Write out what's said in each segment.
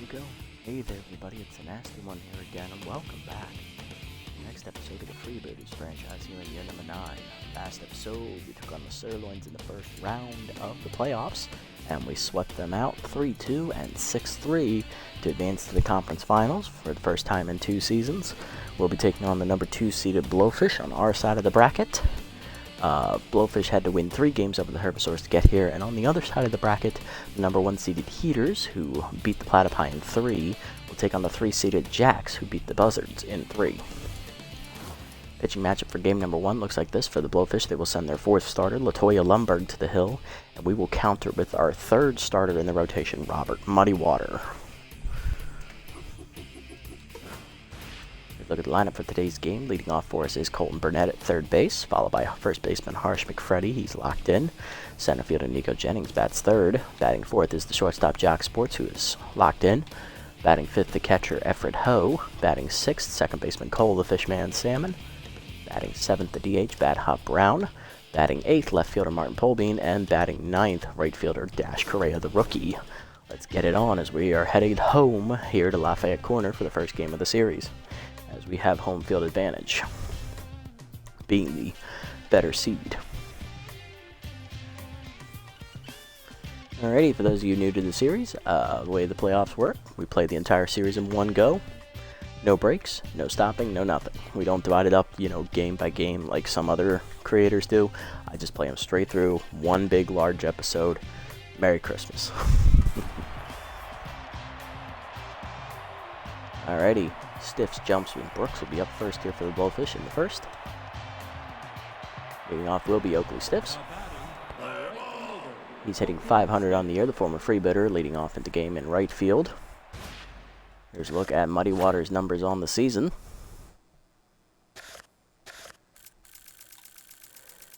go. Hey there everybody, it's the Nasty One here again, and welcome back. Next episode of the Freebooters franchise here in year number 9. Last episode, we took on the Sirloins in the first round of the playoffs, and we swept them out 3-2 and 6-3 to advance to the conference finals for the first time in 2 seasons. We'll be taking on the number 2 seeded Blowfish on our side of the bracket. Blowfish had to win 3 games over the Herbivores to get here, and on the other side of the bracket, the number 1 seeded Heaters, who beat the Platypi in 3, will take on the 3 seeded Jacks, who beat the Buzzards in 3. Pitching matchup for game number 1 looks like this. For the Blowfish, they will send their 4th starter, Latoya Lumberg, to the hill, and we will counter with our 3rd starter in the rotation, Robert Muddy Water. Look at the lineup for today's game. Leading off for us is Colton Burnett at 3rd base, followed by first baseman Harsh McFreddy. He's locked in. Center fielder Nico Jennings bats 3rd. Batting 4th is the shortstop Jock Sports, who is locked in. Batting 5th, the catcher Efred Ho. Batting 6th, second baseman Cole the Fishman Salmon. Batting 7th, the DH Bat Hop Brown. Batting 8th, left fielder Martin Polbean. And batting 9th, right fielder Dash Correa, the rookie. Let's get it on as we are headed home here to Lafayette Corner for the first game of the series, as we have home field advantage, being the better seed. Alrighty, for those of you new to the series, the way the playoffs work, we play the entire series in one go. No breaks, no stopping, no nothing. We don't divide it up, game by game like some other creators do. I just play them straight through, one big, large episode. Merry Christmas. Alrighty. Stiffs, jumps, and Brooks will be up first here for the Blowfish in the first. Leading off will be Oakley Stiffs. He's hitting .500 on the year, the former Freebooter, leading off into game in right field. Here's a look at Muddy Water's numbers on the season.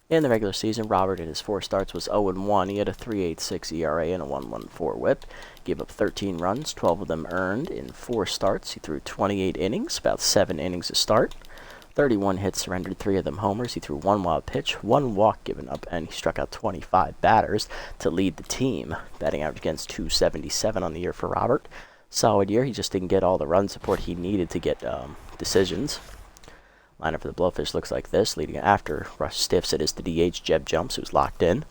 In the regular season, Robert in his 4 starts was 0-1. He had a 3.86 ERA and a 1.14 WHIP. Gave up 13 runs, 12 of them earned in 4 starts. He threw 28 innings, about 7 innings a start. 31 hits surrendered, 3 of them homers. He threw 1 wild pitch, 1 walk given up, and he struck out 25 batters to lead the team. Batting average against .277 on the year for Robert. Solid year. He just didn't get all the run support he needed to get decisions. Lineup for the Blowfish looks like this. Leading after Rush Stiffs, it is the DH Jeb Jumps, who's locked in.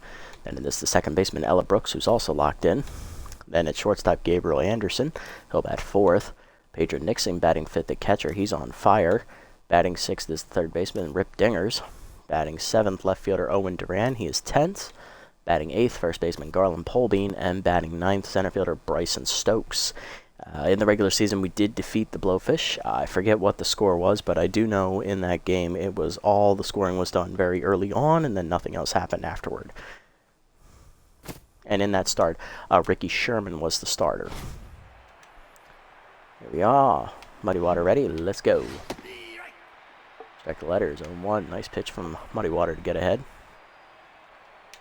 Then it is the second baseman Ella Brooks, who's also locked in. Then at shortstop Gabriel Anderson, he'll bat 4th. Pedro Nixon batting 5th at catcher, he's on fire. Batting 6th is the third baseman Rip Dingers. Batting 7th, left fielder Owen Duran, he is 10th. Batting 8th, first baseman Garland Polbean. And batting 9th, center fielder Bryson Stokes. In the regular season, we did defeat the Blowfish. I forget what the score was, but I do know in that game it was all the scoring was done very early on, and then nothing else happened afterward. And in that start, Ricky Sherman was the starter. Here we are. Muddy Water ready. Let's go. Check the letters. 0-1. Nice pitch from Muddy Water to get ahead.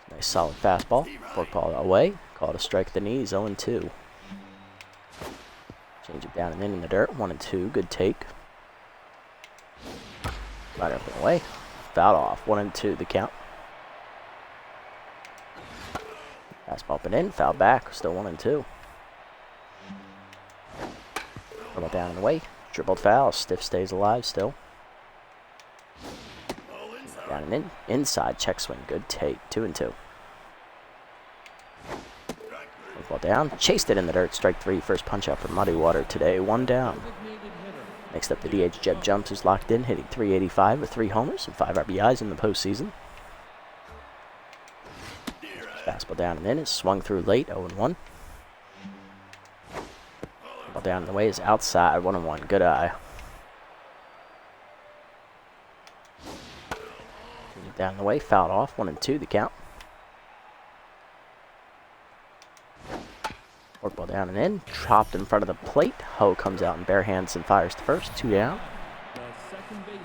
Nice solid fastball. Forkball away. Called a strike at the knees. 0-2. Change it down and in the dirt. 1-2. Good take. Right up and away. Fouled off. 1-2 the count. Fastball up and in. Foul back. Still 1-2. Double down and away. Dribbled foul. Stiff stays alive still. Down and in. Inside. Check swing. Good take. 2-2. Ball down, chased it in the dirt, strike 3, first punch out for Muddy Water today, 1 down. Next up, the DH Jeb Jumps, who's locked in, hitting .385 with 3 homers and 5 RBIs in the postseason. Fastball down and in, is swung through late, 0-1. Ball down and away is outside, 1-1, good eye. Down the way, fouled off, 1-2 the count. Forkball down and in, chopped in front of the plate. Ho comes out in bare hands and fires to first, 2 down.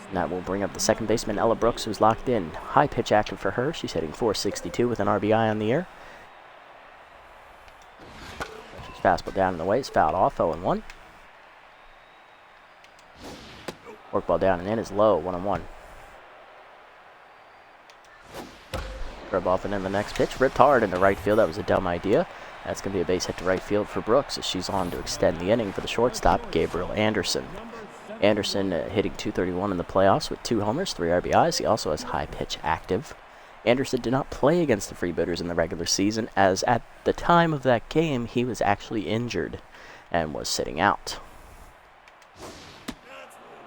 And that will bring up the second baseman, Ella Brooks, who's locked in. High pitch active for her. She's hitting .462 with an RBI on the year. She's fastball down in the way, it's fouled off, 0-1. Forkball down and in is low, 1-1. Curve off and in the next pitch. Ripped hard into right field. That was a dumb idea. That's going to be a base hit to right field for Brooks as she's on to extend the inning for the shortstop, Gabriel Anderson. Anderson hitting .231 in the playoffs with 2 homers, 3 RBIs. He also has high pitch active. Anderson did not play against the Freebooters in the regular season, as at the time of that game, he was actually injured and was sitting out.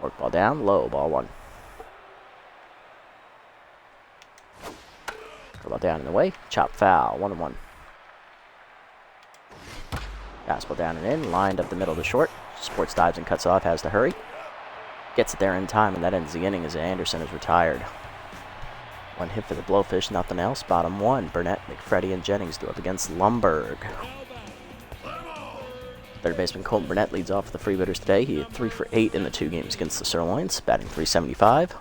Work ball down, low, ball 1. Ball down in the way, chop foul, 1-1. Fastball down and in, lined up the middle to short. Sports dives and cuts off, has to hurry. Gets it there in time, and that ends the inning as Anderson is retired. 1 hit for the Blowfish, nothing else. Bottom 1, Burnett, McFreddy, and Jennings go up against Lumberg. Third baseman Colton Burnett leads off for the Freebooters today. He had 3 for 8 in the 2 games against the Sirloins, batting .375.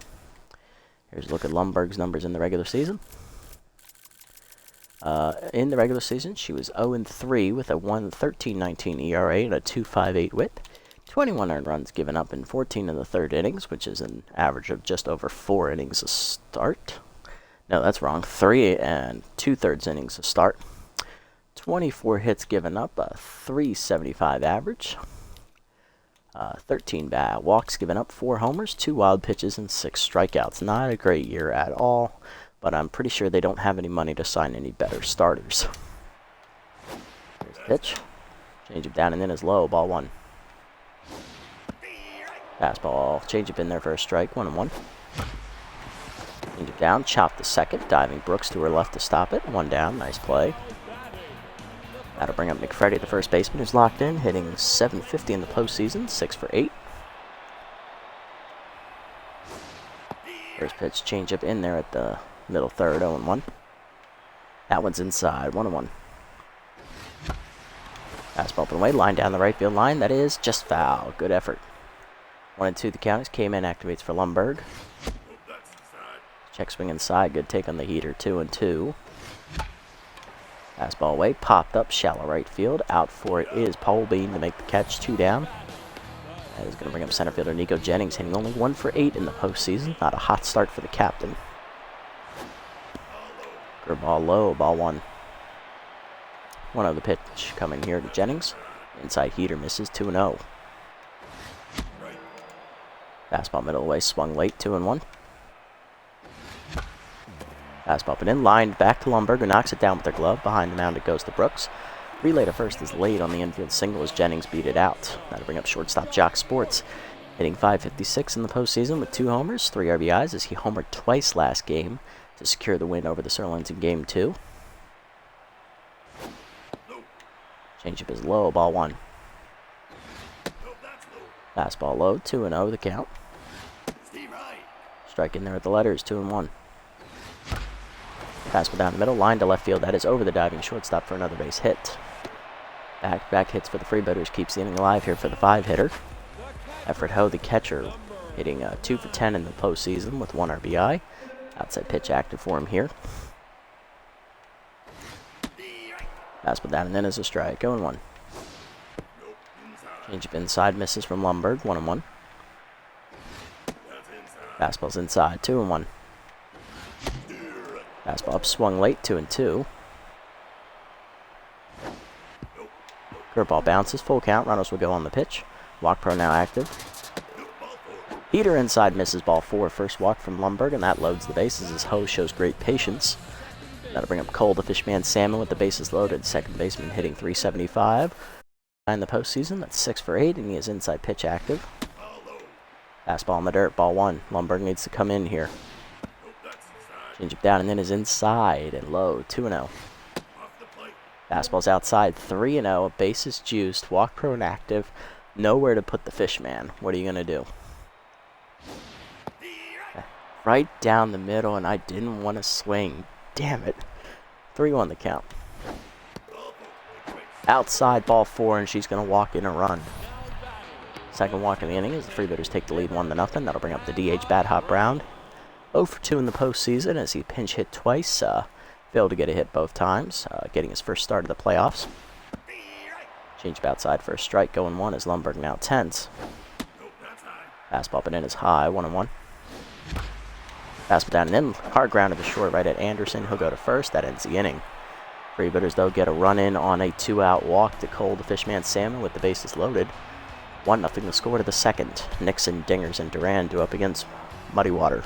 Here's a look at Lumberg's numbers in the regular season. In the regular season, she was 0-3 with a 1.1319 ERA and a 2.58 WHIP. 21 earned runs given up in 14 in the third innings, which is an average of just over 4 innings a start. No, that's wrong. 3 2/3 innings a start. 24 hits given up, a .375 average. 13 walks given up, 4 homers, 2 wild pitches, and 6 strikeouts. Not a great year at all, but I'm pretty sure they don't have any money to sign any better starters. Here's the pitch. Change it down and in is low, ball 1. Fastball, change up in there for a strike, 1-1. Change it down, chop the second, diving Brooks to her left to stop it. 1 down, nice play. That'll bring up McFreddy, the first baseman, who's locked in, hitting .750 in the postseason, 6 for 8. First pitch, change up in there at the middle third, 0-1. That one's inside, 1-1. Fastball up and away, line down the right field line. That is just foul. Good effort. 1-2 the count. Came in, activates for Lumberg. Check swing inside. Good take on the heater. 2-2. Fastball away. Popped up. Shallow right field. Out for it is Paul Bean to make the catch. 2 down. That is going to bring up center fielder Nico Jennings, hitting only 1 for 8 in the postseason. Not a hot start for the captain. Curve ball low. Ball 1. 1-0 the pitch coming here to Jennings. Inside heater misses. 2-0. Fastball middle away, swung late, 2-1. Fastball up and in, lined back to Lumberg, who knocks it down with her glove. Behind the mound it goes to Brooks. Relay to first is late on the infield single as Jennings beat it out. That'll bring up shortstop Jock Sports, hitting .556 in the postseason with 2 homers, 3 RBIs as he homered twice last game to secure the win over the Sirloins in Game 2. Changeup is low, ball 1. Fastball low, 2-0 the count. Strike in there at the letters, 2-1. Fastball down the middle, line to left field. That is over the diving shortstop for another base hit. Back hits for the Freebooters keeps the inning alive here for the 5-hitter. Efrat Ho, the catcher, hitting 2 for 10 in the postseason with 1 RBI. Outside pitch active for him here. Fastball down and then is a strike, 0-1. Changeup inside, misses from Lumberg, 1-1. Fastball's inside, 2-1. Fastball up, swung late, 2-2. Curveball bounces, full count, runners will go on the pitch. Walk pro now active. Heater inside, misses, ball 4. First walk from Lumberg, and that loads the bases as Ho shows great patience. That'll bring up Cole, the Fishman Salmon, with the bases loaded. Second baseman hitting .375. In the postseason, that's 6 for 8, and he is inside pitch active. Fastball in the dirt, ball 1. Lumberg needs to come in here. Change it down and then is inside and low, 2-0. Fastball's outside, 3-0. Bases juiced, walk prone active. Nowhere to put the Fishman. What are you going to do? Right down the middle, and I didn't want to swing. Damn it. 3-1 the count. Outside, ball 4, and she's going to walk in a run. Second walk in the inning as the Freebooters take the lead 1-0. That'll bring up the DH Bad Hot Brown. 0 for 2 in the postseason as he pinch hit twice. Failed to get a hit both times, getting his first start of the playoffs. Change outside for a strike, going 1 as Lumberg now tense. Fastball up and in is high, 1-1. Fastball down and in. Hard ground to the short right at Anderson. He'll go to first. That ends the inning. Freebooters, though, get a run in on a 2-out walk to Cole the Fishman Salmon with the bases loaded. 1-0 the score to the second. Nixon, Dingers, and Duran do up against Muddy Water.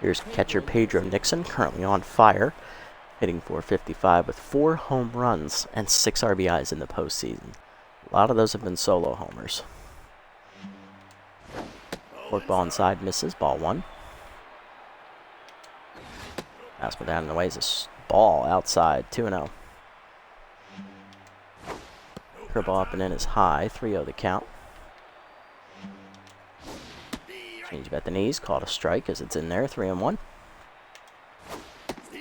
Here's catcher Pedro Nixon, currently on fire, hitting .455 with 4 home runs and 6 RBIs in the postseason. A lot of those have been solo homers. Fork ball inside, misses, ball 1. Fastball down and away is a ball outside, 2-0. Curveball up and in is high, 3-0 the count. Change at the knees, called a strike as it's in there, 3-1.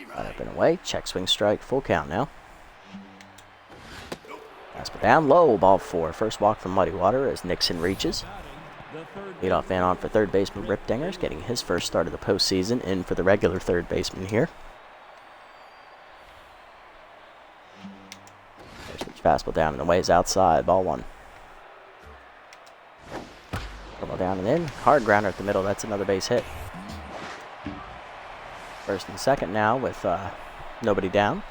Right up and away, check swing strike, full count now. Fastball down, low, ball 4. First walk from Muddy Water as Nixon reaches. Leadoff man on for third baseman Rip Dingers, getting his first start of the postseason, in for the regular third baseman here. There's fastball down and away is outside, ball 1. Ball down and in, hard grounder at the middle, that's another base hit. First and second now with nobody down.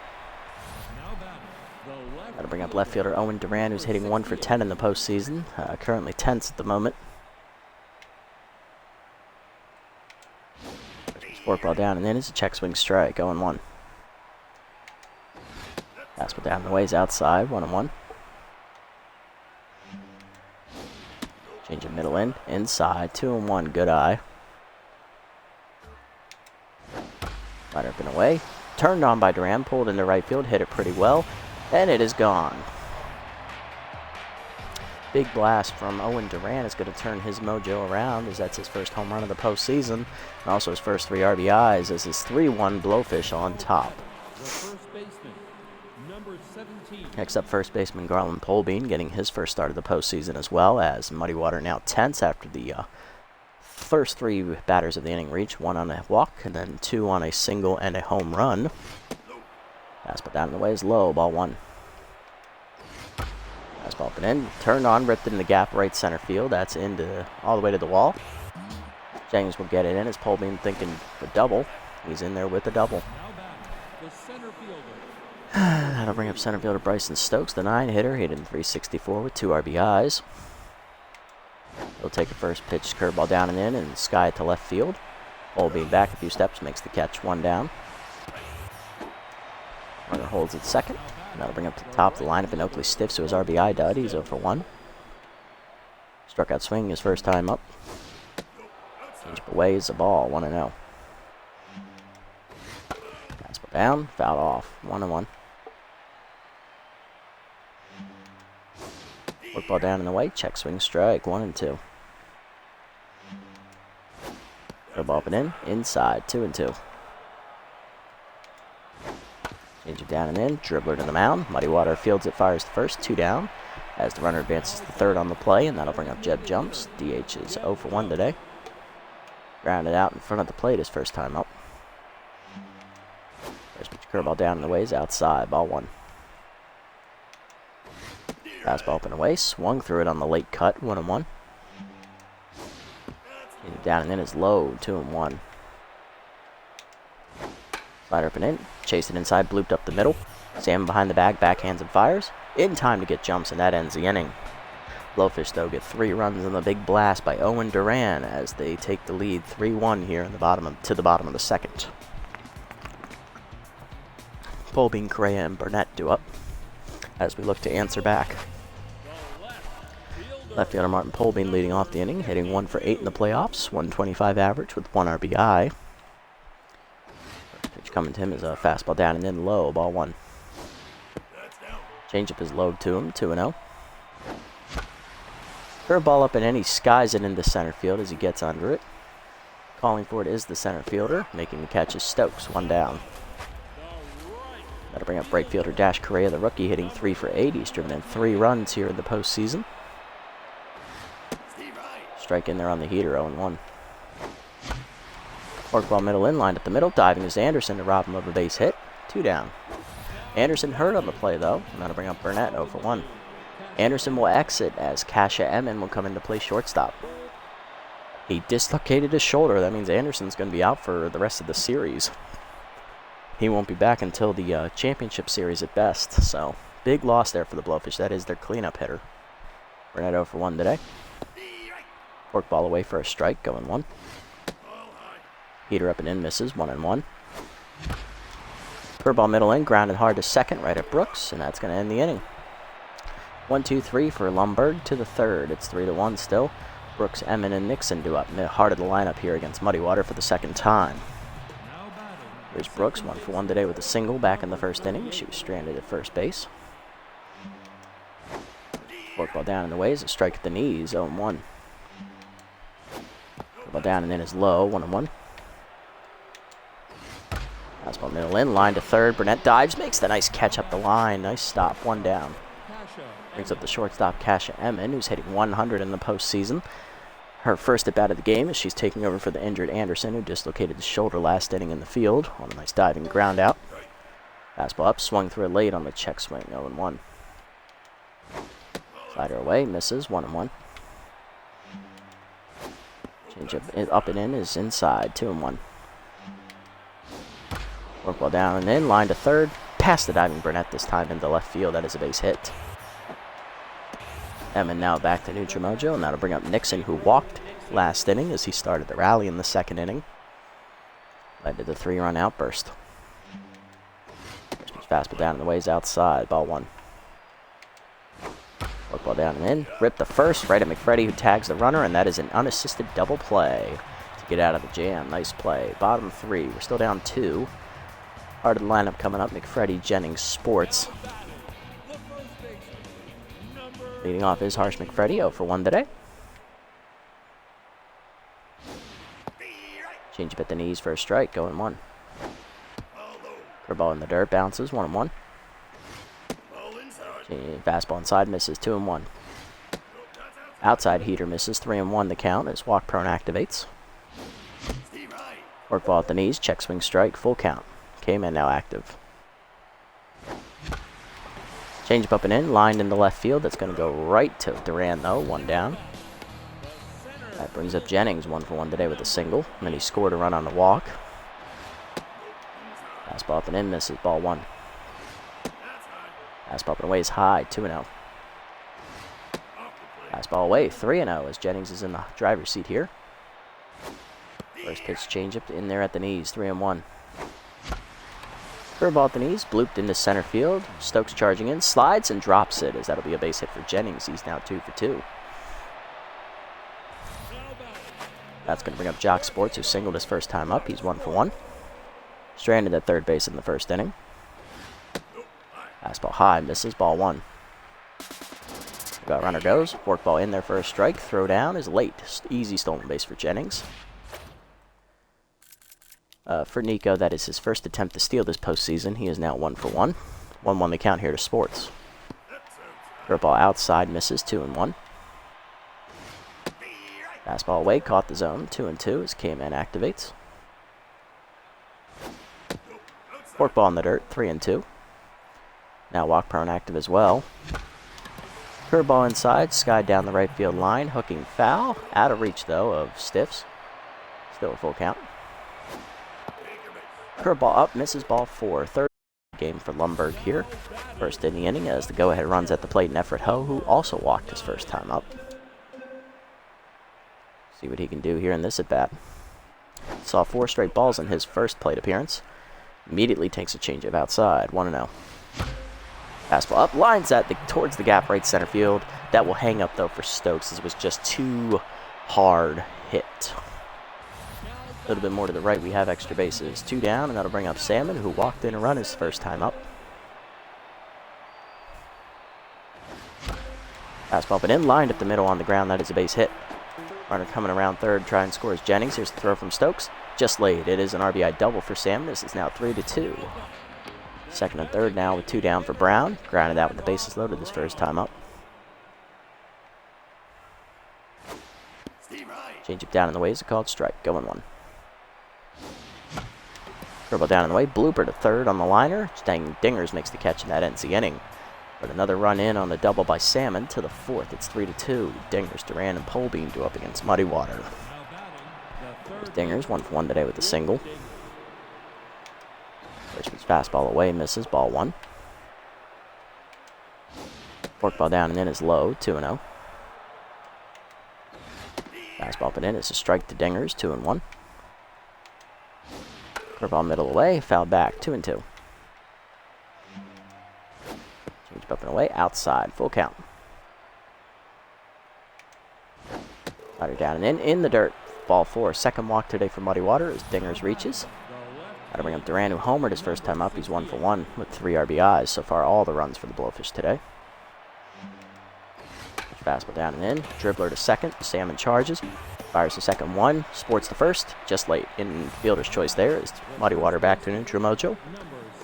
That'll bring up left fielder Owen Duran, who's hitting 1 for 10 in the postseason, currently tense at the moment. Fork ball down and in is a check swing strike, 0-1. Fastball down and away is outside, 1-1. Change of middle in, inside, 2-1, good eye. Right up and away. Turned on by Duran, pulled into right field, hit it pretty well, and it is gone. Big blast from Owen Duran is going to turn his mojo around, as that's his first home run of the postseason, and also his first 3 RBIs as his 3-1 Blowfish on top. Next up, first baseman Garland Polbean getting his first start of the postseason as well, as Muddy Water now tense after the first 3 batters of the inning reach, 1 on a walk and then 2 on a single and a home run. Fastball down and away is low, ball 1. Fastball up and in, turned on, ripped it in the gap right center field. That's into all the way to the wall. Jennings will get it in as Polbean thinking a double. He's in there with a double. That'll bring up center fielder Bryson Stokes, the 9-hitter, hitting .364 with 2 RBIs. He'll take a first pitch curveball down and in and sky it to left field. Polbean back a few steps, makes the catch, 1 down. Runner holds at second. And that'll bring up to the top of the lineup, and Oakley stiffs to his RBI dud. He's 0 for 1. Struck out swinging his first time up. Change up away is a ball, 1-0. Fastball down, fouled off, 1-1. Football down and away, check swing strike, 1-2. Curveball up and in, inside, 2-2. Change it down and in, dribbler to the mound. Muddy Water fields it, fires the first, 2 down. As the runner advances to third on the play, and that'll bring up Jeb Jumps. DH is 0 for 1 today. Grounded out in front of the plate his first time up. First pitch curveball down and away is outside, ball 1. Fastball up and away, swung through it on the late cut, 1-1. Down and in is low, 2-1. Slider up and in, chased it inside, blooped up the middle. Salmon behind the bag, backhands and fires. In time to get jumps, and that ends the inning. Blowfish, though, get 3 runs in the big blast by Owen Duran as they take the lead 3-1 here in the bottom of the second. Polbean, Correa, and Burnett do up as we look to answer back. Left fielder Martin Polbean leading off the inning, hitting 1 for 8 in the playoffs, 125 average with 1 RBI. First pitch coming to him is a fastball down and in low, ball 1. Changeup is low to him, 2-0. Curveball up and in, he skies it into center field as he gets under it. Calling for it is the center fielder, making the catch is Stokes, 1 down. That'll bring up break fielder Dash Correa, the rookie, hitting 3 for 8. He's driven in 3 runs here in the postseason. Strike in there on the heater, 0-1. Forkball middle in, lined at the middle, diving is Anderson to rob him of a base hit, 2 down. Anderson hurt on the play, though, and that'll bring up Burnett, 0 for 1. Anderson will exit as Kasha Emmon will come into play shortstop. He dislocated his shoulder. That means Anderson's going to be out for the rest of the series. He won't be back until the championship series at best. So, big loss there for the Blowfish. That is their cleanup hitter. Burnett 0 for 1 today. Forkball away for a strike, going 1. Heater up and in, misses, 1-1. Curveball middle in, grounded hard to second, right at Brooks, and that's going to end the inning. 1-2-3 for Lumberg to the third. It's 3-1 still. Brooks, Emmett, and Nixon do up heart of the lineup here against Muddy Water for the second time. Here's Brooks, 1 for 1 today with a single back in the first inning. She was stranded at first base. Forkball down and away is a strike at the knees, 0-1. Curveball down and in is low, 1-1. Fastball middle in, line to third. Burnett dives, makes the nice catch up the line. Nice stop, 1 down. Brings up the shortstop, Kasha Emmon, who's hitting 100 in the postseason. Her first at bat of the game as she's taking over for the injured Anderson, who dislocated his shoulder last inning in the field on a nice diving ground out. Fastball up, swung through it late on the check swing, 0-1. Slider away, misses, 1-1. Change up and in is inside, 2-1. Forkball down and in, line to third. Past the diving Burnett this time into left field. That is a base hit. Emmett now back to neutral mojo, and that'll bring up Nixon, who walked last inning as he started the rally in the second inning. Led to the 3-run outburst. Fastball down and the ways outside, ball 1. Forkball down and in. Rip the first, right at McFreddy, who tags the runner, and that is an unassisted double play to get out of the jam. Nice play. Bottom 3. We're still down 2. Heart of the lineup coming up, McFreddy, Jennings, Sports. Leading off is Harsh McFreddy, 0 for 1 today. Change up at the knees for a strike, going 1. Curveball in the dirt, bounces, 1-1. Fastball inside, misses, 2-1. Outside heater misses, 3-1 the count as walk prone activates. Forkball at the knees, check swing strike, full count. K-Man now active. Change up and in, lined in the left field. That's going to go right to Duran, though. 1 down. That brings up Jennings, 1 for 1 today with a single. And then he scored a run on the walk. Fastball up and in, misses, ball 1. Fastball up and away is high, 2-0. Fastball away, 3-0 as Jennings is in the driver's seat here. First pitch change up in there at the knees, 3-1. Curveball at the knees, blooped into center field. Stokes charging in, slides and drops it as that'll be a base hit for Jennings. He's now 2 for 2. That's going to bring up Jock Sports, who singled his first time up. He's 1 for 1. Stranded at third base in the first inning. Fastball high, misses, ball 1. Runner goes, forkball in there for a strike. Throw down is late. Easy stolen base for Jennings. For Nico, that is his first attempt to steal this postseason. He is now 1 for 1. 1-1 the count here to Sports. Curveball outside, misses, 2-1. Fastball away, caught the zone, 2-2 as K-Man activates. Forkball in the dirt, 3-2. Now walk prone active as well. Curveball inside, skied down the right field line, hooking foul. Out of reach, though, of Stiffs. Still a full count. Curveball up, misses, ball 4. Third game for Lumberg here. First in the inning as the go-ahead runs at the plate and Efrat Ho, who also walked his first time up. See what he can do here in this at-bat. Saw 4 straight balls in his first plate appearance. Immediately takes a changeup outside, 1-0. Fastball up, lines that towards the gap right center field. That will hang up, though, for Stokes, as it was just too hard hit. A little bit more to the right, we have extra bases. 2 down, and that'll bring up Salmon, who walked in a run his first time up. Fastball up and in, lined up the middle on the ground. That is a base hit. Runner coming around third, try and score is Jennings. Here's the throw from Stokes. Just laid. It is an RBI double for Salmon. This is now 3-2. Second and third now with 2 down for Brown. Grounded out with the bases loaded his first time up. Change it down in the way is a called strike. Going 1. Curveball down in the way. Blooper to third on the liner. Dingers makes the catch, and that ends the inning. But another run in on the double by Salmon to the 4th. It's 3-2. Dingers, Duran, and Polbean do up against Muddy Water. Dingers, 1 for 1 today with a single. First pitch fastball away, misses, ball 1. Forkball down and in is low, 2-0. Fastball up and in is a strike to Dingers, 2-1. Curveball middle away, foul back, 2-2. Change up and away, outside, full count. Slider down and in the dirt. Ball 4, second walk today for Muddy Water as Dingers reaches. Gotta bring up Duran, who homered his first time up. He's 1 for 1 with 3 RBIs. So far, all the runs for the Blowfish today. Fastball down and in. Dribbler to second. Salmon charges. Fires the second 1. Sports the first. Just late. In fielder's choice there is Muddy Water back to neutral mojo.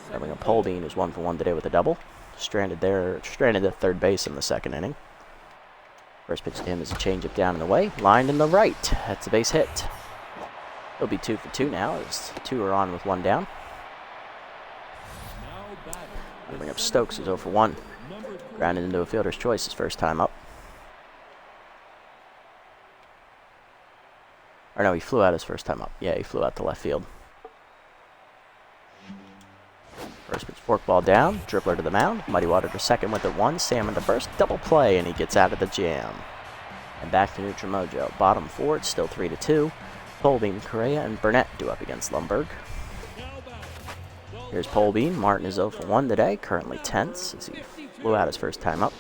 Gotta bring up Polbean, who's 1 for 1 today with a double. Stranded at third base in the second inning. First pitch to him is a changeup down and away. Lined in the right. That's a base hit. He'll be 2 for 2 now as 2 are on with 1 down. I'll bring up Stokes, who's 0 for 1. Grounded into a fielder's choice his first time up. Or no, he flew out his first time up. Yeah, he flew out to left field. First pitch forkball down. Dribbler to the mound. Muddy Water to second with it 1. Salmon to first. Double play, and he gets out of the jam. And back to neutral mojo. Bottom 4, it's still 3-2. Polbean, Correa, and Burnett do up against Lumberg. Here's Polbean. Martin is 0 for 1 today, currently tense as he flew out his first time up.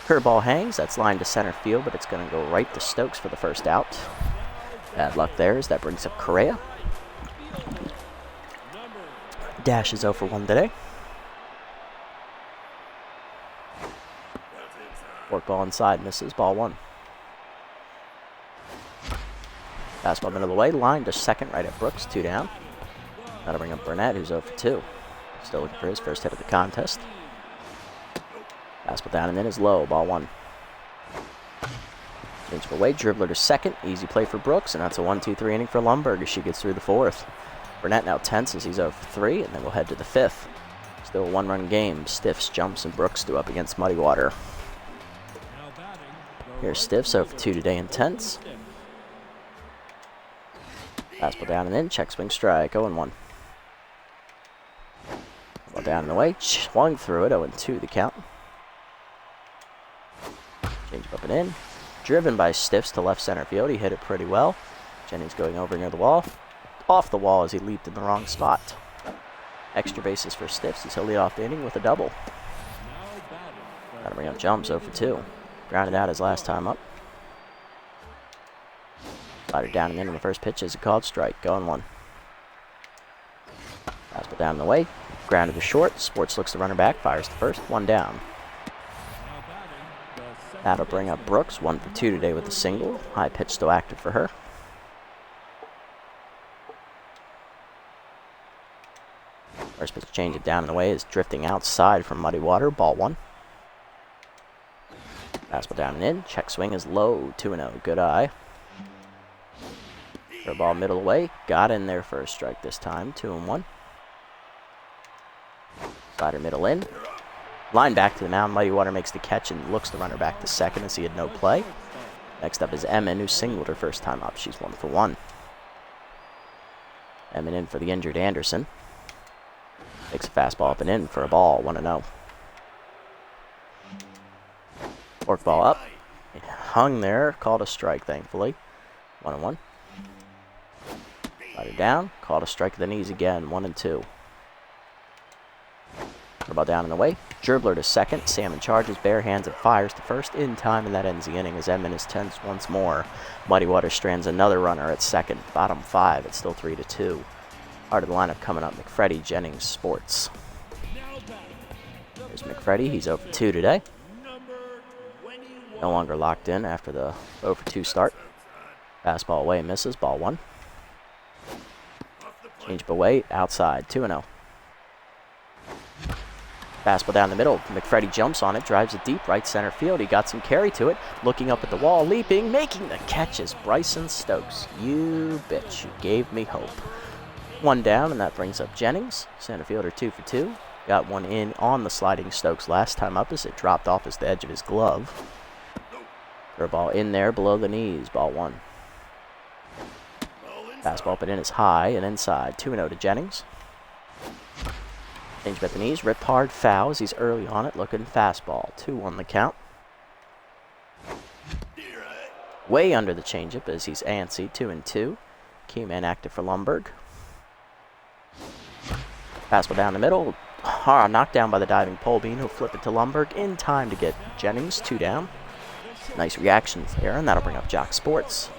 Curveball hangs. That's lined to center field, but it's going to go right to Stokes for the first out. Bad luck there as that brings up Correa. Dash is 0 for 1 today. Forkball inside, misses, ball 1. Fastball middle of the way, line to second, right at Brooks, 2 down. That'll bring up Burnett, who's 0 for 2. Still looking for his first hit of the contest. Fastball down and in is low, ball 1. Change of away, dribbler to second, easy play for Brooks, and that's a 1-2-3 inning for Lumberg as she gets through the 4th. Burnett now tense as he's 0 for 3, and then we'll head to the 5th. Still a 1-run game. Stiffs, Jumps, and Brooks do up against Muddy Water. Here's Stiffs, 0 for 2 today in tense. Fastball down and in, check swing strike, 0-1. Ball down and away, swung through it, 0-2 the count. Change up and in. Driven by Stiffs to left center field, he hit it pretty well. Jennings going over near the wall. Off the wall as he leaped in the wrong spot. Extra bases for Stiffs as he'll lead off the inning with a double. Gotta bring up Jumps, 0 for 2. Grounded out his last time up. Slider down and in the first pitch is a called strike, 0-1. Fastball down and away. Grounded to short. Sports looks the runner back, fires to first, 1 down. That'll bring up Brooks, 1 for 2 today with a single. High pitch still active for her. First pitch change it down and away is drifting outside from Muddy Water, ball 1. Fastball down and in. Check swing is low, 2-0. Good eye. Ball middle away. Got in there for a strike this time, 2-1. Slider middle in. Line back to the mound. Muddy Water makes the catch and looks the runner back to second as he had no play. Next up is Emmon, who singled her first time up. She's 1 for 1. Emmon in for the injured Anderson. Takes a fastball up and in for a ball, 1-0. Forkball up. It hung there, called a strike, thankfully. 1-1. Slider down, called a strike to the knees again, 1-2. Ball down and away. Dribbler to second. Salmon charges, bare hands, and fires to first in time, and that ends the inning as Edmond is tense once more. Muddy Water strands another runner at second. Bottom 5, it's still 3-2. Part of the lineup coming up, McFreddy, Jennings, Sports. There's McFreddy, he's 0 for 2 today. No longer locked in after the 0 for 2 start. Fastball away, misses, ball 1. Change up away, outside, 2-0. Fastball down the middle. McFreddy jumps on it, drives it deep, right center field. He got some carry to it. Looking up at the wall, leaping, making the catch is Bryson Stokes. You bitch, you gave me hope. 1 down, and that brings up Jennings. Center fielder 2 for 2. Got one in on the sliding Stokes last time up as it dropped off the edge of his glove. Curveball in there below the knees, ball 1. Fastball up and in is high and inside. 2-0 to Jennings. Change at the knees, ripped hard, fouls. He's early on it, looking fastball. 2-1 the count. Way under the changeup as he's antsy. 2-2. Keyman active for Lumberg. Fastball down the middle. Knocked down by the diving Polbean, who'll flip it to Lumberg in time to get Jennings. 2 down. Nice reactions there, and that'll bring up Jock Sports.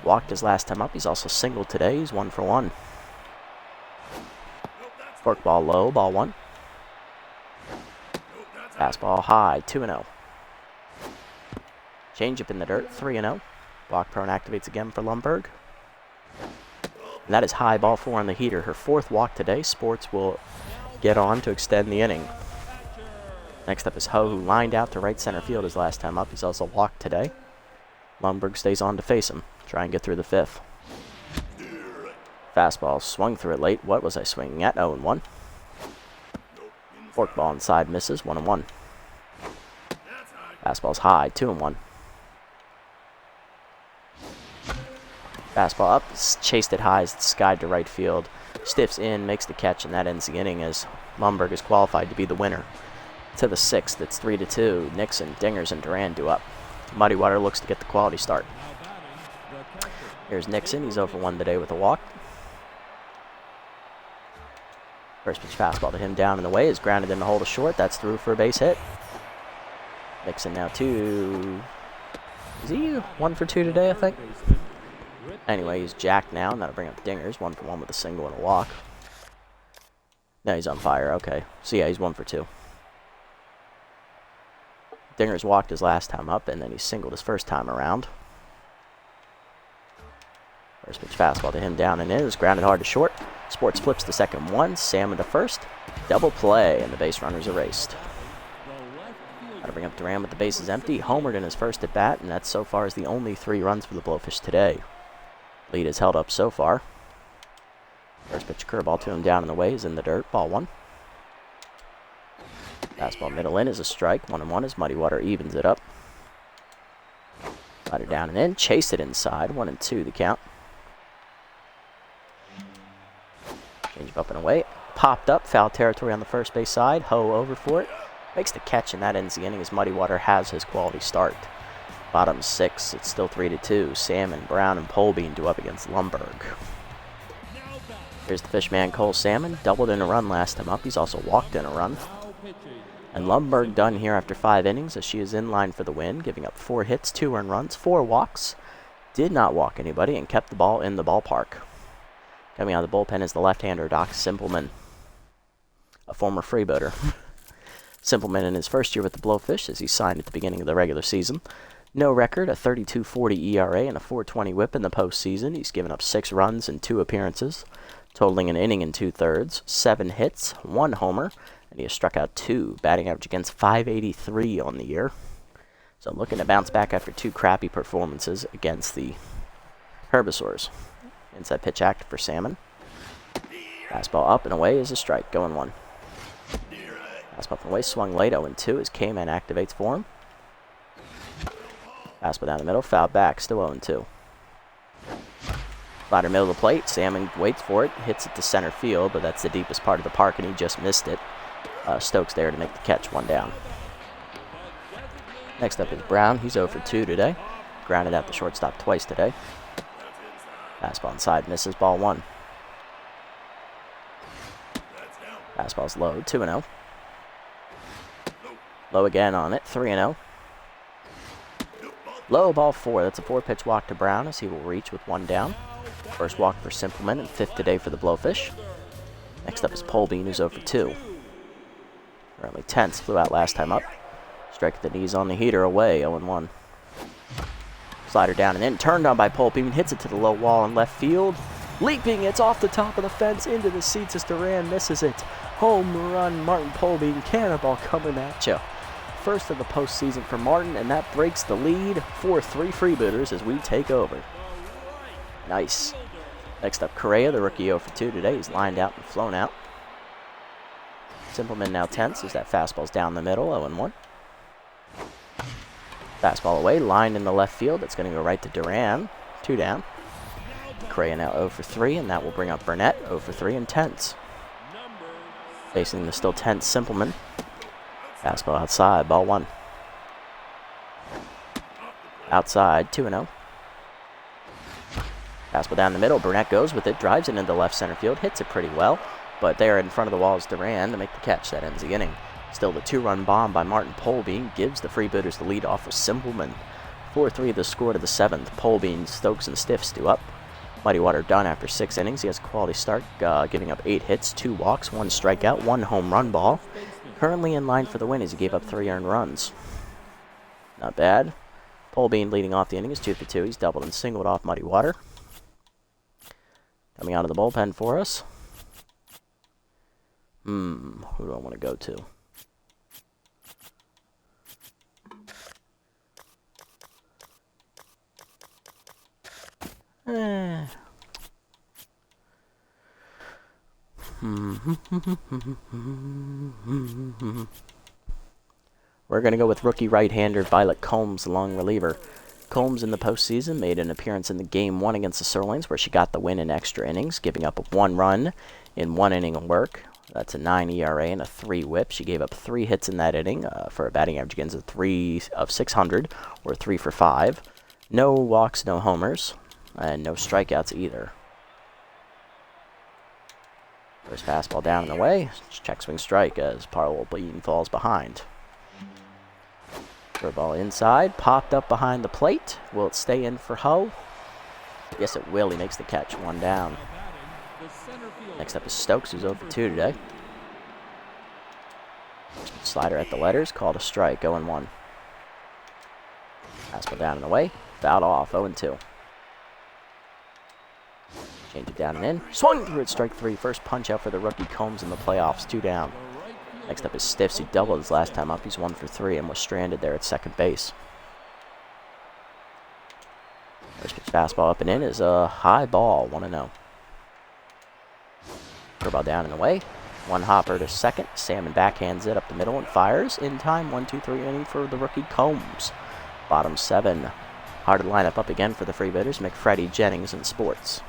Walked his last time up. He's also singled today. He's 1 for 1. Forkball low, ball 1. Fastball high, 2-0. Changeup in the dirt, 3-0. Walk prone activates again for Lumberg. And that is high, ball 4 on the heater. Her 4th walk today. Sports will get on to extend the inning. Next up is Ho, who lined out to right center field his last time up. He's also walked today. Lumberg stays on to face him. Try and get through the 5th. Fastball swung through it late. What was I swinging at? 0-1. Forkball inside misses. 1-1. Fastball's high. 2-1. Fastball up. Chased it high as it's skied to right field. Stiffs in, makes the catch, and that ends the inning as Lumberg is qualified to be the winner. To the 6th, it's 3-2. Nixon, Dingers, and Duran do up. Muddy Water looks to get the quality start. Here's Nixon. He's 0 for 1 today with a walk. First pitch fastball to him down in the way is grounded in the hole to short. That's through for a base hit. Nixon now 2. Is he 1 for 2 today, I think? Anyway, he's jacked now, and that'll bring up Dingers. 1 for 1 with a single and a walk. No, he's on fire. Okay. So, yeah, he's 1 for 2. Dingers walked his last time up, and then he singled his first time around. First pitch fastball to him down and in. It was grounded hard to short. Sports flips the second 1. Salmon to first. Double play, and the base runner's erased. That'll bring up Duran with the bases empty. Homered in his first at bat, and that so far is the only 3 runs for the Blowfish today. Lead is held up so far. First pitch curveball to him down in the way is in the dirt. Ball 1. Fastball middle in is a strike. 1-1 as Muddy Water evens it up. Slider down and in. Chase it inside. 1-2 the count. Change up and away. Popped up. Foul territory on the first base side. Ho over for it. Makes the catch, and that ends the inning as Muddy Water has his quality start. Bottom 6. It's still 3-2. Salmon, Brown, and Polbean do up against Lumberg. Here's the Fishman Cole Salmon. Doubled in a run last time up. He's also walked in a run. And Lumberg done here after 5 innings as she is in line for the win, giving up 4 hits, 2 earned runs, 4 walks. Did not walk anybody and kept the ball in the ballpark. Coming out of the bullpen is the left-hander Doc Simpleman, a former freebooter. Simpleman in his first year with the Blowfish as he signed at the beginning of the regular season. No record, a 32.40 ERA and a 4.20 whip in the postseason. He's given up 6 runs in 2 appearances, totaling an inning and 2/3, 7 hits, 1 homer, and he has struck out 2, batting average against .583 on the year. So looking to bounce back after 2 crappy performances against the Herbivores. Inside pitch active for Salmon. Fastball up and away is a strike, going 1. Fastball up and away, swung late, 0-2 as K-Man activates for him. Fastball down the middle, foul back, still 0-2. Slider middle of the plate, Salmon waits for it, hits it to center field, but that's the deepest part of the park and he just missed it. Stokes there to make the catch, 1 down. Next up is Brown, he's 0 for 2 today. Grounded out the shortstop twice today. Fastball inside, misses, ball 1. Fastball's low, 2-0. Low again on it, 3-0. Low, ball 4. That's a 4-pitch walk to Brown as he will reach with 1 down. First walk for Simpleman and 5th today for the Blowfish. Next up is Polbean, who's 0 for 2. Currently tense, flew out last time up. Strike at the knees on the heater, away, 0-1. Slider down and in, turned on by Polbean, hits it to the low wall in left field. Leaping, it's off the top of the fence, into the seats as Duran misses it. Home run, Martin Polbean, cannonball coming at you. First of the postseason for Martin, and that breaks the lead. 4-3 Freebooters as we take over. Nice. Next up, Correa, the rookie 0 for 2 today. He's lined out and flown out. Simpleman now tense as that fastball's down the middle, 0-1. Fastball away, lined in the left field. That's going to go right to Duran. 2 down. McRae now 0 for 3, and that will bring up Burnett 0 for 3 and tense. Facing the still tense Simpleman. Fastball outside, ball 1. Outside, 2-0. Fastball down the middle, Burnett goes with it, drives it into left center field, hits it pretty well, but there in front of the wall is Duran to make the catch. That ends the inning. Still the 2-run bomb by Martin Polbean gives the Freebooters the lead off of Simpleman. 4-3 the score to the 7th. Polbean, Stokes, and Stiffs do up. Muddy Water done after 6 innings. He has a quality start, giving up 8 hits, 2 walks, 1 strikeout, 1 home run ball. Currently in line for the win as he gave up 3 earned runs. Not bad. Polbean leading off the inning is 2 for 2. He's doubled and singled off Muddy Water. Coming out of the bullpen for us. Who do I want to go to? We're going to go with rookie right-hander Violet Combs, the long reliever. Combs in the postseason made an appearance in the Game 1 against the Sirloins, where she got the win in extra innings, giving up 1 run in 1 inning of work. That's a 9 ERA and a 3 whip. She gave up 3 hits in that inning for a batting average against a 3 of 600, or 3 for 5. No walks, no homers, and no strikeouts either. First fastball down and away. Check swing strike as Polbean falls behind. Ball inside, popped up behind the plate. Will it stay in for Ho? Yes, it will. He makes the catch, 1 down. Next up is Stokes, who's 0 for 2 today. Slider at the letters, called a strike, 0-1. Fastball down and away, fouled off, 0-2. Change it down and in. Swung through it, strike 3. First punch out for the rookie Combs in the playoffs, 2 down. Next up is Stiffs. He doubled his last time up. He's 1 for 3 and was stranded there at second base. First pitch fastball up and in is a high ball, 1-0. Curveball down and away. 1 hopper to second. Salmon backhands it up the middle and fires. In time, 1-2-3 inning for the rookie Combs. Bottom 7. Hard to line up again for the Freebooters. McFreddy, Jennings, and Sports.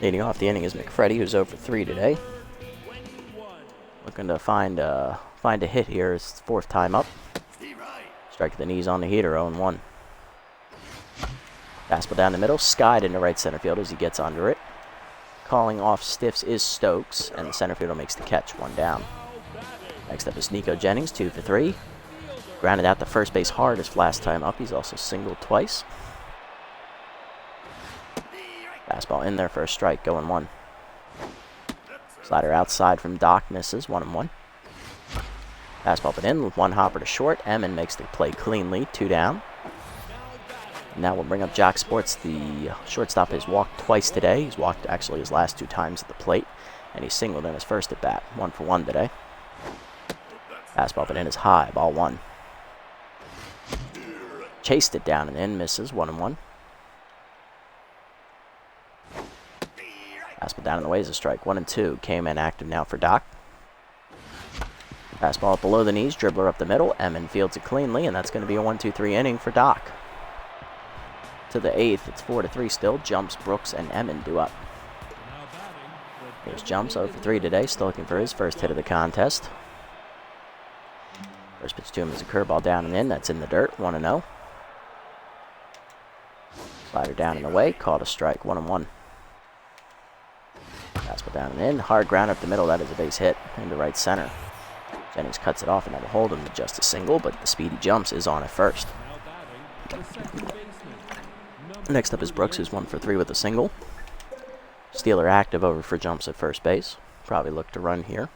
Leading off the inning is McFreddy, who's 0 for 3 today. Looking to find a hit here. It's 4th time up. Strike the knees on the heater, 0-1. Fastball down the middle, skied into right center field as he gets under it. Calling off Stiffs is Stokes, and the center fielder makes the catch, 1 down. Next up is Nico Jennings, 2 for 3. Grounded out the first base hard his last time up. He's also singled twice. Fastball in there for a strike, 0-1. Slider outside from Doc, misses, 1-1. Fastball put in, 1 hopper to short. Emmon makes the play cleanly, 2 down. Now we'll bring up Jock Sports. The shortstop has walked twice today. He's walked actually his last 2 times at the plate, and he singled in his first at bat, 1 for 1 today. Fastball put in is high, ball 1. Chased it down and in, misses, 1-1. Fastball down in the way is a strike, 1-2. Came in active now for Doc. Fastball below the knees, dribbler up the middle. Emmon fields it cleanly, and that's going to be a 1-2-3 inning for Doc. To the 8th, it's 4-3 still. Jumps, Brooks, and Emmon do up. Here's Jumps, 0 for 3 today, still looking for his first hit of the contest. First pitch to him is a curveball down and in. That's in the dirt, 1-0. Slider down and away, called a strike, 1-1. Fastball down and in. Hard ground up the middle. That is a base hit into right center. Jennings cuts it off and that'll hold him to just a single, but the speedy Jumps is on at first. Next up is Brooks, who's 1 for 3 with a single. Steeler active over for Jumps at first base. Probably look to run here.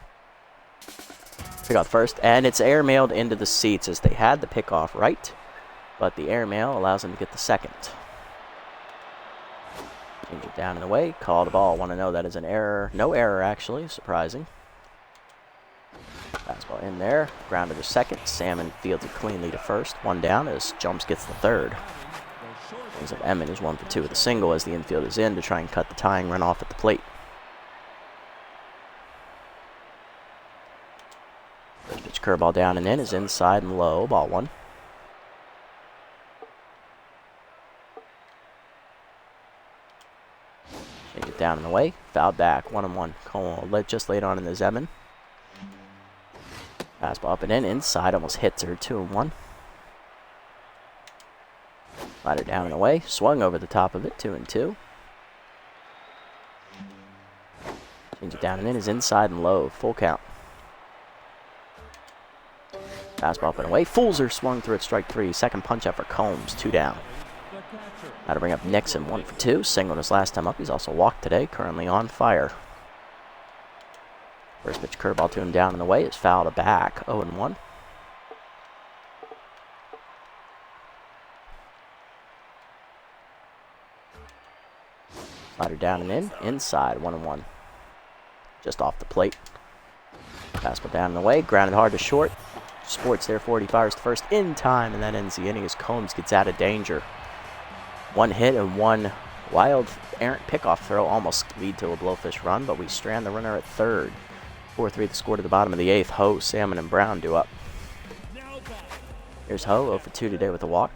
Pick off first, and it's airmailed into the seats as they had the pickoff right, but the airmail allows them to get the second. Change it down and away. Call the ball. 1-0. That is an error. No error, actually. Surprising. Fastball in there. Grounded to second. Salmon fields it cleanly to first. 1 down as Jumps gets the third. Brings up Emmon, who's 1 for 2 with a single as the infield is in to try and cut the tying run off at the plate. First pitch curveball down and in is inside and low. Ball 1. down and away. Fouled back. 1-1. Cole just laid on in the Zeman. Fastball up and in. Inside. Almost hits her. 2-1. Slider down and away. Swung over the top of it. 2-2. Change it down and in. Is inside and low. Full count. Fastball up and away. Fools her. Swung through it. Strike 3. Second punch out for Combs. 2 down. Now to bring up Nixon. 1 for 2. Singled his last time up. He's also walked today. Currently on fire. First pitch curveball to him down and away. Is fouled back. 0-1. Slider down and in. Inside. 1-1. Just off the plate. Fastball down and away. Grounded hard to short. Sports there for it. He fires to first in time, and that ends the inning as Combs gets out of danger. 1 hit and 1 wild errant pickoff throw almost lead to a blowfish run, but we strand the runner at third. 4-3 the score to the bottom of the 8th. Ho, Salmon, and Brown do up. Here's Ho, 0 for 2 today with a walk.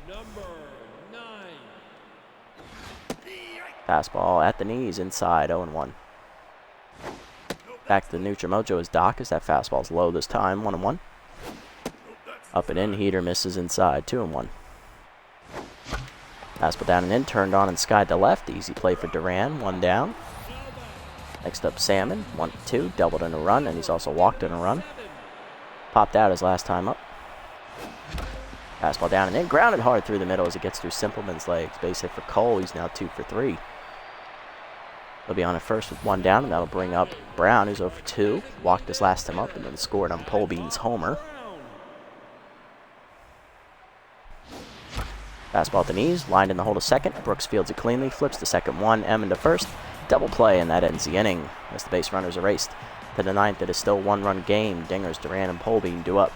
Fastball at the knees, inside, 0-1. Back to the neutral mojo is Doc as that fastball's low this time, 1-1. Up and in, heater misses inside, 2-1. Fastball down and in, turned on and skied to left. Easy play for Duran, 1 down. Next up, Salmon, 1 for 2, doubled in a run, and he's also walked in a run. Popped out his last time up. Fastball down and in, grounded hard through the middle as it gets through Simpleman's legs. Base hit for Cole, he's now 2 for 3. He'll be on at first with 1 down, and that'll bring up Brown, who's 0 for 2. Walked his last time up and then scored on Polbean's homer. Fastball at the knees, lined in the hole to second. Brooks fields it cleanly, flips to second 1, M into first. Double play, and that ends the inning as the base runners erased. To the 9th, it is still 1-run game. Dingers, Duran, and Polbean do up.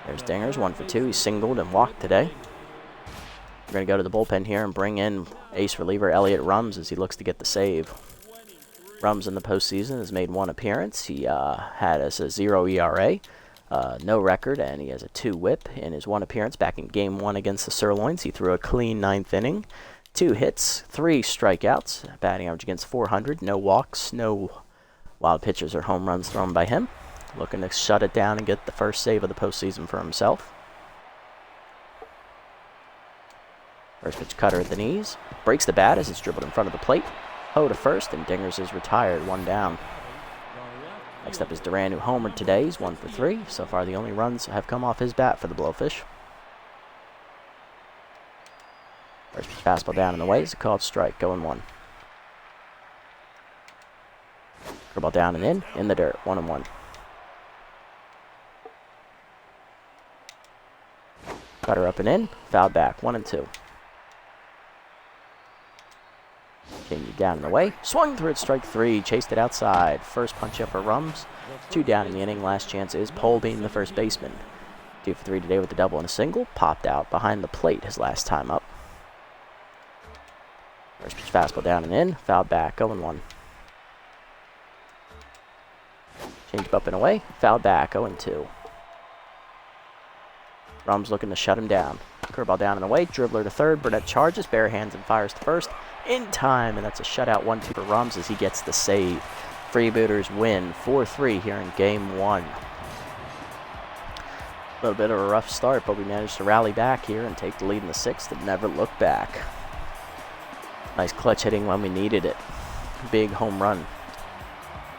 There's Dingers, 1 for 2. He singled and walked today. We're going to go to the bullpen here and bring in ace reliever Elliott Rums as he looks to get the save. Rums in the postseason has made 1 appearance. He had as a 0 ERA. No record, and he has a 2 whip in his 1 appearance back in Game 1 against the Sirloins. He threw a clean 9th inning, 2 hits, 3 strikeouts, batting average against 400, no walks, no wild pitches or home runs thrown by him. Looking to shut it down and get the first save of the postseason for himself. First pitch cutter at the knees, breaks the bat as it's dribbled in front of the plate. Ho to first, and Dingers is retired, 1 down. Next up is Duran, who homered today. He's 1 for 3. So far, the only runs have come off his bat for the Blowfish. First pitch fastball down and away is a called strike, 0-1. Curveball down and in the dirt, 1-1. Cutter up and in, fouled back, 1-2. Continue down and away. Swung through it, strike 3. Chased it outside. First punch up for Rums. 2 down in the inning. Last chance is Polbean, the first baseman. 2 for 3 today with a double and a single. Popped out behind the plate his last time up. First pitch fastball down and in. Fouled back, 0-1. Change up and away. Fouled back, 0-2. Rums looking to shut him down. Curveball down and away. Dribbler to third. Burnett charges, bare hands, and fires to first. In time, and that's a shutout 1-2 for Rums as he gets the save. Freebooters win 4-3 here in Game 1. A little bit of a rough start, but we managed to rally back here and take the lead in the 6th and never look back. Nice clutch hitting when we needed it. Big home run.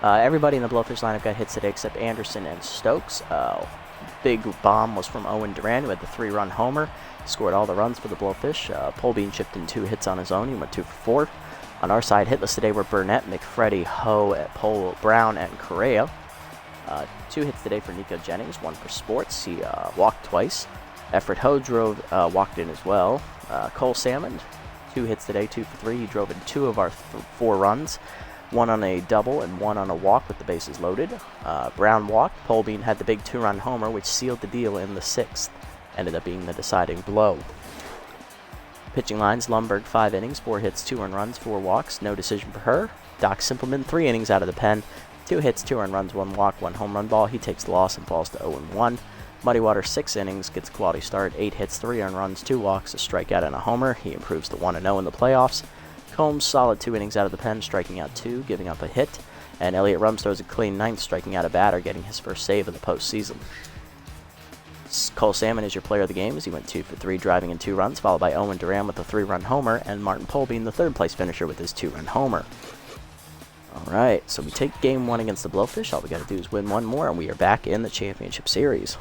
Everybody in the Blowfish lineup got hits today except Anderson and Stokes. Big bomb was from Owen Duran, who had the 3-run homer. Scored all the runs for the Blowfish. Polbean chipped in 2 hits on his own. He went 2 for 4. On our side, hitless today were Burnett, McFreddy, Ho, Brown, and Correa. 2 hits today for Nico Jennings, 1 for Sports. He walked twice. Efforts Ho walked in as well. Cole Salmon, 2 hits today, 2 for 3. He drove in 2 of our 4 runs. 1 on a double and 1 on a walk with the bases loaded. Brown walked. Polbean had the big 2-run homer, which sealed the deal in the 6th. Ended up being the deciding blow. Pitching lines, Lumberg 5 innings, 4 hits, 2 earned runs, 4 walks, no decision for her. Doc Simpleman 3 innings out of the pen, 2 hits, 2 earned runs, 1 walk, 1 home run ball. He takes the loss and falls to 0-1. Muddywater 6 innings, gets a quality start, 8 hits, 3 earned runs, 2 walks, a strikeout, and a homer. He improves to 1-0 in the playoffs. Combs, solid 2 innings out of the pen, striking out 2, giving up a hit. And Elliott Rums throws a clean 9th, striking out a batter, getting his first save of the postseason. Cole Salmon is your player of the game as he went 2 for 3, driving in 2 runs, followed by Owen Duran with a 3-run homer, and Martin Polbean, the 3rd-place finisher, with his 2-run homer. Alright, so we take game 1 against the Blowfish. All we got to do is win 1 more, and we are back in the championship series.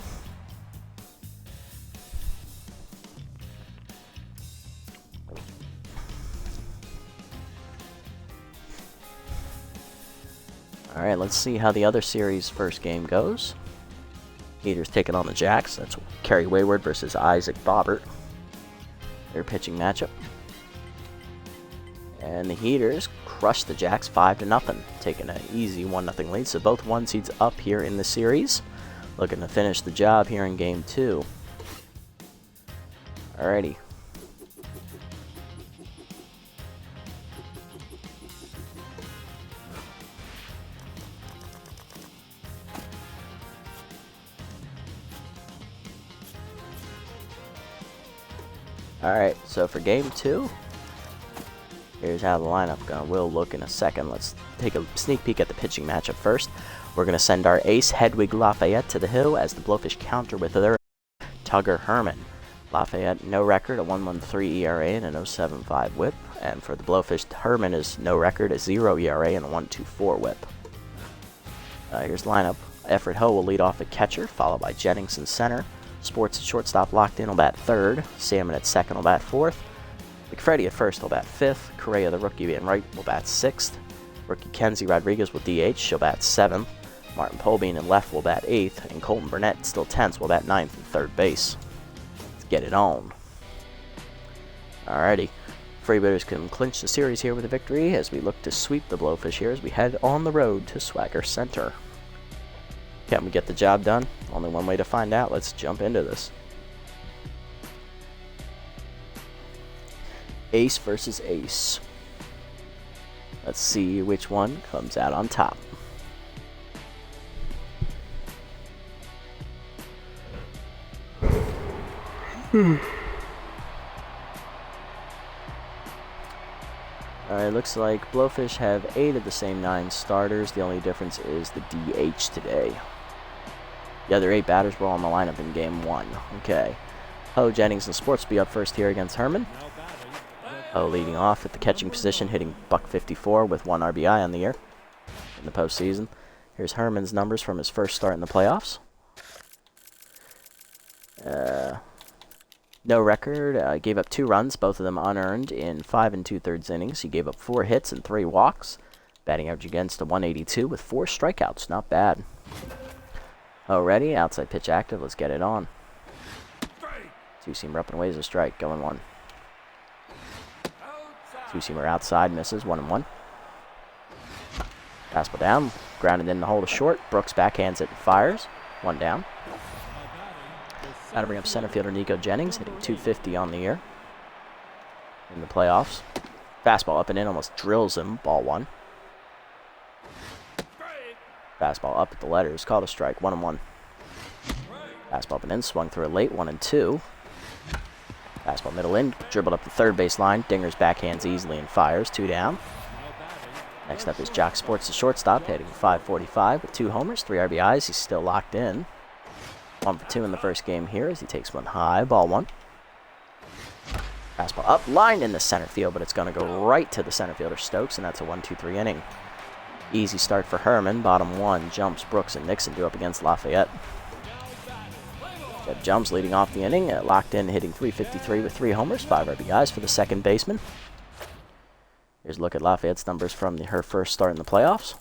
Alright, let's see how the other series' first game goes. Heaters taking on the Jacks. That's Kerry Wayward versus Isaac Bobbert. Their pitching matchup. And the Heaters crushed the Jacks 5-0, taking an easy 1-0 lead. So both 1 seeds up here in the series. Looking to finish the job here in game 2. Alrighty. Alright, so for game 2, here's how the lineup will look in a second. Let's take a sneak peek at the pitching matchup first. We're going to send our ace, Hedwig Lafayette, to the hill as the Blowfish counter with their Tugger Herman. Lafayette, no record, a 1.13 ERA and a 0.75 whip. And for the Blowfish, Herman is no record, a 0 ERA and a 1.24 whip. Here's the lineup. Everett Ho will lead off at catcher, followed by Jennings in center. Sports at shortstop locked in will bat 3rd. Salmon at second will bat 4th. McFreddy at first will bat 5th. Correa, the rookie, in right will bat 6th. Rookie Kenzie Rodriguez will DH. She'll bat 7th. Martin Polbean in left will bat 8th. And Colton Burnett, still 10th, will bat 9th and 3rd base. Let's get it on. Alrighty. Freebooters can clinch the series here with a victory as we look to sweep the Blowfish here as we head on the road to Swagger Center. Can we get the job done? Only one way to find out. Let's jump into this. Ace versus ace. Let's see which one comes out on top. Alright, looks like Blowfish have 8 of the same 9 starters. The only difference is the DH today. The other 8 batters were all in the lineup in game 1. Okay. Ho, Jennings, and Sports will be up first here against Herman. Ho leading off at the catching position, hitting .54 with 1 RBI on the year in the postseason. Here's Herman's numbers from his first start in the playoffs. No record, gave up 2 runs, both of them unearned in 5 2/3 innings. He gave up 4 hits and 3 walks. Batting average against a 182 with 4 strikeouts. Not bad. Already, outside pitch active. Let's get it on. 2-seamer up and away is a strike. Going 1. 2-seamer outside, misses. 1-1. Fastball down, grounded in the hole to short. Brooks backhands it and fires. 1 down. Now to bring up center fielder Nico Jennings, hitting .250 on the year in the playoffs. Fastball up and in, almost drills him. Ball 1. Fastball up at the letters, called a strike. 1-1. Fastball up and in, swung through it late. 1-2. Fastball middle in, dribbled up the 3rd base line. Dinger's backhands easily and fires. 2 down. Next up is Jock Sports, the shortstop, hitting .545 with 2 homers, 3 RBIs. He's still locked in. 1 for 2 in the first game here as he takes one high. Ball 1. Fastball up, lined in the center field, but it's going to go right to the center fielder Stokes, and that's a 1-2-3 inning. Easy start for Herman. Bottom 1, Jumps, Brooks, and Nixon do up against Lafayette. Jeb Jumps leading off the inning, locked in, hitting .353 with 3 homers, 5 RBIs for the second baseman. Here's a look at Lafayette's numbers from her first start in the playoffs.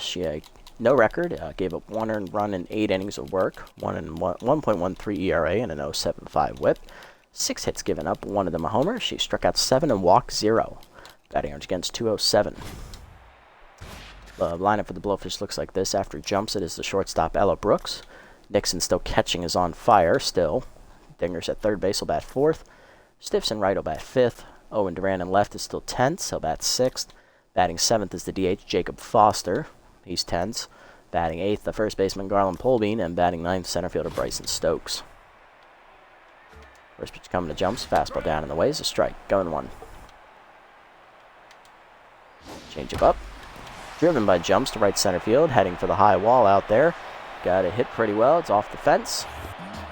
She had no record, gave up 1 earned run in 8 innings of work, 1.13 ERA and an 0.75 whip. 6 hits given up, 1 of them a homer. She struck out 7 and walked 0. Batting average against .207. The lineup for the Blowfish looks like this. After Jumps, it is the shortstop Ella Brooks. Nixon still catching is on fire still. Dinger's at 3rd base, will bat 4th. Stiffs in right will bat 5th. Owen Duran in left is still 10th, he'll bat 6th. Batting 7th is the DH Jacob Foster. He's 10th. Batting 8th, the first baseman Garland Polbean, and batting 9th, center fielder Bryson Stokes. First pitch coming to Jumps. Fastball down in the way is a strike. Going 1. Changeup up. Driven by Jumps to right center field. Heading for the high wall out there. Got it hit pretty well. It's off the fence.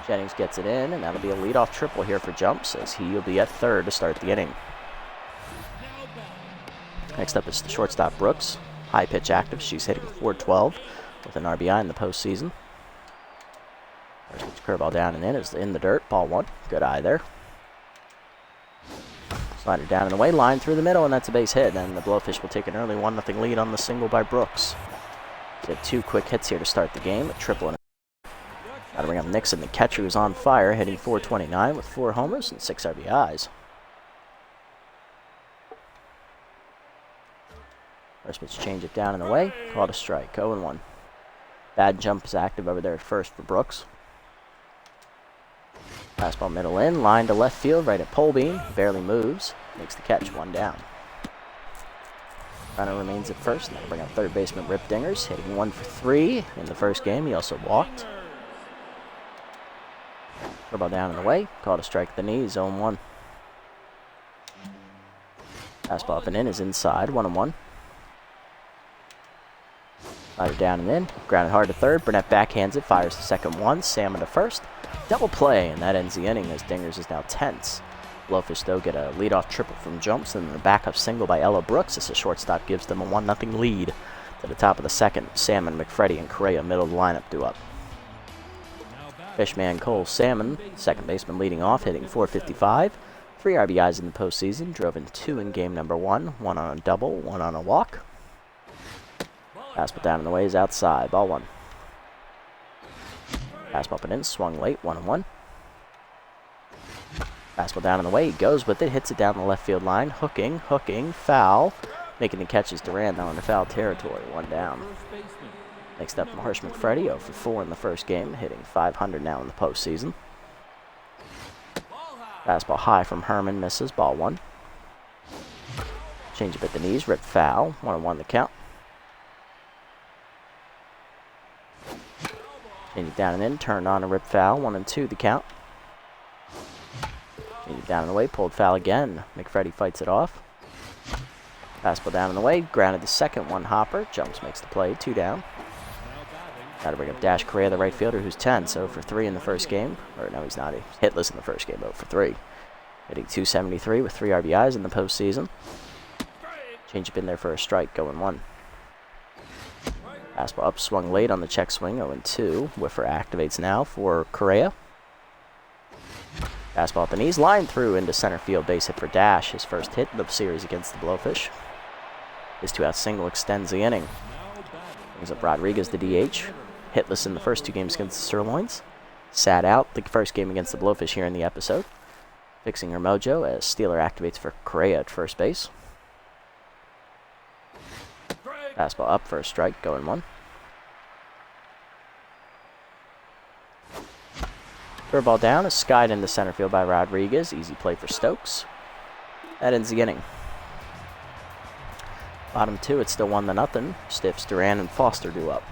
Jennings gets it in, and that'll be a leadoff triple here for Jumps, as he will be at third to start the inning. Next up is the shortstop Brooks. High pitch active. She's hitting .412 with an RBI in the postseason. First pitch curveball down and in is in the dirt. Ball 1. Good eye there. Slider down and away. Line through the middle, and that's a base hit. And the Blowfish will take an early 1-0 lead on the single by Brooks. They had 2 quick hits here to start the game. A triple and got to bring up Nixon, the catcher, who's on fire, hitting .429 with 4 homers and 6 RBIs. First pitch change it down and away. Called a strike. 0-1. Bad jump is active over there at first for Brooks. Fastball middle in. Line to left field right at Polbean. Barely moves. Makes the catch. 1 down. Runner remains at first. Now bring up third baseman Rip Dingers, hitting 1 for 3 in the first game. He also walked. Curveball down and away. Called a strike at the knees. 0-1. Fastball up and in is inside. 1-1. Slider down and in. Grounded hard to third. Burnett backhands it. Fires the second one. Salmon to first. Double play, and that ends the inning as Dingers is now tense. Blowfish, though, get a leadoff triple from Jumps, and then a backup single by Ella Brooks as the shortstop gives them a 1-0 lead. To the top of the second, Salmon, McFreddy, and Correa, middle of the lineup, due up. Fishman, Cole, Salmon, second baseman leading off, hitting .455. 3 RBIs in the postseason, drove in 2 in game number 1, 1 on a double, 1 on a walk. Fastball down and away is outside, ball 1. Fastball up and in, swung late, 1-1. Fastball down and away, he goes with it, hits it down the left field line, hooking, foul. Making the catch is Duran now into foul territory, 1 down. Next up from Harsh McFreddy, 0 for 4 in the first game, hitting .500 now in the postseason. Fastball high from Herman, misses, ball 1. Change up at the knees, rip foul, 1-1 the count. Change it down and in, turned on a rip foul, 1-2 the count. Change it down and away, pulled foul again. McFreddy fights it off. Fastball down and away, grounded the second one hopper. Jumps, makes the play, 2 down. Got to bring up Dash Correa, the right fielder, who's 10, 0 for 3 in the first game. Or no, he's not. He's hitless in the first game, 0 for 3. Hitting .273 with 3 RBIs in the postseason. Change up in there for a strike, going 1. Fastball up, swung late on the check swing, 0-2. Whiffer activates now for Correa. Fastball at the knees, line through into center field, base hit for Dash. His first hit in the series against the Blowfish. His 2-out single extends the inning. Brings up Rodriguez, the DH. Hitless in the first 2 games against the Sirloins. Sat out the first game against the Blowfish here in the episode. Fixing her mojo as Steeler activates for Correa at first base. Fastball up for a strike, going 1. Curveball down is skied into center field by Rodriguez. Easy play for Stokes. That ends the inning. Bottom 2, it's still 1-0. Stiffs, Duran, and Foster due up.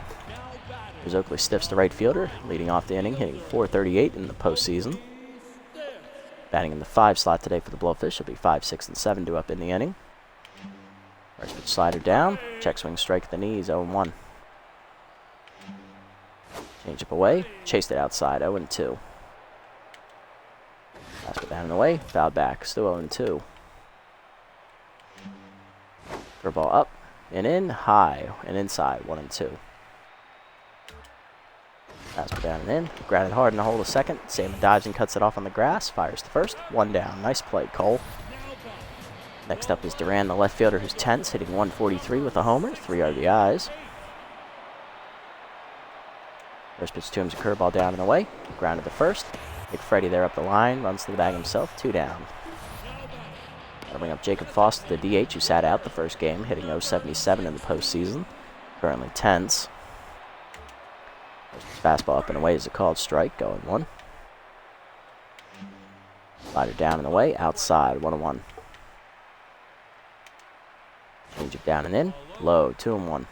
Here's Oakley Stiffs, the right fielder, leading off the inning, hitting .438 in the postseason. Batting in the 5 slot today for the Blowfish. It'll be 5, 6, and 7 due up in the inning. First pitch slider down. Check swing strike at the knees, 0-1. Change up away. Chased it outside, 0-2. Fastball down and away. Fouled back, still 0-2. Curveball up and in, high and inside, 1-2. Fastball down and in. Grounded hard in the hole to second. Salmon dives and cuts it off on the grass. Fires to first. 1 down. Nice play, Cole. Next up is Duran, the left fielder, who's tense, hitting .143 with a homer, 3 RBIs. First pitch to him's a curveball down and away. Grounded to first. McFreddy there up the line, runs to the bag himself, 2 down. That'll bring up Jacob Foster, the DH, who sat out the first game, hitting .077 in the postseason. Currently tense. Fastball up and away is a called strike, going 1. Slider down and away, outside, 1-1. Change it down and in, low, 2-1.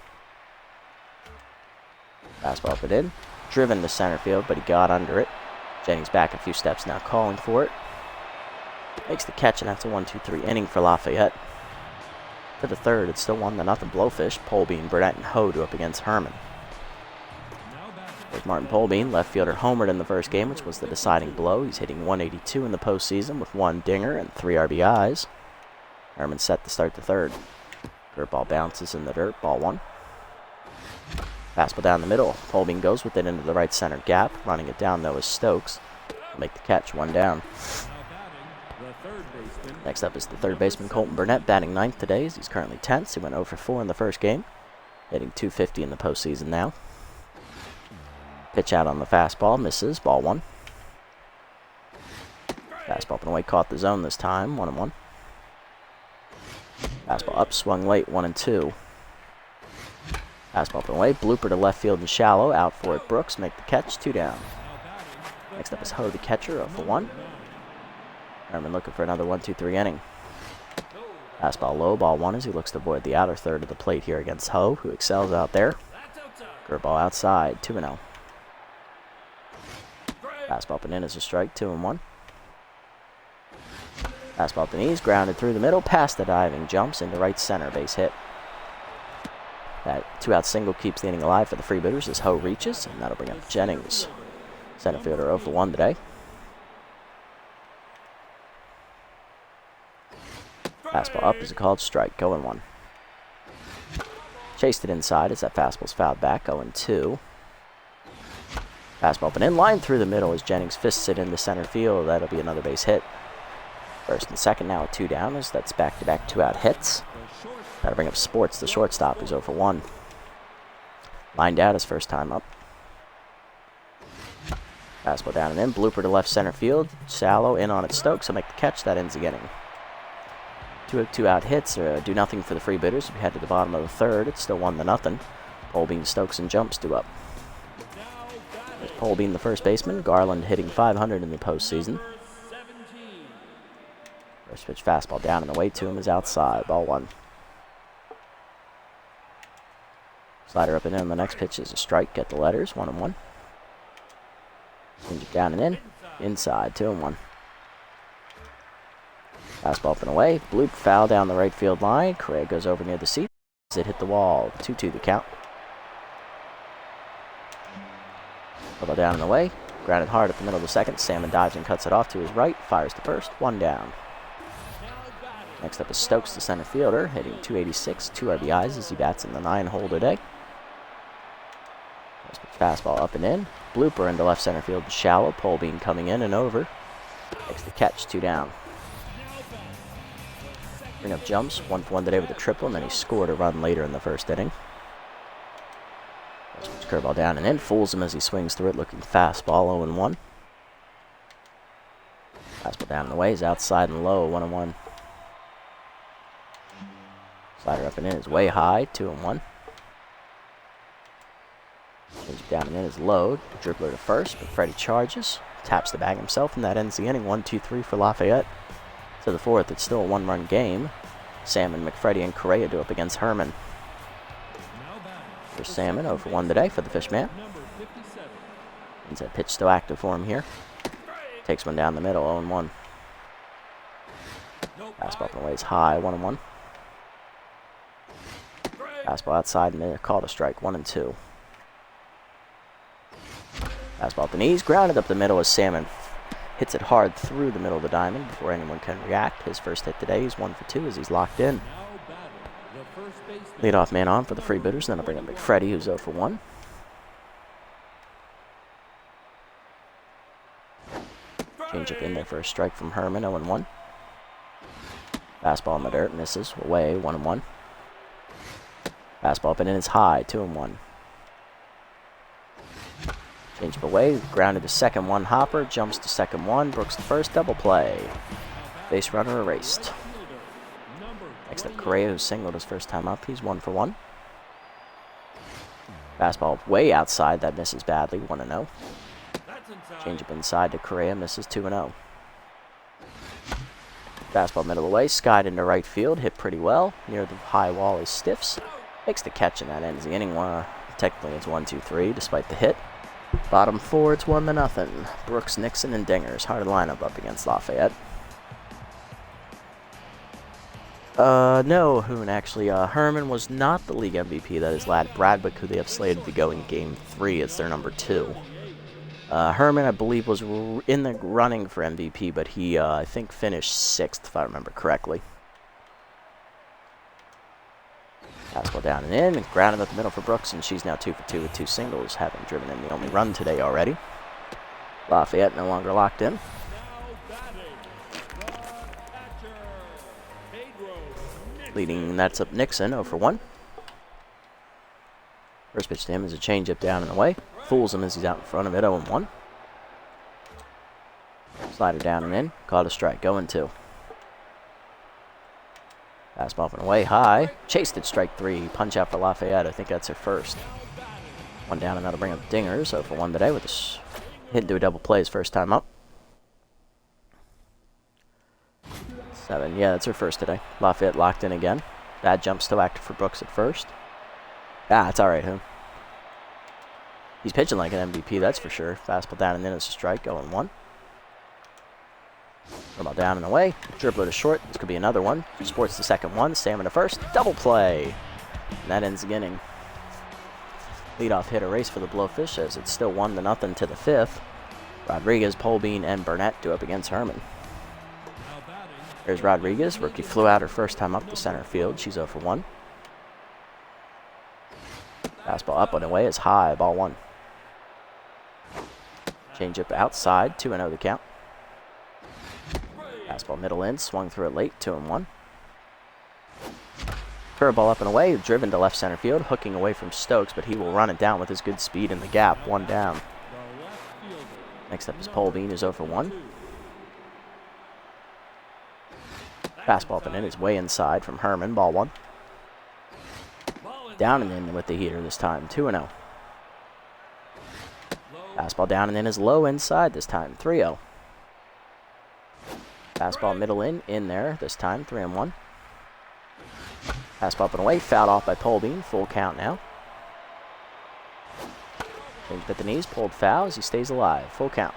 Fastball up and in, driven to center field, but he got under it. Jennings back a few steps now, calling for it. Makes the catch, and that's a 1-2-3 inning for Lafayette. For the third, it's still 1-0 Blowfish. Polbean, Burnett, and Ho do up against Herman. There's Martin Polbean, left fielder, homered in the first game, which was the deciding blow. He's hitting 182 in the postseason with 1 dinger and 3 RBIs. Herman set to start the third. Curveball bounces in the dirt, ball 1. Fastball down the middle. Polbean goes with it into the right center gap. Running it down, though, is Stokes. He'll make the catch, 1 down. Next up is the third baseman, Colton Burnett, batting 9th today, as he's currently 10th. He went 0 for 4 in the first game, hitting .250 in the postseason now. Pitch out on the fastball, misses, ball 1. Fastball up and away, caught the zone this time, 1-1. Fastball up, swung late, 1-2. Fastball up and away, blooper to left field and shallow, out for it, Brooks, make the catch, 2 down. Next up is Ho, the catcher, 0 for 1. Herman looking for another 1-2-3 inning. Fastball low, ball 1 as he looks to avoid the outer third of the plate here against Ho, who excels out there. Curveball outside, 2-0. Fastball up and in is a strike, 2-1. Fastball up the knees, grounded through the middle, past the diving, jumps into right center, base hit. That 2-out single keeps the inning alive for the Freebooters as Ho reaches, and that'll bring up Jennings. Center fielder 0 for 1 today. Fastball up is a called strike, 0-1. Chased it inside as that fastball's fouled back, 0-2. Fastball up and in, line through the middle as Jennings fists it into center field. That'll be another base hit. First and second now at 2 down as that's back-to-back 2-out hits. That'll bring up Sports, the shortstop, who's 0 for 1. Lined out his first time up. Fastball down and in, blooper to left center field. Shallow in on it, Stokes. He'll make the catch. That ends the inning. 2-out hits do nothing for the Freebooters. We head to the bottom of the third. It's still 1-0. Polbean, Stokes, and Jumps do up. There's Polbean, the first baseman. Garland hitting .500 in the postseason. First pitch fastball down and away to him is outside. Ball 1. Slider up and in on the next pitch is a strike. Get the letters. 1-1. Change it down and in. Inside. 2-1. Fastball up and away. Bloop foul down the right field line. Craig goes over near the seat. It hit the wall. 2-2 the count. Ball down and away. Grounded hard at the middle of the second. Salmon dives and cuts it off to his right. Fires to first. 1 down. Next up is Stokes, the center fielder, hitting .286, 2 RBIs as he bats in the 9-hole today. Fastball up and in. Blooper into left center field, shallow. Polbean coming in and over. Makes the catch, 2 down. Bring up Jumps, 1 for 1 today with a triple, and then he scored a run later in the first inning. Curveball down and in, fools him as he swings through it, looking fastball, 0-1. Fastball down and away is outside and low, 1-1. Slider up and in is way high, 2-1. Change down and in is low, dribbler to first, but Freddie charges, taps the bag himself, and that ends the inning, 1-2-3 for Lafayette. To the fourth, it's still a 1-run game. Salmon, McFreddy, and Correa do up against Herman. For Salmon, 0 for 1 today for the Fishman. He's a pitch still active for him here. Takes one down the middle, 0-1. Fastball up and away is high, 1-1. Fastball outside and called a strike, 1-2. Fastball up the knees, grounded up the middle as Salmon hits it hard through the middle of the diamond before anyone can react. His first hit today, he's 1 for 2 as he's locked in. Leadoff man on for the Freebooters, then I'll bring up McFreddy, who's 0 for 1. Change up in there for a strike from Herman, 0-1. Fastball in the dirt, misses, away, 1-1. Fastball up and in is high, 2-1. Change up away, grounded to second, 1 hopper, jumps to second, 1, Brooks to first, double play. Base runner erased. Next up, Correa, who singled his first time up, he's 1 for 1. Fastball way outside, that misses badly, 1-0. Change up inside to Correa, misses 2-0. Fastball middle away, skied into right field, hit pretty well. Near the high wall is Stiffs. Makes the catch and that ends the inning. Technically it's 1-2-3 despite the hit. Bottom 4, it's 1-0. Brooks, Nixon, and Dingers. Hard lineup up against Lafayette. No, Hoon, actually. Herman was not the league MVP. That is lad Bradwick, who they have slated to go in Game 3. It's their number 2. Herman, I believe, was in the running for MVP, but he, I think, finished 6th, if I remember correctly. Fastball down and in, and grounded up the middle for Brooks, and she's now 2 for 2 with 2 singles, having driven in the only run today already. Lafayette no longer locked in. Leading, that's up Nixon, 0 for 1. First pitch to him is a changeup down and away. Fools him as he's out in front of it, 0 and 1. Slider down and in, caught a strike, 0 and 2. Fastball up and away, high. Chased it, strike 3. Punch out for Lafayette. I think that's her first. 1 down, and that'll bring up Dingers. 0 for 1 today with a hit into a double play his first time up. 7. Yeah, that's her first today. Lafayette locked in again. Bad jump still active for Brooks at first. Ah, it's all right, huh? He's pitching like an MVP, that's for sure. Fastball down and in, it's a strike, 0 and 1. Curveball down and away. Dribbler to short. This could be another one. Sports the second one. Stamina first. Double play. And that ends the inning. Leadoff hitter race for the Blowfish as it's still 1-0 to the 5th. Rodriguez, Polbean, and Burnett do up against Herman. There's Rodriguez. Rookie flew out her first time up the center field. She's 0 for 1. Fastball up and away is high. Ball 1. Changeup outside. 2-0 the count. Fastball middle in, swung through it late, 2 and 1. Curveball up and away, driven to left center field, hooking away from Stokes, but he will run it down with his good speed in the gap, 1 down. Next up is Polbean, who's 0 for 1. Fastball up and in, is way inside from Herman, ball 1. Down and in with the heater this time, 2 and 0. Fastball down and in is low inside this time, 3-0. Fastball middle in there this time, 3 and 1. Fastball up and away, fouled off by Polbean, full count now. Changed at the knees, pulled foul as he stays alive, full count.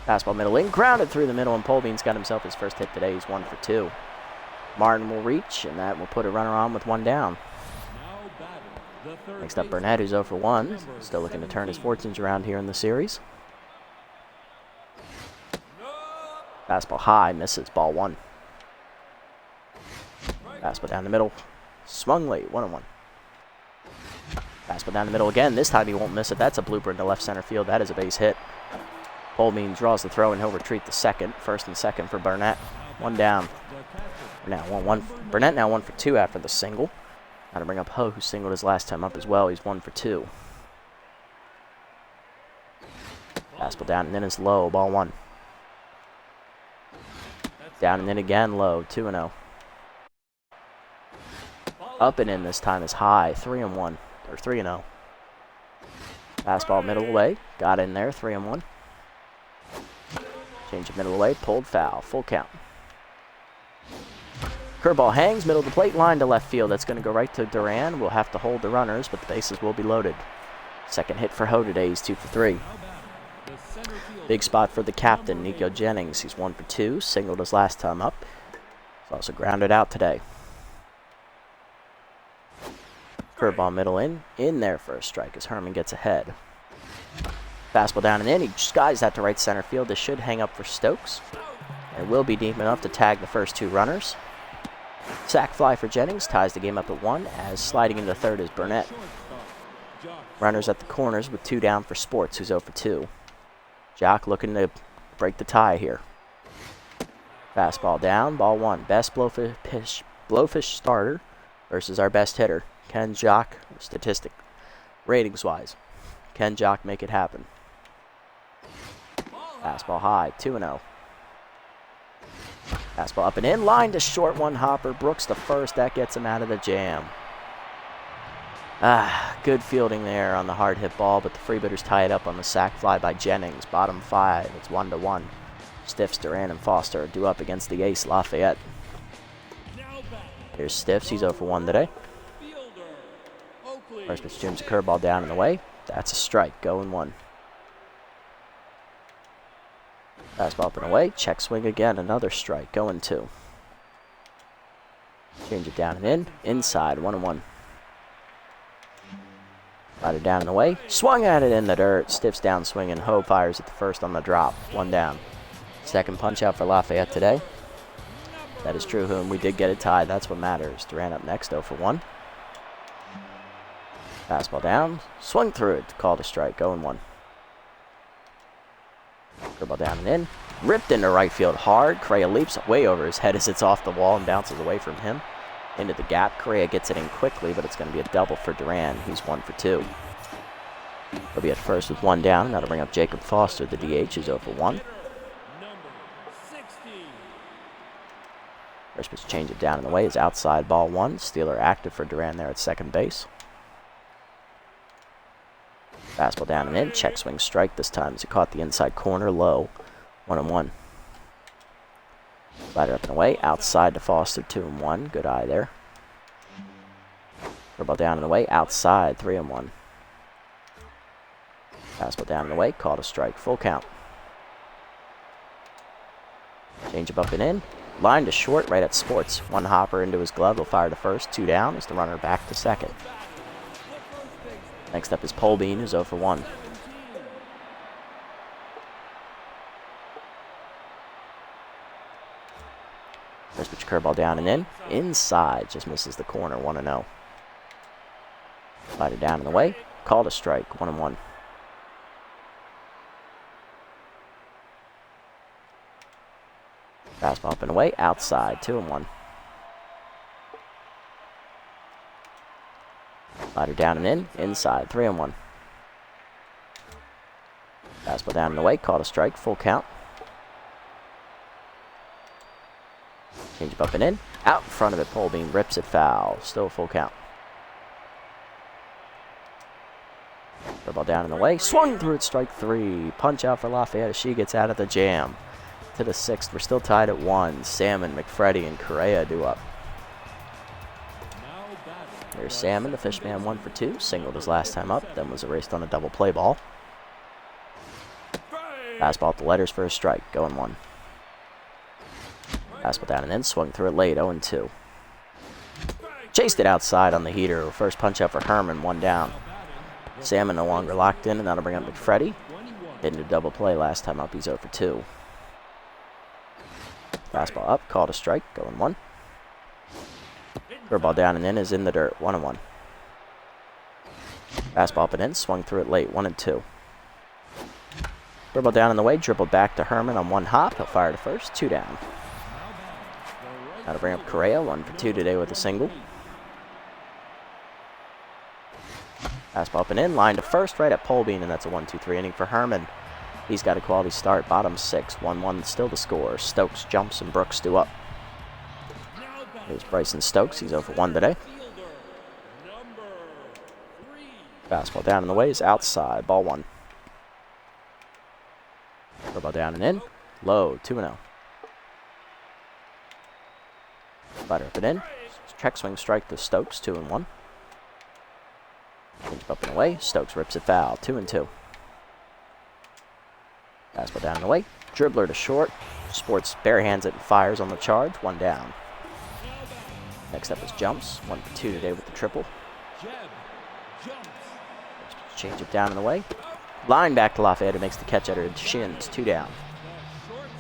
Fastball middle in, grounded through the middle, and Polbean's got himself his first hit today. He's 1 for 2. Martin will reach, and that will put a runner on with 1 down. Next up, Burnett, who's 0 for 1. Still looking to turn his fortunes around here in the series. Fastball high, misses, ball 1. Fastball down the middle, swung late, 1 and 1. Fastball down the middle again, this time he won't miss it. That's a blooper into left center field, that is a base hit. Polbean draws the throw and he'll retreat the second. First and second for Burnett, 1 down. Now 1-1. Burnett now 1 for 2 after the single. Got to bring up Ho, who singled his last time up as well. He's 1 for 2. Fastball down and then is low, ball 1. Down and in again, low, 2 and 0. Up and in this time is high, 3 and 1, or 3 and 0. Fastball middle away, got in there, 3 and 1. Change of middle away, pulled foul, full count. Curveball hangs, middle of the plate, line to left field. That's going to go right to Duran. We'll have to hold the runners, but the bases will be loaded. Second hit for Ho today, he's 2 for 3. Big spot for the captain, Nico Jennings. He's 1 for 2, singled his last time up. He's also grounded out today. Curveball middle in there for a strike as Herman gets ahead. Fastball down and in, he skies that to right center field. This should hang up for Stokes. It will be deep enough to tag the first 2 runners. Sac fly for Jennings, ties the game up at 1, as sliding into third is Burnett. Runners at the corners with 2 down for Sports, who's 0 for 2. Jock looking to break the tie here. Fastball down, ball 1. Best blowfish starter versus our best hitter. Can Jock, statistic, ratings-wise, can Jock make it happen? Fastball high, 2 and 0. Fastball up and in, line to short, 1 hopper. Brooks the first, that gets him out of the jam. Good fielding there on the hard hit ball, but the Freebooters tie it up on the sac fly by Jennings. Bottom 5, it's 1-1. Stiffs, Duran, and Foster are due up against the ace, Lafayette. Here's Stiffs, he's 0 for 1 today. First pitch jams a curveball down and away. That's a strike, 0-1. Fastball up and away, check swing again, another strike, 0-2. Change it down and in. Inside, 1-1. Slider down and away. Swung at it in the dirt. Stiffs down swinging. Ho fires at the first on the drop. 1 down. Second punch out for Lafayette today. That is true, whom we did get it tied. That's what matters. Duran up next, 0-for-1. Fastball down. Swung through it. Called a strike. 0-1. Curveball down and in. Ripped into right field hard. Correa leaps way over his head as it's off the wall and bounces away from him. Into the gap. Correa gets it in quickly, but it's going to be a double for Duran. He's 1-for-2. He'll be at first with 1 down, and that'll bring up Jacob Foster. The DH is 0-for-1. First pitch change it down in the way is outside, ball 1. Steeler active for Duran there at second base. Fastball down and in. Check swing strike this time as he caught the inside corner low. 1-1. Slider up and away. Outside to Foster. 2-1. Good eye there. Curveball down and away. Outside. 3-1. Fastball down and away. Called a strike. Full count. Change up and in. Line to short right at Sports. 1 hopper into his glove. He'll fire to first. 2 down as the runner back to second. Next up is Polbean, who's 0-for-1. First pitch curveball down and in. Inside. Just misses the corner. 1-0. Slider down and away. Called a strike. 1-1. Fastball up and away. Outside. 2-1. Slider down and in. Inside. 3-1. Fastball down and away. Called a strike. Full count. Change up and in. Out in front of it. Polbean rips it foul. Still full count. Curveball down and away. Swung through it. Strike 3. Punch out for Lafayette as she gets out of the jam. To the 6th. We're still tied at 1. Salmon, McFreddy, and Correa do up. There's Salmon, the Fishman, 1-for-2. Singled his last time up, then was erased on a double play ball. Fastball at the letters for a strike, going 1. Fastball down and in, swung through it late, 0-2. Chased it outside on the heater. First punch out for Herman, 1 down. Salmon no longer locked in, and that'll bring up McFreddy. Hit into double play last time up, he's 0-for-2. Fastball up, called a strike, going 1. Curveball down and in is in the dirt, 1-1. Fastball up and in, swung through it late, 1-2. Curveball down in the way, dribbled back to Herman on 1 hop. He'll fire to first, 2 down. That'll bring up Correa, 1-for-2 today with a single. Fastball up and in, line to first, right at Polbean, and that's a 1-2-3 inning for Herman. He's got a quality start, bottom 6, 1-1 still the score. Stokes jumps and Brooks do up. Here's Bryson Stokes, he's 0-for-1 today. Fastball down in the way is outside, ball 1. Curveball down and in, low, 2-0. Slider up and in, check swing strike to Stokes, 2-1. Change up and away, Stokes rips it foul, 2-2. Fastball down and away, dribbler to short, Sports barehands it and fires on the charge, 1 down. Next up is Jumps, 1-for-2 today with the triple. Change it down and away. Line back to Lafayette, who makes the catch at her shins, 2 down.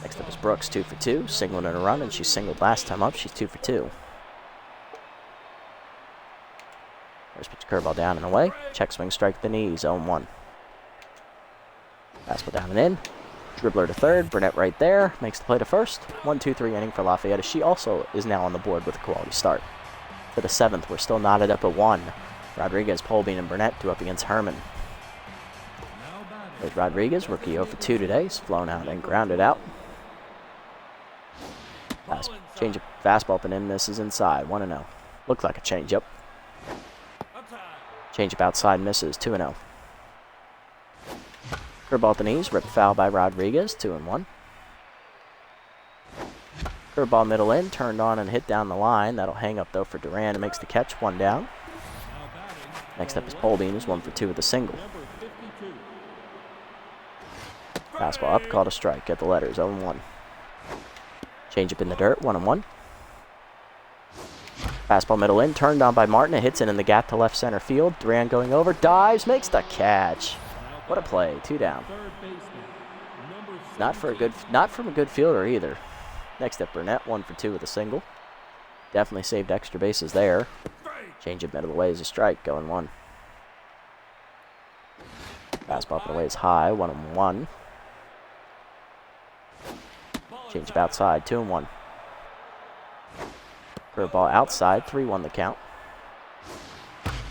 Next up is Brooks, 2-for-2, singling in a run, and she singled last time up, she's 2-for-2. First pitch curveball down and away. Check swing strike the knees, 0-1. Fastball down and in. Dribbler to third, Burnett right there, makes the play to first. 1-2-3 inning for Lafayette. She also is now on the board with a quality start. To the 7th, we're still knotted up at 1. Rodriguez, Polbean, and Burnett do up against Herman. There's Rodriguez, rookie 0-for-2 today. He's flown out and grounded out. Change of fastball up and in, misses inside, 1-0. Looked like a changeup. Change up outside, misses, 2-0. Curveball at the knees, ripped foul by Rodriguez, 2-1. Curveball middle in, turned on and hit down the line. That'll hang up though for Duran, who makes the catch, 1 down. Next up is Polbean, who's 1-for-2 with a single. Fastball up, called a strike, get the letters, 0-1. Change up in the dirt, 1-1. Fastball middle in, turned on by Martin. It hits it in the gap to left center field. Duran going over, dives, makes the catch. What a play, 2 down. Not from a good fielder either. Next up, Burnett, 1 for 2 with a single. Definitely saved extra bases there. Change it middle away is a strike, going 1. Fastball up and away is high, 1-1. Change up outside, 2-1. Curveball outside, 3-1 the count.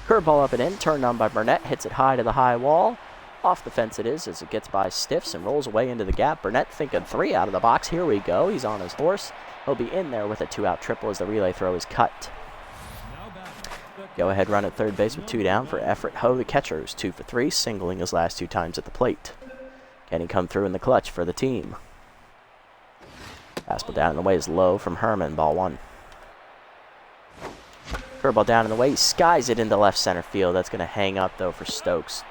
Curveball up and in, turned on by Burnett, hits it high to the high wall. Off the fence it is as it gets by Stiffs and rolls away into the gap. Burnett thinking 3 out of the box. Here we go. He's on his horse. He'll be in there with a 2-out triple as the relay throw is cut. Go ahead run at third base with 2 down for Everett Ho, the catcher, who's 2 for 3, singling his last 2 times at the plate. Can he come through in the clutch for the team? Fastball down and away is low from Herman, ball 1. Curveball down and away, he skies it into left center field. That's going to hang up though for Stokes.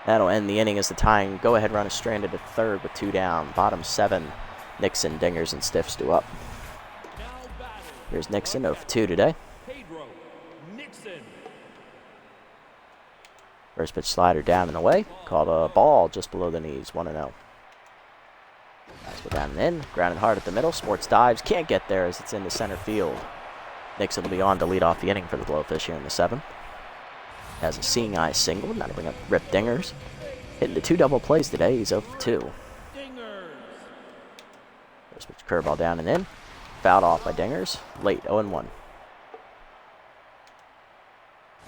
That'll end the inning as the tying go-ahead run is stranded at third with 2 down. Bottom 7, Nixon, Dingers, and Stiffs do up. Here's Nixon, 0 for 2 today. Pedro Nixon. First pitch slider down and away. Called a ball just below the knees, 1-0. Fastball down and in, grounded hard at the middle. Sports dives, can't get there as it's into center field. Nixon will be on to lead off the inning for the Blowfish here in the 7th. Has a seeing eye single, now to bring up Rip Dingers. Hitting the 2 double plays today, he's 0 for 2. First pitch curveball down and in. Fouled off by Dingers, late 0-1.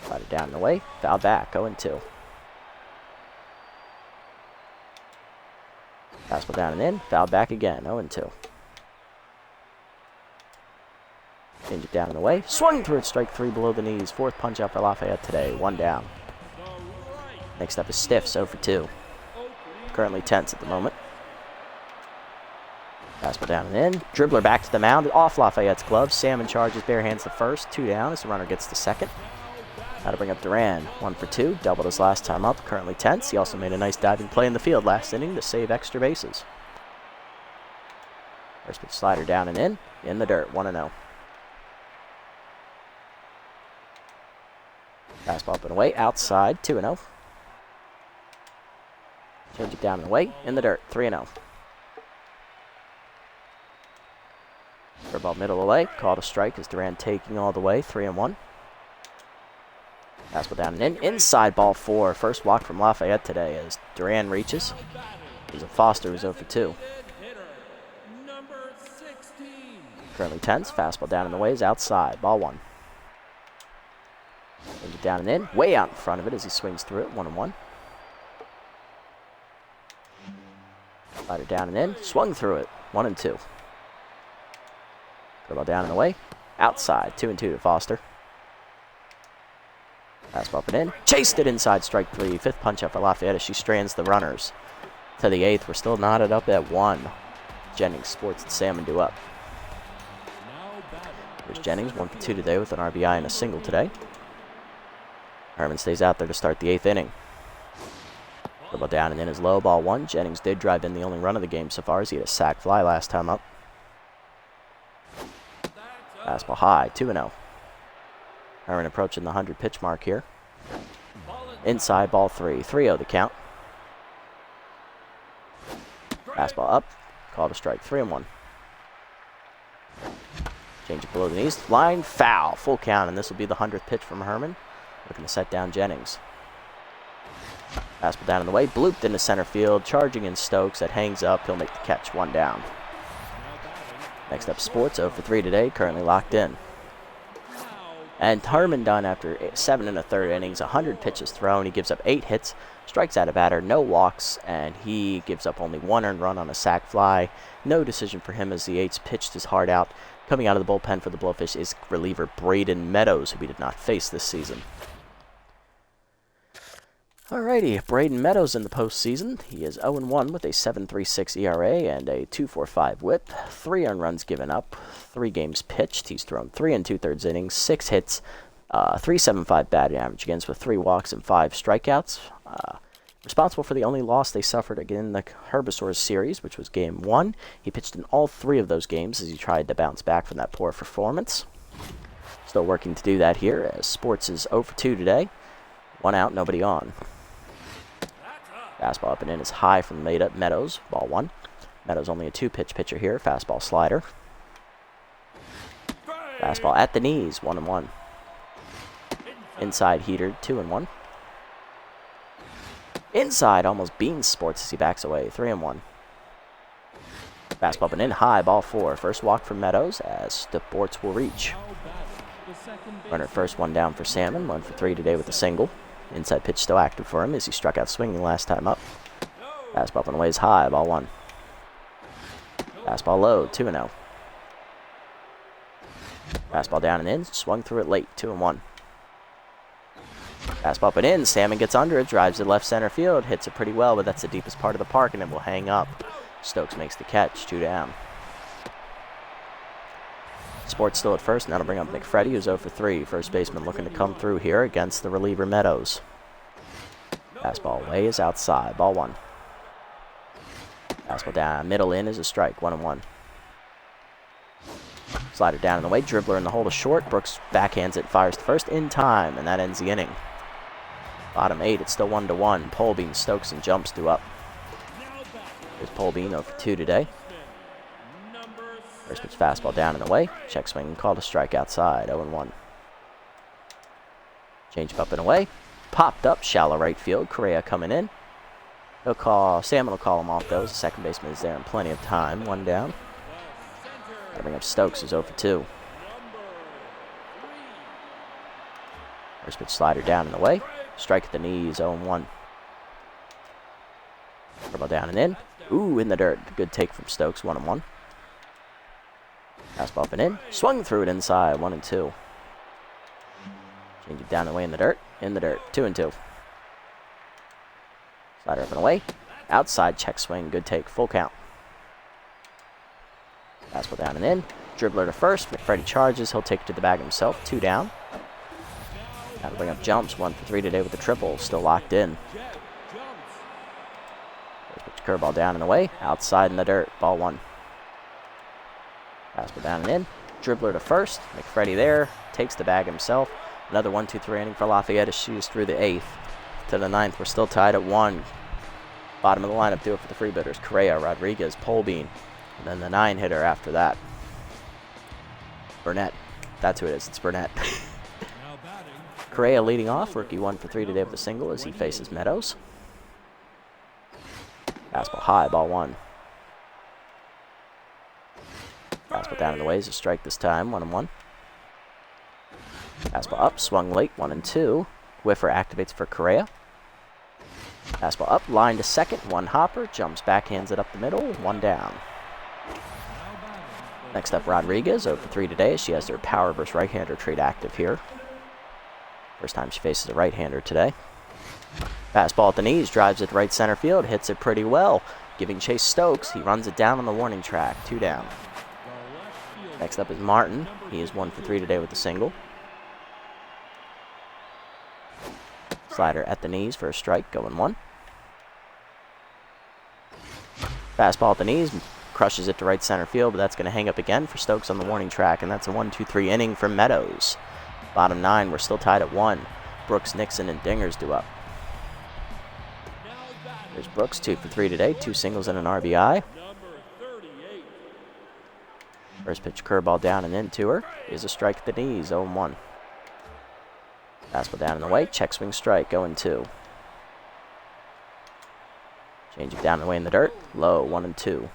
Slider down and away, foul back, 0-2. Fastball down and in, foul back again, 0-2. Change it down and away. Swung through it, strike 3 below the knees. 4th punch out for Lafayette today. 1 down. Next up is Stiffs, 0 for 2. Currently tense at the moment. Fastball down and in. Dribbler back to the mound. Off Lafayette's glove. Salmon charges, bare hands the first. 2 down as the runner gets the second. Now to bring up Duran. 1 for 2. Doubled his last time up. Currently tense. He also made a nice diving play in the field last inning to save extra bases. First pitch slider down and in the dirt. 1-0. Fastball up and away, outside, 2-0. Change it down and away, in the dirt, 3-0. Curveball middle away, called a strike as Duran taking all the way, 3-1. Fastball down and in, inside ball 4. First walk from Lafayette today as Duran reaches. He's a Foster who's 0 for 2. Currently tense, fastball down and away is outside, ball 1. Change it down and in, way out in front of it as he swings through it, 1-1. Slider down and in, swung through it, 1-2. Curveball down and away, outside, 2-2 to Foster. Fastball up and in, chased it inside, strike 3. 5th punch up for Lafayette as she strands the runners. To the 8th, we're still knotted up at 1. Jennings, Sports, and Salmon do up. Here's Jennings, 1 for 2 today with an RBI and a single today. Herman stays out there to start the 8th inning. Curveball down and in is low, ball 1. Jennings did drive in the only run of the game so far as he had a sac fly last time up. Fastball high, 2-0. Herman approaching the 100 pitch mark here. Inside, ball 3, 3-0 the count. Fastball up, called a strike, 3-1. Change it below the knees, line foul, full count, and this will be the 100th pitch from Herman. Looking to set down Jennings. Fastball down in the way, blooped into center field, charging in Stokes. That hangs up. He'll make the catch, 1 down. Next up, Sports, 0 for 3 today, currently locked in. And Herman done after 7 1/3 innings, 100 pitches thrown. He gives up 8 hits, strikes out a batter, no walks, and he gives up only 1 earned run on a sac fly. No decision for him as the 8's pitched his heart out. Coming out of the bullpen for the Blowfish is reliever Brayden Meadows, who we did not face this season. Alrighty, Brayden Meadows in the postseason. He is 0-1 with a 7.36 ERA and a 2.45 WHIP. 3 earned runs given up, 3 games pitched. He's thrown 3 2/3 innings, 6 hits, 3.75 batting average against with 3 walks and 5 strikeouts. Responsible for the only loss they suffered again in the Herbisaurs series, which was Game 1. He pitched in all 3 of those games as he tried to bounce back from that poor performance. Still working to do that here as Sports is 0 for 2 today. 1 out, nobody on. Fastball up and in is high from Meadows. Ball 1. Meadows only a 2-pitch pitcher here. Fastball slider. Fastball at the knees. 1-1. Inside heater. 2-1. Inside almost beans Sports as he backs away. 3-1. Fastball up and in high. Ball 4. First walk from Meadows as Sports will reach. Runner first, 1 down for Salmon. 1 for 3 today with a single. Inside pitch still active for him as he struck out swinging last time up. Fastball up and away is high. Ball 1. Fastball low. 2-0. Fastball down and in. Swung through it late. 2-1. Fastball up and in. Salmon gets under it. Drives to left center field. Hits it pretty well, but that's the deepest part of the park and it will hang up. Stokes makes the catch. 2 down. Sports still at first, and that'll bring up McFreddy, who's 0 for 3. First baseman looking to come through here against the reliever Meadows. Fastball away is outside. Ball 1. Fastball down. Middle in is a strike. 1-1. Slider down in the way. Dribbler in the hole to short. Brooks backhands it. Fires to first in time, and that ends the inning. Bottom 8. It's still 1-1. Polbean, Stokes, and Jumps due up. There's Polbean 0 for 2 today. First pitch fastball down and away. Check swing called a strike outside. 0-1. Change up and away. Popped up. Shallow right field. Correa coming in. Salmon will call him off though. The second baseman is there in plenty of time. 1 down. That'll bring up Stokes, who's 0 for 2. First pitch slider down and away. Strike at the knees. 0-1. Curveball down and in. Ooh, in the dirt. Good take from Stokes. 1-1. Fastball up and in. Swung through it inside. 1-2. Change it down and away in the dirt. In the dirt. 2-2. Slider up and away. Outside check swing. Good take. Full count. Fastball down and in. Dribbler to first. McFreddy charges. He'll take it to the bag himself. 2 down. That'll bring up Jumps. 1 for 3 today with a triple. Still locked in. Curveball down and away. Outside in the dirt. Ball 1. Fastball down and in. Dribbler to first. McFreddy there. Takes the bag himself. Another 1-2-3 inning for Lafayette as she's through the 8th. To the 9th. We're still tied at 1. Bottom of the lineup do it for the Freebooters. Correa, Rodriguez, Polbean. And then the 9-hitter after that. Burnett. That's who it is. It's Burnett. Correa leading off. Rookie 1 for 3 today with a single as he faces Meadows. Fastball high. Ball 1. Fastball down in the way is a strike this time. 1-1. Fastball up. Swung late. 1-2. Whiffer activates for Correa. Fastball up. Line to second. 1 hopper. Jumps. Backhands it up the middle. 1 down. Next up, Rodriguez. 0 for 3 today. She has her power versus right-hander trait active here. First time she faces a right-hander today. Fastball at the knees. Drives it right center field. Hits it pretty well. Giving chase Stokes. He runs it down on the warning track. 2 down. Next up is Martin. He is 1 for 3 today with a single. Slider at the knees for a strike, going 1. Fastball at the knees, crushes it to right center field, but that's going to hang up again for Stokes on the warning track, and that's a 1-2-3 inning for Meadows. Bottom 9, we're still tied at 1. Brooks, Nixon, and Dingers due up. There's Brooks, 2 for 3 today, 2 singles and an RBI. First pitch curveball down and into her is a strike at the knees, 0-1. Fastball down and away, check swing strike, 0-2. Change it down and away in the dirt, low, 1-2.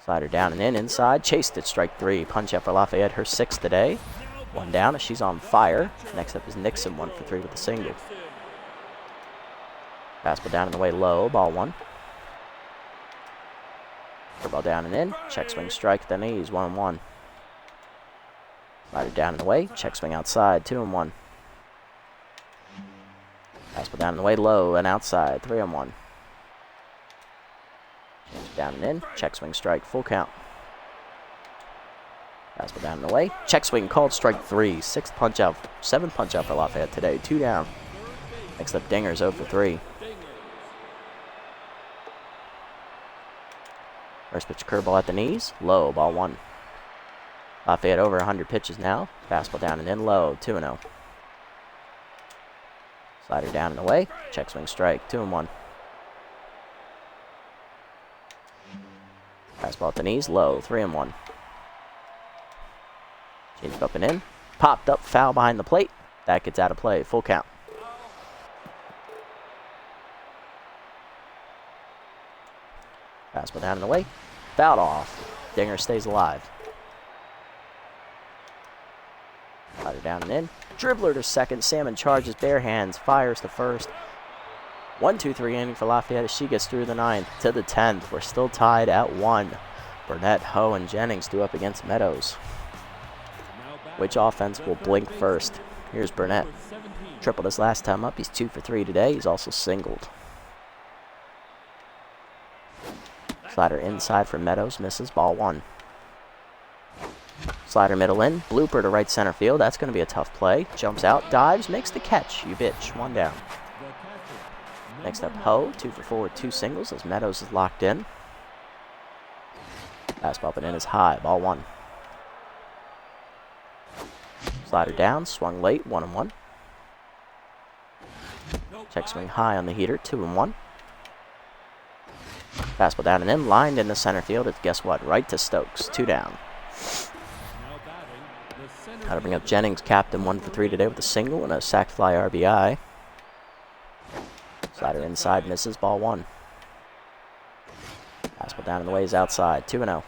Slider down and in, inside, chased it, strike 3. Punch out for Lafayette, her 6th today. 1 down as she's on fire. Next up is Nixon, 1 for 3 with a single. Fastball down and away, low, ball 1. Curveball down and in, check swing strike at the knees, 1-1. Slider down and away, check swing outside, 2-1. Fastball down and away, low and outside, 3-1. Change down and in, check swing strike, full count. Fastball down and away, check swing called, strike 3. 6th punch out, 7th punch out for Lafayette today, 2 down. Next up, Dingers, 0 for 3. First pitch curveball at the knees, low, ball 1. Lafayette over 100 pitches now. Fastball down and in low, 2-0. Slider down and away. Check swing strike, 2-1. Fastball at the knees, low, 3-1. Changed up and in. Popped up, foul behind the plate. That gets out of play, full count. Fastball down and away. Fouled off. Dinger stays alive. Slider down and in. Dribbler to second. Salmon charges, bare hands, fires to first. 1-2-3 inning for Lafayette as she gets through the 9th to the 10th. We're still tied at 1. Burnett, Ho, and Jennings due up against Meadows. Which offense will blink first? Here's Burnett. Tripled his last time up. He's 2 for 3 today. He's also singled. Slider inside for Meadows. Misses. Ball 1. Slider middle in. Blooper to right center field. That's going to be a tough play. Jumps out. Dives. Makes the catch. You bitch. 1 down. Next up, Ho. 2 for 4 with 2 singles as Meadows is locked in. Fastball up and in is high. Ball 1. Slider down. Swung late. 1-1. Check swing high on the heater. 2-1. Fastball down and in. Lined in the center field. It's guess what? Right to Stokes. 2 down. Got to bring up Jennings, captain, 1 for 3 today with a single and a sac fly RBI. Slider inside, misses, ball 1. Fastball down and the way is outside, 2-0.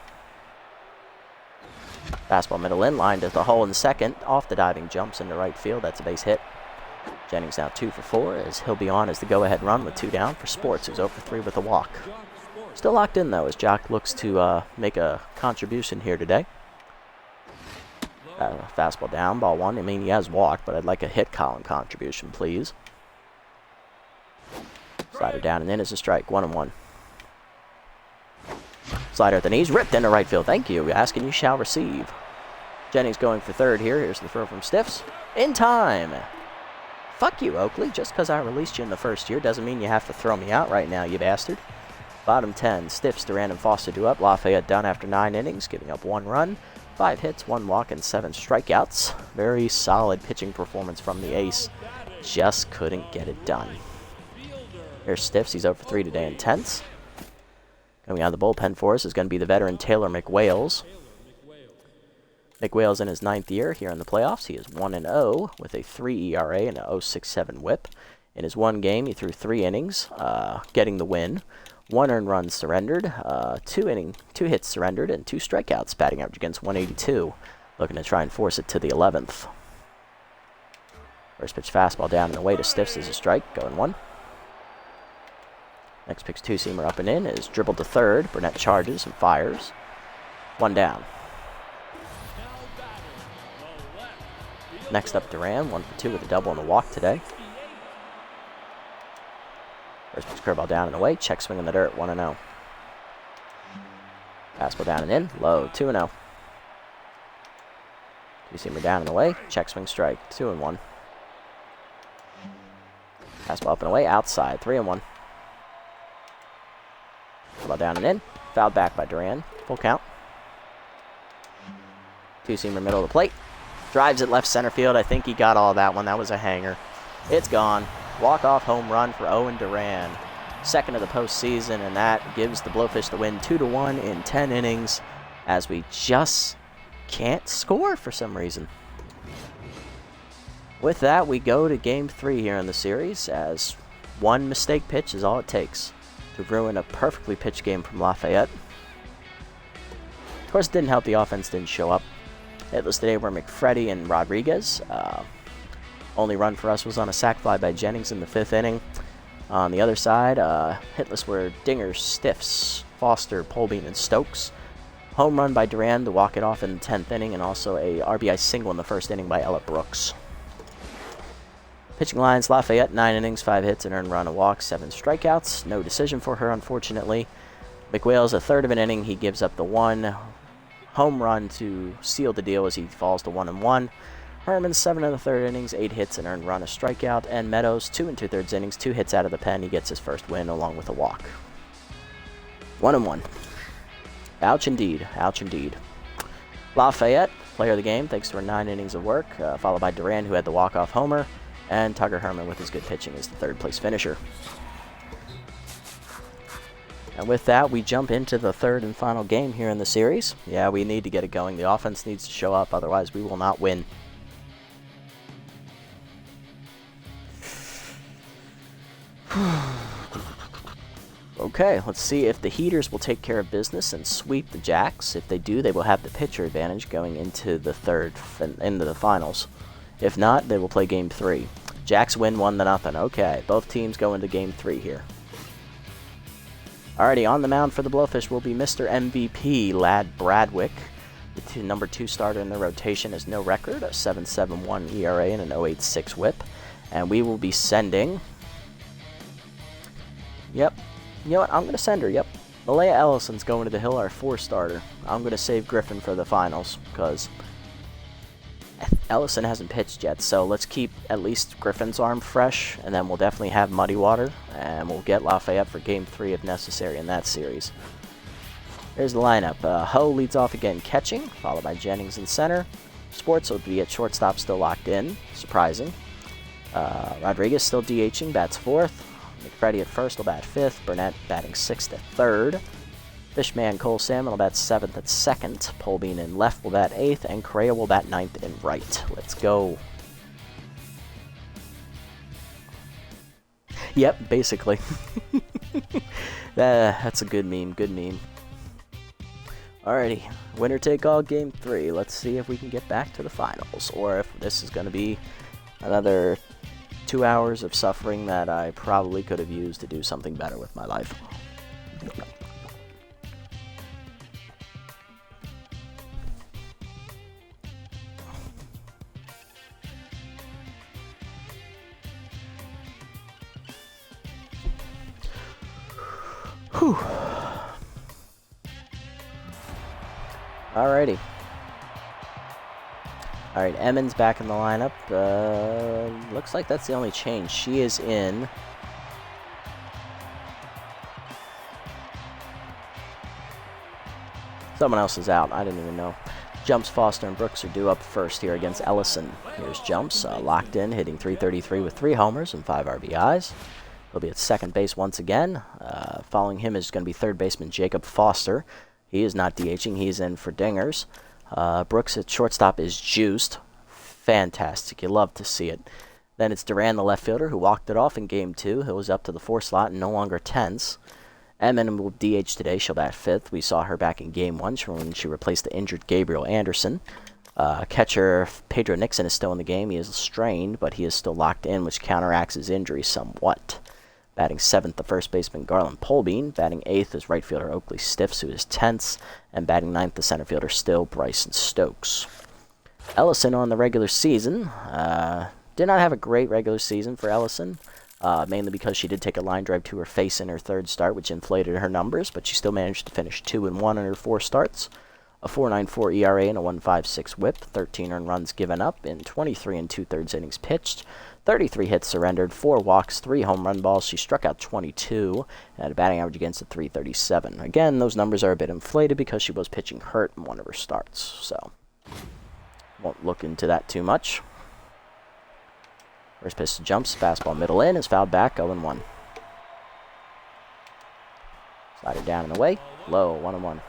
Fastball middle in, line to the hole in second, off the diving, jumps into right field, that's a base hit. Jennings now 2 for 4 as he'll be on as the go-ahead run with 2 down for Sports, who's 0 for 3 with a walk. Still locked in though as Jock looks to make a contribution here today. Fastball down, ball 1. I mean, he has walked, but I'd like a hit column contribution, please. Slider down and in is a strike, 1-1. Slider at the knees, ripped into right field. Thank you. Ask and you shall receive. Jennings going for third here. Here's the throw from Stiffs. In time. Fuck you, Oakley. Just because I released you in the first year doesn't mean you have to throw me out right now, you bastard. Bottom 10, Stiffs, Duran, and Foster do up. Lafayette done after 9 innings, giving up 1 run. 5 hits, 1 walk, and 7 strikeouts. Very solid pitching performance from the ace. Just couldn't get it done. Here's Stiffs. He's 0 for 3 today in tenths. Coming out of the bullpen for us is going to be the veteran Taylor McWales. McWales in his 9th year here in the playoffs. He is 1-0 with a 3 ERA and a 0.67 whip. In his 1 game, he threw 3 innings, getting the win. 1 earned run surrendered, 2 hits surrendered, and 2 strikeouts, batting average against 182. Looking to try and force it to the 11th. First pitch fastball down and away to Stiffs is a strike, going 1. Next pitch 2-seamer up and in is dribbled to third. Burnett charges and fires. 1 down. Next up Duran, 1 for 2 with a double and a walk today. First pitch curveball down and away. Check swing in the dirt. 1-0. Fastball down and in. Low. 2-0. 2-seamer down and away. Check swing strike. 2-1. Fastball up and away. Outside. 3-1. Curveball down and in. Fouled back by Duran. Full count. 2-seamer middle of the plate. Drives it left center field. I think he got all that one. That was a hanger. It's gone. Walk-off home run for Owen Duran. Second of the postseason, and that gives the Blowfish the win 2-1 in 10 innings as we just can't score for some reason. With that, we go to Game 3 here in the series as 1 mistake pitch is all it takes to ruin a perfectly pitched game from Lafayette. Of course, it didn't help the offense didn't show up. Hitless today were McFreddy and Rodriguez. Only run for us was on a sac fly by Jennings in the 5th inning. On the other side, hitless were Dingers, Stiffs, Foster, Polbean, and Stokes. Home run by Duran to walk it off in the 10th inning, and also a RBI single in the 1st inning by Ella Brooks. Pitching lines, Lafayette, 9 innings, 5 hits, an earned run, a walk, 7 strikeouts. No decision for her, unfortunately. McWales, a third of an inning. He gives up the 1 home run to seal the deal as he falls to 1-1. Herman, 7 in the 3rd innings, 8 hits, an earned run, a strikeout. And Meadows, 2 2/3 innings, 2 hits out of the pen. He gets his first win along with a walk. 1-1. Ouch indeed. Ouch indeed. Lafayette, player of the game, thanks to her 9 innings of work, followed by Duran, who had the walk-off homer, and Tucker Herman with his good pitching is the third-place finisher. And with that, we jump into the third and final game here in the series. Yeah, we need to get it going. The offense needs to show up, otherwise we will not win. Okay, let's see if the Heaters will take care of business and sweep the Jacks. If they do, they will have the pitcher advantage going into the into the finals. If not, they will play Game 3. Jacks win 1-0. Okay, both teams go into Game 3 here. Alrighty, on the mound for the Blowfish will be Mr. MVP, Lad Bradwick. The number 2 starter in the rotation has no record, a 7.71 ERA and an 0.86 WHIP. And we will be sending... Yep. You know what? I'm going to send her. Yep. Malaya Ellison's going to the hill, our 4-starter. I'm going to save Griffin for the finals because Ellison hasn't pitched yet. So let's keep at least Griffin's arm fresh, and then we'll definitely have Muddy Water, and we'll get Lafayette for Game 3 if necessary in that series. Here's the lineup. Ho leads off again catching, followed by Jennings in center. Sports will be at shortstop, still locked in. Surprising. Rodriguez still DHing, bats 4th. McFreddy at first will bat 5th, Burnett batting 6th at 3rd. Fishman Cole Salmon will bat 7th at 2nd, Polbean in left will bat 8th, and Correa will bat 9th in right. Let's go. Yep, basically. That's a good meme, good meme. Alrighty, winner take all Game 3. Let's see if we can get back to the finals, or if this is going to be another 2 hours of suffering that I probably could have used to do something better with my life. Whew. Alrighty. Alright, Emmons back in the lineup. Looks like that's the only change. She is in. Someone else is out. I didn't even know. Jumps, Foster, and Brooks are due up first here against Ellison. Here's Jumps, locked in, hitting .333 with 3 homers and 5 RBIs. He'll be at second base once again. Following him is going to be third baseman Jacob Foster. He is not DHing. He's in for dingers. Brooks at shortstop is juiced. Fantastic. You love to see it. Then it's Duran, the left fielder, who walked it off in Game 2. He was up to the 4 slot and no longer tense. Edmond will DH today. She'll bat 5th. We saw her back in Game 1 when she replaced the injured Gabriel Anderson. Catcher Pedro Nixon is still in the game. He is strained, but he is still locked in, which counteracts his injury somewhat. Batting 7th, the first baseman Garland Polbean. Batting 8th is right fielder Oakley Stiffs, who is tense. And batting 9th, the center fielder still Bryson Stokes. Ellison on the regular season. Did not have a great regular season for Ellison. Mainly because she did take a line drive to her face in her 3rd start, which inflated her numbers. But she still managed to finish 2-1 in her 4 starts. A 4.94 ERA and a 1.56 WHIP. 13 earned runs given up in 23 2/3 innings pitched. 33 hits surrendered, 4 walks, 3 home run balls. She struck out 22 and had a batting average against at .337. Again, those numbers are a bit inflated because she was pitching hurt in one of her starts. So, won't look into that too much. First pitch jumps, fastball middle in, is fouled back, 0-1. Slider down and away, low, 1-1.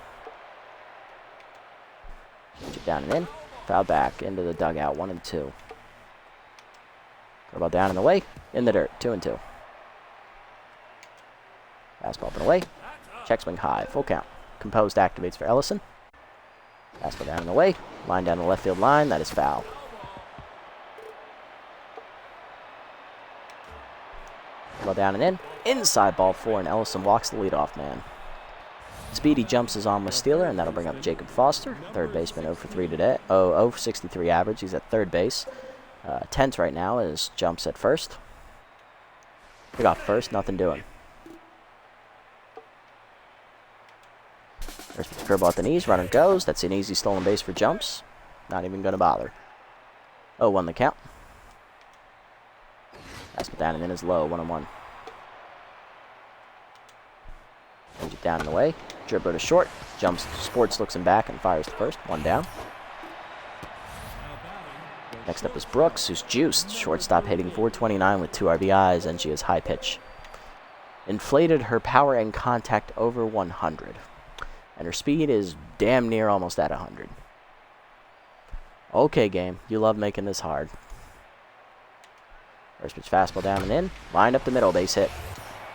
Chip down and in, fouled back, into the dugout, 1-2. Curveball down and away, in the dirt, 2-2. Fastball up and away, check swing high, full count. Composed activates for Ellison. Fastball down and away, line down the left field line, that is foul. Curveball down and in, inside ball 4, and Ellison walks the leadoff man. Speedy jumps his arm with stealer, and that'll bring up Jacob Foster, third baseman, 0 for 3 today. 0 for 63 average. He's at third base. Tenth right now is jumps at first. Pick off first, nothing doing. First with the curveball at the knees, runner goes. That's an easy stolen base for jumps. Not even going to bother. 0-1 the count. Fastball down and in is low, 1-1. Change it down and away. Dribbler to short. Jumps. Sports looks him back and fires the first. One down. Next up is Brooks, who's juiced. Shortstop hitting .429 with 2 RBIs, and she has high pitch. Inflated her power and contact over 100. And her speed is damn near almost at 100. Okay, game. You love making this hard. First pitch fastball down and in. Lined up the middle, base hit.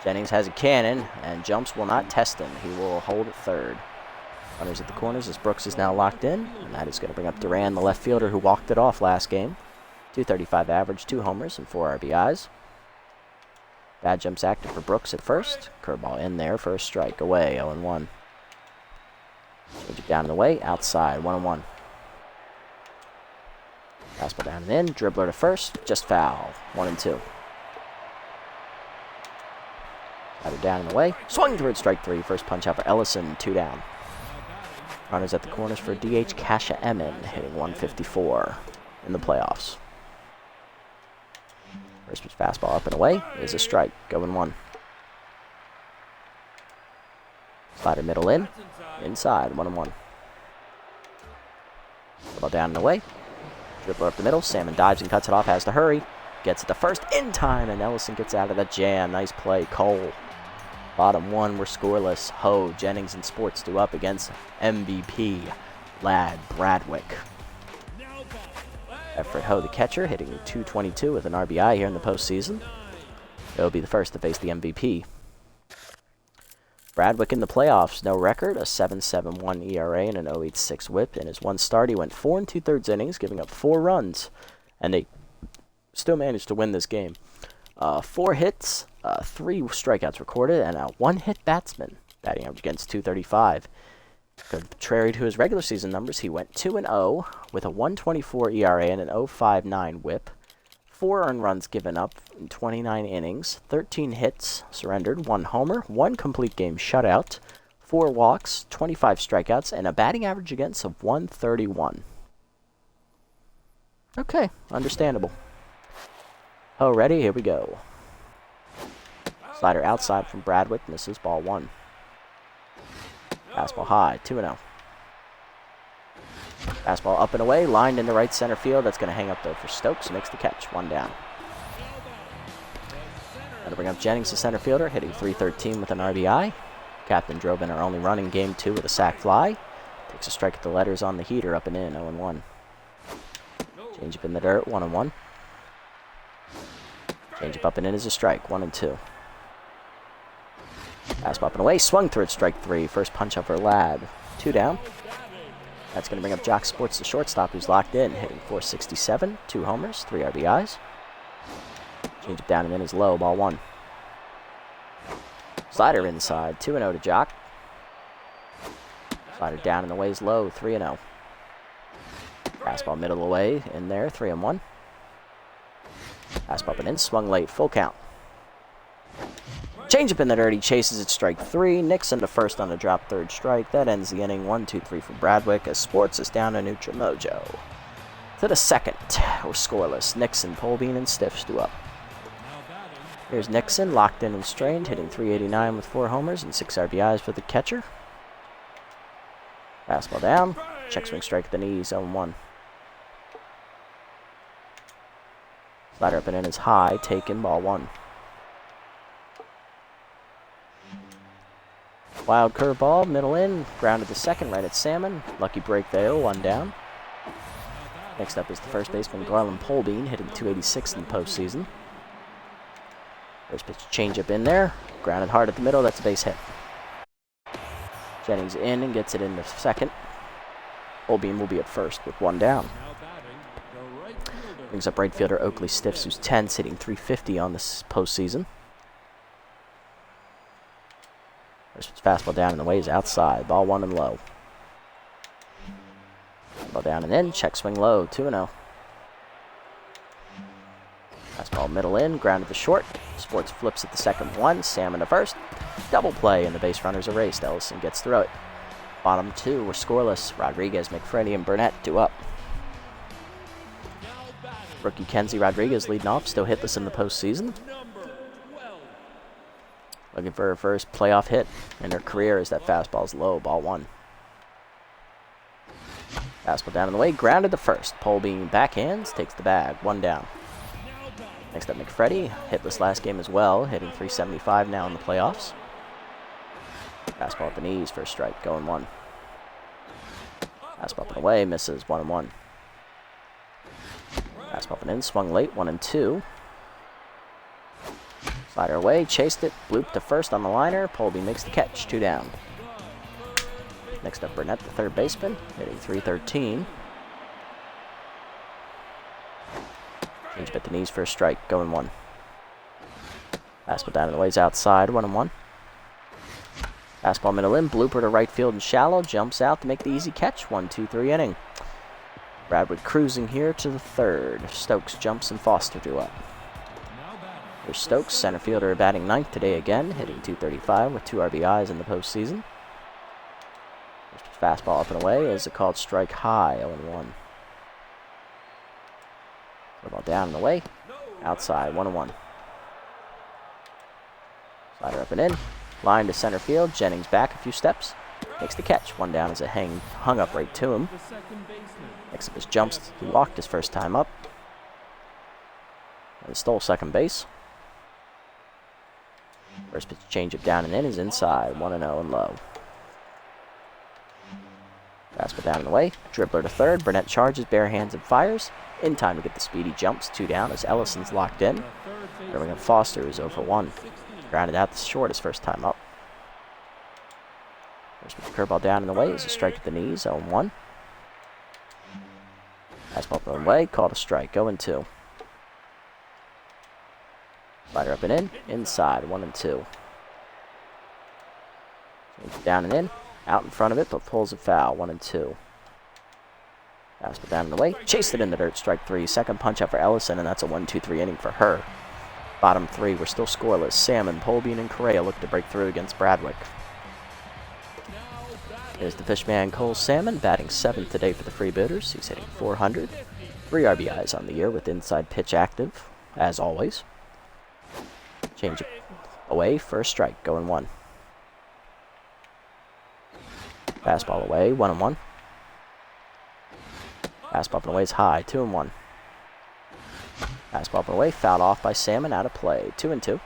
Jennings has a cannon, and jumps will not test him. He will hold at third. Runners at the corners as Brooks is now locked in. And that is going to bring up Duran, the left fielder, who walked it off last game. .235 average, 2 homers, and 4 RBIs. Bad jumps active for Brooks at first. Curveball in there for a strike. Away, 0-1. Change it down and away. Outside, 1-1. Fastball down and in. Dribbler to first. Just foul. 1-2. Slider down and away. Swung through it. Strike 3. First punch out for Ellison. 2 down. Runners at the corners for DH Kasha Emin, hitting .154 in the playoffs. First pitch fastball up and away is a strike. 0-1. Slider middle in. Inside. 1-1. Ball down and away. Dribbler up the middle. Salmon dives and cuts it off. Has to hurry. Gets it to first in time, and Ellison gets out of the jam. Nice play. Cole. Bottom 1 were scoreless. Ho, Jennings, and Sports do up against MVP Lad Bradwick. Efrat Ho, the catcher, hitting .222 with an RBI here in the postseason. He'll be the first to face the MVP. Bradwick in the playoffs, no record, a 7.71 ERA and an .086 WHIP. In his one start, he went 4 2/3 innings, giving up 4 runs, and they still managed to win this game. 4 hits, 3 strikeouts recorded, and a 1-hit batsman, batting average against .235. Contrary to his regular season numbers, he went 2-0 with a 1.24 ERA and an .059 WHIP. 4 earned runs given up in 29 innings, 13 hits surrendered, 1 homer, 1 complete game shutout, 4 walks, 25 strikeouts, and a batting average against of .131. Okay, understandable. Oh, ready? Here we go. Slider outside from Bradwick, misses, ball 1. Fastball high, 2-0. Fastball up and away, lined into right center field. That's going to hang up there for Stokes. Makes the catch, 1 down. That'll bring up Jennings, the center fielder, hitting .313 with an RBI. Captain drove in our only run in game 2 with a sac fly. Takes a strike at the letters on the heater, up and in, 0-1. Change up in the dirt, 1-1. Change up and in is a strike, 1-2. Fastball up and away, swung through it, strike 3. First punch up for Ladd, 2 down. That's going to bring up Jock Sports, the shortstop, who's locked in, hitting .467, 2 homers, 3 RBIs. Change up down and in is low, ball 1. Slider inside, 2-0 to Jock. Slider down and away is low, 3-0. Fastball middle away, in there, 3-1. Fastball up and in, swung late, full count. Change up in the dirt, he chases it, strike 3. Nixon to first on a drop, 3rd strike. That ends the inning, 1-2-3 for Bradwick, as Sports is down to neutral mojo. To the second, we're scoreless. Nixon, Polbean, and Stiffs do up. Here's Nixon, locked in and strained, hitting .389 with 4 homers and 6 RBIs for the catcher. Fastball down, check swing strike at the knees, 0-1. Slider up and in is high, taken, ball 1. Wild curveball, middle in, grounded to second, right at Salmon. Lucky break there, 1 down. Next up is the first baseman, Garland Polbean, hitting .286 in the postseason. First pitch change up in there, grounded hard at the middle, that's a base hit. Jennings in and gets it in the second. Polbean will be at first with 1 down. Brings up right fielder Oakley Stiffs, who's 10, hitting .350 on this postseason. First fastball down and the way is outside. Ball 1 and low. Ball down and in. Check swing low. 2-0. Fastball middle in. Grounded to short. Sports flips at the second 1. Salmon to first. Double play and the base runners erased. Ellison gets through it. Bottom 2 were scoreless. Rodriguez, McFreddy, and Burnett do up. Rookie Kenzie Rodriguez leading off. Still hitless in the postseason. Looking for her first playoff hit in her career as that fastball's low, ball 1. Fastball down in the way, grounded to first. Polbean backhands, takes the bag, 1 down. Next up, McFreddy, hitless last game as well, hitting .375 now in the playoffs. Fastball at the knees for a strike, going 1. Fastball up and away, misses, 1-1. Fastball up and in, swung late, 1-2. Slider away, chased it, blooped to first on the liner. Polbean makes the catch, 2 down. Next up, Burnett, the third baseman, hitting .313. Change at the knees for a strike, going 1. Fastball down in the ways outside, 1-1. Fastball middle in, blooper to right field and shallow, jumps out to make the easy catch, 1-2-3 inning. Bradwood cruising here to the third. Stokes jumps and Foster do up. Here's Stokes, center fielder, batting 9th today again, hitting .235 with 2 RBIs in the postseason. Fastball up and away is a called strike high, 0-1. Ball down and away, outside, 1-1. Slider up and in, line to center field. Jennings back a few steps, makes the catch. 1 down as it hung up right to him. Next up is jumps. He walked his first time up and stole second base. First pitch changeup down and in is inside, 1-0 and low. Fastball down and away, dribbler to third. Burnett charges, bare hands and fires. In time to get the speedy jumps, 2 down as Ellison's locked in. Bringing up Foster is 0-1. Grounded out to short his first time up. First pitch curveball down and away is a strike to the knees, 0-1. Fastball thrown away, called a strike, 0-2. Slider up and in, inside, 1-2. Down and in, out in front of it, but pulls a foul, 1-2. Fastball down and away, chased it in the dirt, strike 3. Second punch out for Ellison, and that's a 1-2-3 inning for her. Bottom 3 were still scoreless. Salmon, Polbean, and Correa look to break through against Bradwick. Here's the fishman Cole Salmon, batting 7th today for the Freebooters. He's hitting .400. 3 RBIs on the year with inside pitch active, as always. Change it away for a strike, going 1. Fastball away, 1-1. Fastball up and away is high, 2-1. Fastball up and away, fouled off by Salmon, out of play, 2-2.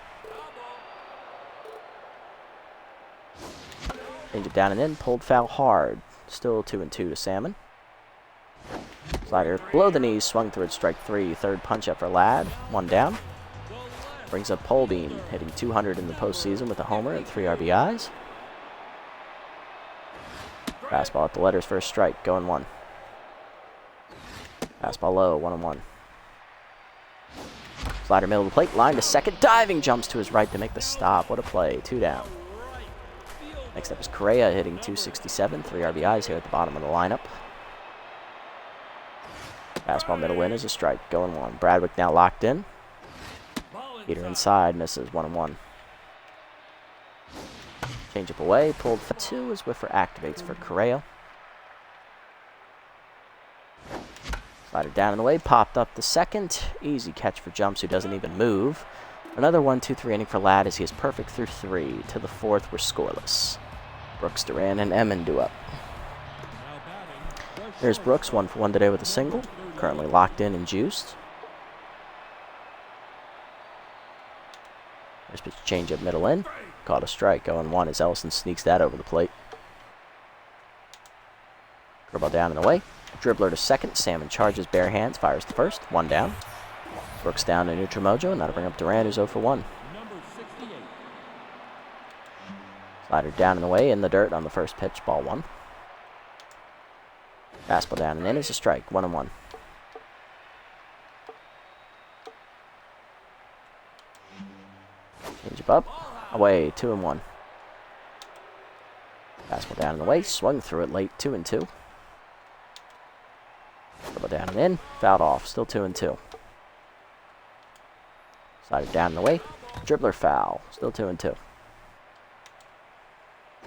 Change it down and in, pulled foul hard, still 2-2 to Salmon. Slider below the knees, swung through it, strike 3. Third punch up for Ladd, 1 down. Brings up Polbean, hitting .200 in the postseason with a homer and 3 RBIs. Fastball at the letters for a strike, going 1. Fastball low, 1-1. Slider middle of the plate, line to second, diving jumps to his right to make the stop. What a play, 2 down. Next up is Correa, hitting .267, 3 RBIs here at the bottom of the lineup. Fastball middle in is a strike, going 1. Bradwick now locked in. Peter inside, misses, 1-1. Change up away, pulled for 2 as Whiffer activates for Correa. Slider down and away, popped up the second. Easy catch for Jumps, who doesn't even move. Another 1-2-3 inning for Ladd as he is perfect through 3. To the 4th, we're scoreless. Brooks, Duran, and Emmon do up. Here's Brooks, 1 for 1 today with a single. Currently locked in and juiced. First pitch change up middle in. Caught a strike, 0-1 as Ellison sneaks that over the plate. Curveball down and away. Dribbler to second. Salmon charges, bare hands, fires the first. 1 down. Brooks down to neutral mojo, and that'll bring up Duran, who's 0 for 1. Slider down and away in the dirt on the first pitch, ball 1. Fastball down and in is a strike, 1-1. Change up, away, 2-1. Fastball down and away, swung through it late, 2-2. Dribble down and in, fouled off, still 2-2. Slider down and away, dribbler foul, still 2-2.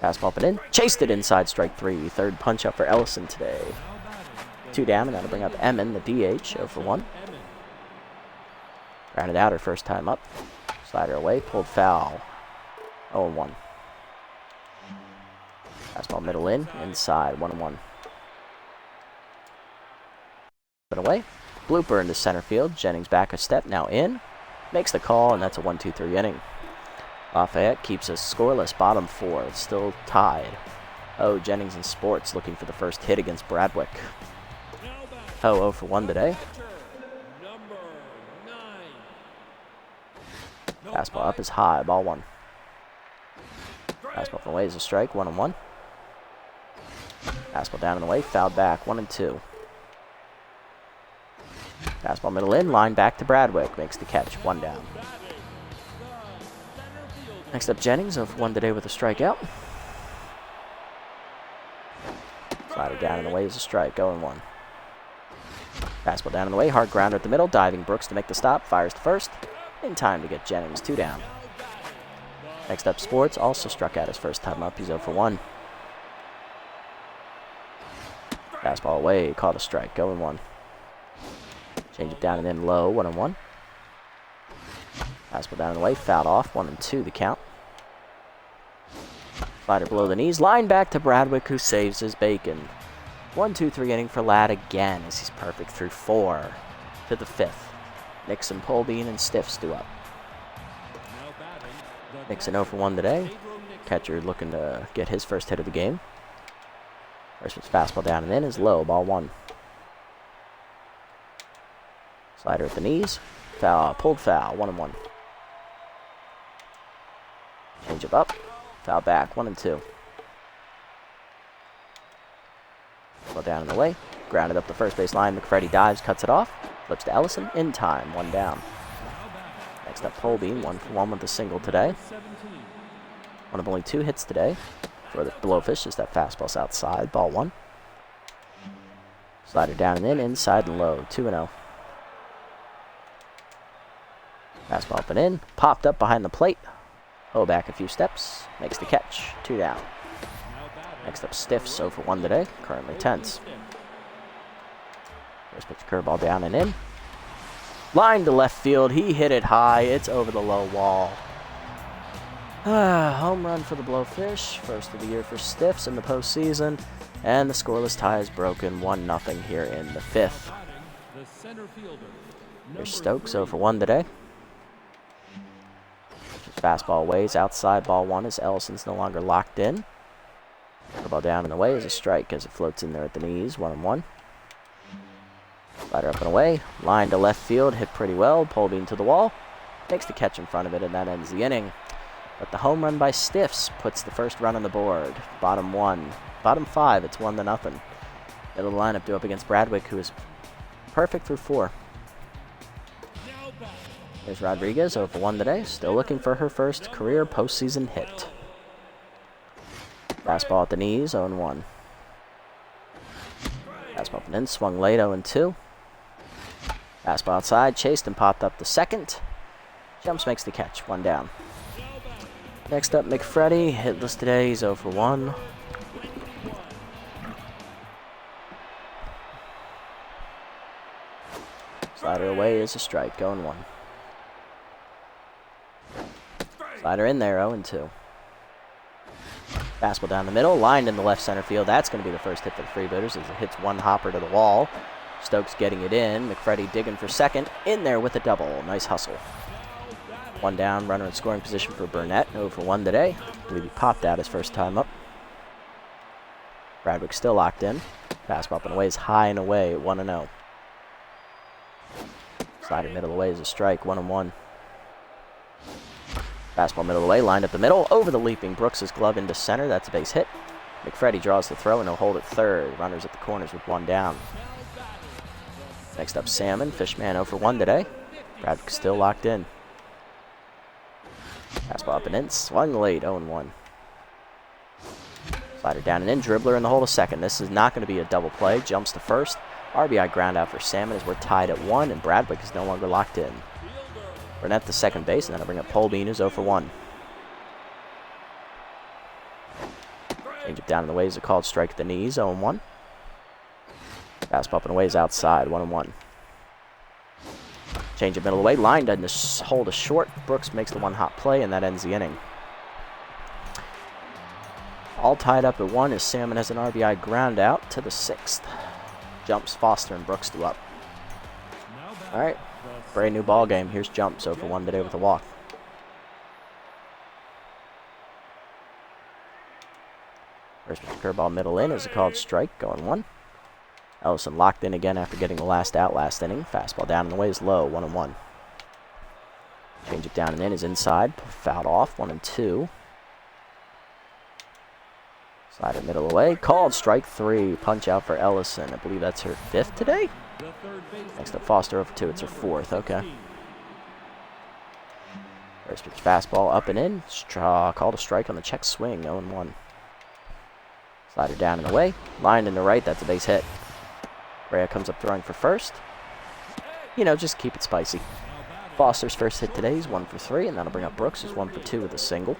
Fastball up and in, chased it inside, strike 3. Third punch up for Ellison today. 2 down, and that'll bring up Emmon, the DH, 0 for 1. Grounded out her first time up. Slider away, pulled foul 0-1. Fastball middle in, inside, 1-1. Put away. Blooper into center field. Jennings back a step, now in. Makes the call, and that's a 1-2-3 inning. Lafayette keeps us scoreless, bottom 4. It's still tied. Oh, Jennings in sports looking for the first hit against Bradwick. Oh, 0 for 1 today. Fastball up is high, ball 1. Fastball from away is a strike, 1-1. Fastball down and away, fouled back, 1-2. Fastball middle in, line back to Bradwick, makes the catch, 1 down. Next up, Jennings, 0 for 1 today with a strikeout. Slider down and away is a strike, 0-1. Fastball down and away, hard grounder at the middle, diving Brooks to make the stop, fires to first. In time to get Jennings, 2 down. Next up, Sports also struck out his first time up. He's 0 for 1. Fastball away, caught a strike, 0-1. Change it down and in low, 1-1. Fastball down and away, fouled off, 1-2 the count. Slider below the knees, line back to Bradwick, who saves his bacon. 1-2-3 inning for Ladd again, as he's perfect through 4 to the 5th. Nixon, Polbean, and Stiffs due up. Nixon 0 for 1 today. Catcher looking to get his first hit of the game. First pitch fastball down and in is low, ball 1. Slider at the knees. Foul, pulled foul, 1-1. Change up, foul back, 1-2. Ball down and away. Grounded up the first base line. McFreddy dives, cuts it off. Flips to Ellison, in time, 1 down. Next up, Polbean, 1 for 1 with a single today. One of only 2 hits today for the Blowfish, is that fastball's outside, ball 1. Slider down and in, inside and low, 2-0. Fastball up and in, popped up behind the plate. Oh, back a few steps, makes the catch, 2 down. Next up, Stiffs, 0 for 1 today, currently tense. First pitch curveball down and in. Line to left field. He hit it high. It's over the low wall. Home run for the Blowfish. First of the year for Stiffs in the postseason. And the scoreless tie is broken 1-0 here in the 5th. Here's Stokes 0 for 1 today. Fastball ways outside, ball 1 as Ellison's no longer locked in. Curveball down and away is a strike as it floats in there at the knees, 1-1. Slider up and away, line to left field, hit pretty well, Polbean to the wall, makes the catch in front of it, and that ends the inning. But the home run by Stiffs puts the first run on the board. Bottom 1. Bottom 5, it's 1-0. Middle of the lineup due up against Bradwick, who is perfect through 4. Here's Rodriguez, 0 for 1 today, still looking for her first career postseason hit. Fastball at the knees, 0-1. Fastball up and in, swung late, 0-2. Fastball outside, chased and popped up the second. Jumps, makes the catch, 1 down. Next up, McFreddy, hitless today, he's 0 for 1. Slider away is a strike, 0-1. Slider in there, 0-2. Fastball down the middle, lined in the left center field. That's going to be the first hit for the Freebooters as it hits one hopper to the wall. Stokes getting it in. McFreddy digging for second. In there with a double. Nice hustle. 1 down, runner in scoring position for Burnett. 0 for 1 today. I believe he popped out his first time up. Bradwick still locked in. Fastball up and away is high and away, 1-0. Slider middle away is a strike, 1-1. Fastball middle away, lined up the middle, over the leaping Brooks' glove into center. That's a base hit. McFreddy draws the throw and he'll hold it third. Runners at the corners with 1 down. Next up, Salmon. Fishman 0 for 1 today. Bradwick still locked in. Fastball up and in, swung late, 0-1. Slider down and in, dribbler in the hole to second. This is not going to be a double play. Jumps to first. RBI ground out for Salmon as we're tied at 1, and Bradwick is no longer locked in. Burnett to second base, and then I'll bring up Polbean, who's 0 for 1. Change it down in the way is a called strike at the knees, 0-1. Fastball up and away is outside, 1-1. Change it middle away, lined in the hole to short. Brooks makes the 1-hop play, and that ends the inning. All tied up at 1 as Salmon has an RBI ground out to the 6th. Jumps Foster and Brooks do up. All right, brand new ball game. Here's Jump, 0 for 1 today with a walk. First pitch curveball middle in is a called strike, going 1. Ellison locked in again after getting the last out last inning. Fastball down and away is low, 1-1. Change it down and in is inside, fouled off, 1-2. Slider middle away, called strike 3. Punch out for Ellison. I believe that's her 5th today. Next up, Foster over 2. It's her 4th. Okay. First pitch fastball up and in. Called a strike on the check swing. 0-1. Slider down and away. Lined in the right. That's a base hit. Rhea comes up throwing for first. You know, just keep it spicy. Foster's first hit today is 1 for 3, and that'll bring up Brooks, who's 1 for 2 with a single.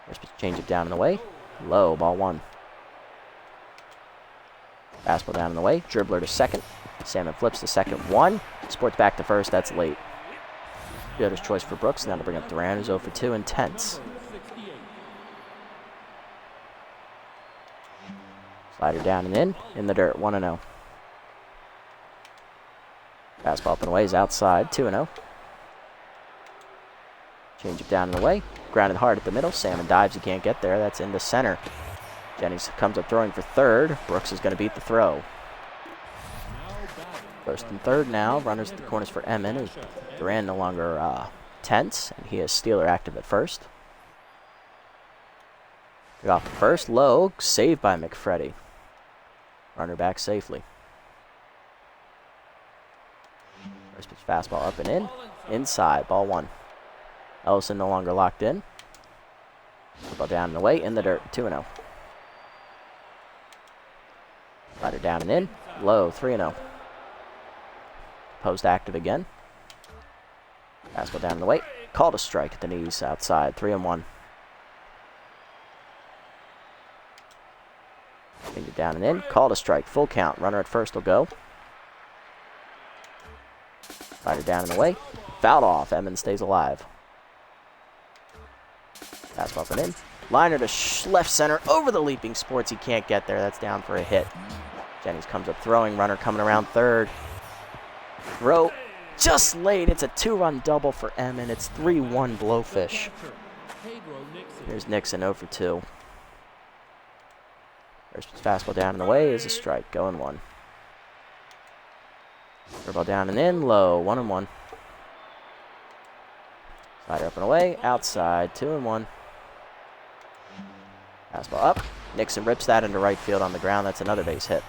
First pitch change it down and away. Low, ball 1. Fastball down and away. Dribbler to second. Salmon flips to second. 1. Sports back to first. That's late. Fielder's choice for Brooks. Now to bring up Duran, who's 0 for 2. Intense. Slider down and in the dirt. 1-0. Fastball up and away is outside. 2-0. Change it down and away. Grounded hard at the middle. Salmon dives. He can't get there. That's into center. Jennings comes up throwing for third. Brooks is going to beat the throw. First and third now. Runners at the corners for Emin. As Duran no longer tense, and he has Steeler active at first. Get off the first. Low. Saved by McFreddy. Runner back safely. First pitch fastball up and in. Inside. Ball 1. Ellison no longer locked in. Ball down and away. In the dirt. 2-0. Slider down and in. Low. 3-0. Post active again. Fastball down and away. Called a strike at the knees outside. 3-1. Finger down and in. Called a strike. Full count. Runner at first will go. Slider down and away. Fouled off. Emmons stays alive. Fastball up and in. Liner to left center. Over the leaping Sports. He can't get there. That's down for a hit. Jennings comes up throwing. Runner coming around third. Throw just late. It's a 2-run double for Emmon. It's 3-1 Blowfish. Here's Nixon 0 for 2. First fastball down and away is a strike. Going 1. Curveball down and in. Low. 1-1. Slider up and away. Outside. 2-1. Fastball up. Nixon rips that into right field on the ground. That's another base hit.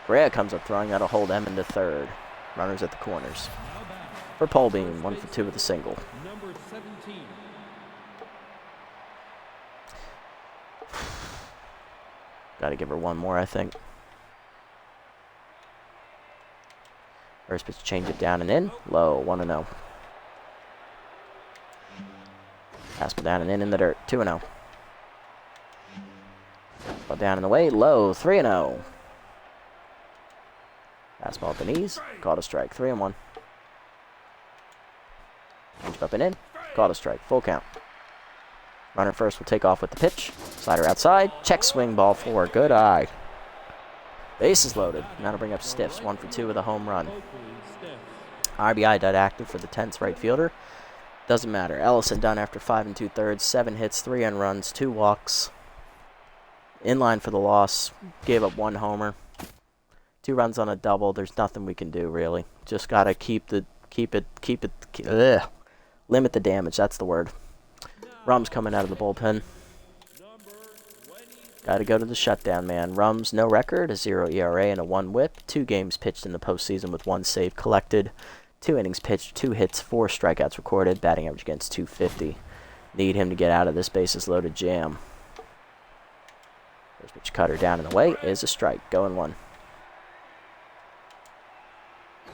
Correa comes up throwing. That'll hold Emmon to third. Runners at the corners. For Polbean, 1 for 2 with a single. Number 17. Got to give her one more, I think. First pitch, change it down and in. Low, 1-0. Fastball down and in the dirt, 2-0. Fastball down and away, low, 3-0. Fastball at the knees, called a strike, 3-1. Change up and in, called a strike, full count. Runner first will take off with the pitch. Slider outside, check swing, ball 4, good eye. Base is loaded. Now to bring up Stiffs, 1 for 2 with a home run. RBI dead active for the 10th right fielder. Doesn't matter. Ellison done after 5 2/3, 7 hits, 3 unruns, 2 walks. In line for the loss. Gave up 1 homer. 2 runs on a double. There's nothing we can do really. Just gotta limit the damage. That's the word. Rum's coming out of the bullpen. Gotta go to the shutdown man. Rum's no record, a 0 ERA and a 1 whip. 2 games pitched in the postseason with 1 save collected. 2 innings pitched, 2 hits, 4 strikeouts recorded. Batting average against .250. Need him to get out of this bases loaded jam. First pitch cutter down and away is a strike. Going 1.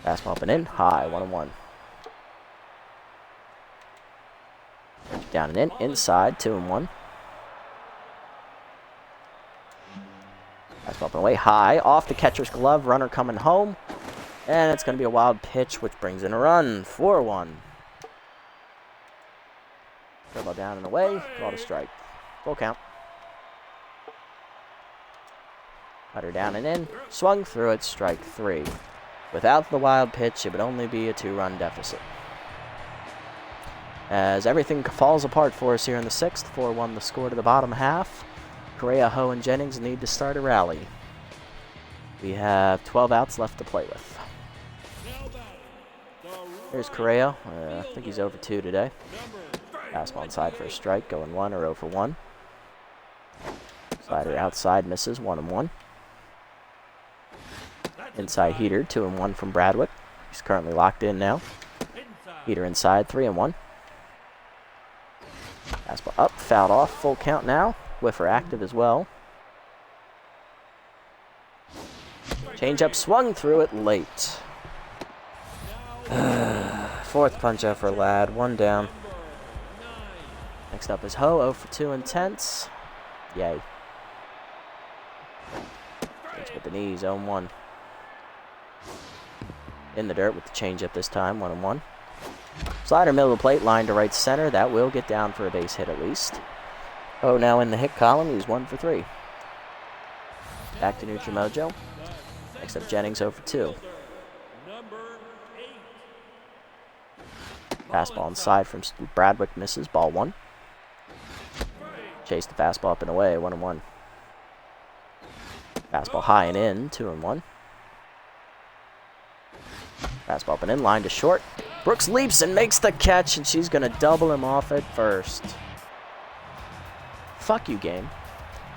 Fastball up and in. High. 1-1. Down and in. Inside. 2-1. Fastball up and away. High. Off the catcher's glove. Runner coming home. And it's going to be a wild pitch, which brings in a run. 4-1. Curveball down and away. Called a strike. Full count. Cutter down and in. Swung through it. Strike 3. Without the wild pitch, it would only be a 2-run deficit. As everything falls apart for us here in the 6th, 4-1 the score to the bottom half. Correa, Ho, and Jennings need to start a rally. We have 12 outs left to play with. Here's Correa. I think he's over 2 today. Fastball inside for a strike, going 1 or 0 for 1. Slider outside misses, 1-1. Inside heater, 2-1 from Bradwick. He's currently locked in now. Heater inside, 3-1. Fastball up, fouled off, full count now. Whiffer active as well. Changeup swung through it late. 4th punch out for Ladd, 1 down. Next up is Ho, 0 for 2 intense. Yay. Hits with the knees, 0-1. In the dirt with the changeup this time, 1-1. Slider middle of the plate, line to right center. That will get down for a base hit at least. Oh, now in the hit column, he's 1 for 3. Back to neutral mojo. Next up, Jennings 0 for 2. Fastball inside from Bradwick misses, ball 1. Chase the fastball up and away, 1-1. Fastball high and in, 2-1. Fastball up and in, line to short. Brooks leaps and makes the catch, and she's going to double him off at first. Fuck you, game.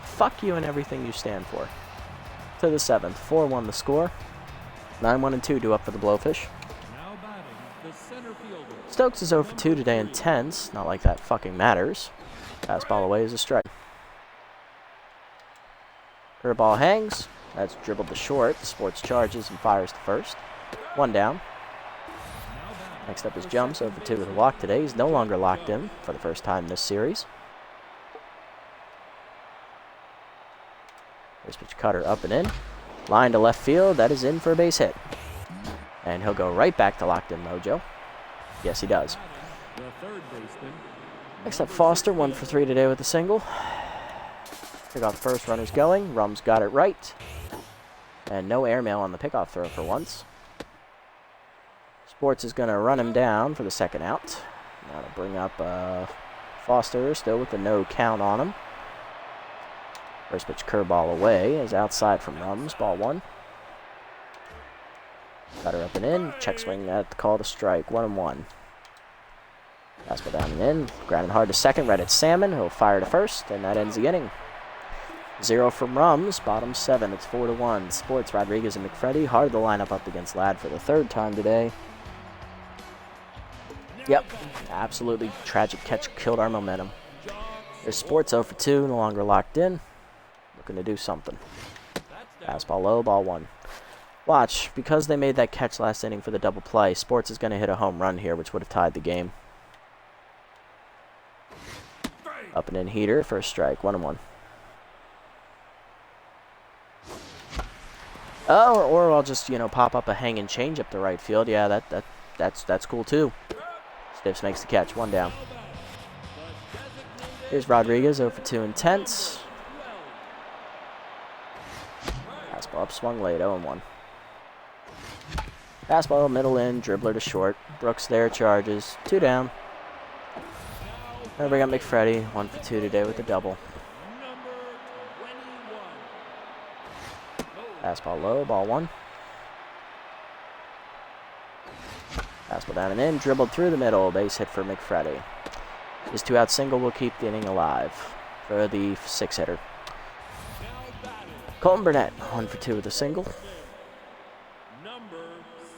Fuck you and everything you stand for. To the 7th, 4-1 the score. 9-1 and 2 due up for the Blowfish. Now batting, the center fielder. Stokes is 0 for 2 today intense. Not like that fucking matters. Fastball away is a strike. Curveball hangs. That's dribbled to short. Sports charges and fires to first. 1 down. Next up is Jumps, 0 for 2 with a walk today. He's no longer locked in for the first time this series. First pitch cutter up and in. Line to left field. That is in for a base hit. And he'll go right back to locked in mojo. Yes, he does. Next up, Foster, 1 for 3 today with a single. Pickoff first, runners going. Rum's got it right. And no airmail on the pickoff throw for once. Sports is going to run him down for the 2nd out. Now to bring up Foster, still with the no count on him. First pitch curveball away is outside from Rums, ball 1. Cutter up and in, check swing at the call to strike, 1-1. Fastball down and in, grounded hard to 2nd, right at Salmon, he'll fire to 1st, and that ends the inning. 0 from Rums, bottom 7, it's 4-1. Sports, Rodriguez, and McFreddy, hard to line up against Ladd for the 3rd time today. Yep, absolutely tragic catch, killed our momentum. There's Sports 0 for 2, no longer locked in. Looking to do something. Fastball low, ball 1. Watch, because they made that catch last inning for the double play, Sports is going to hit a home run here, which would have tied the game. Up and in heater, first strike, 1-1. Oh, or I'll just, pop up a hanging change up the right field. Yeah, that's cool too. Stiffs makes the catch, 1 down. Here's Rodriguez, 0 for 2 intense. Fastball up, swung late, 0-1. Fastball, middle in, dribbler to short. Brooks there, charges, 2 down. Gonna bring up McFreddy, 1 for 2 today with a double. Fastball low, ball 1. Fastball down and in, dribbled through the middle, base hit for McFreddy. His 2-out single will keep the inning alive for the 6-hitter. Colton Burnett, 1 for 2 with a single. Number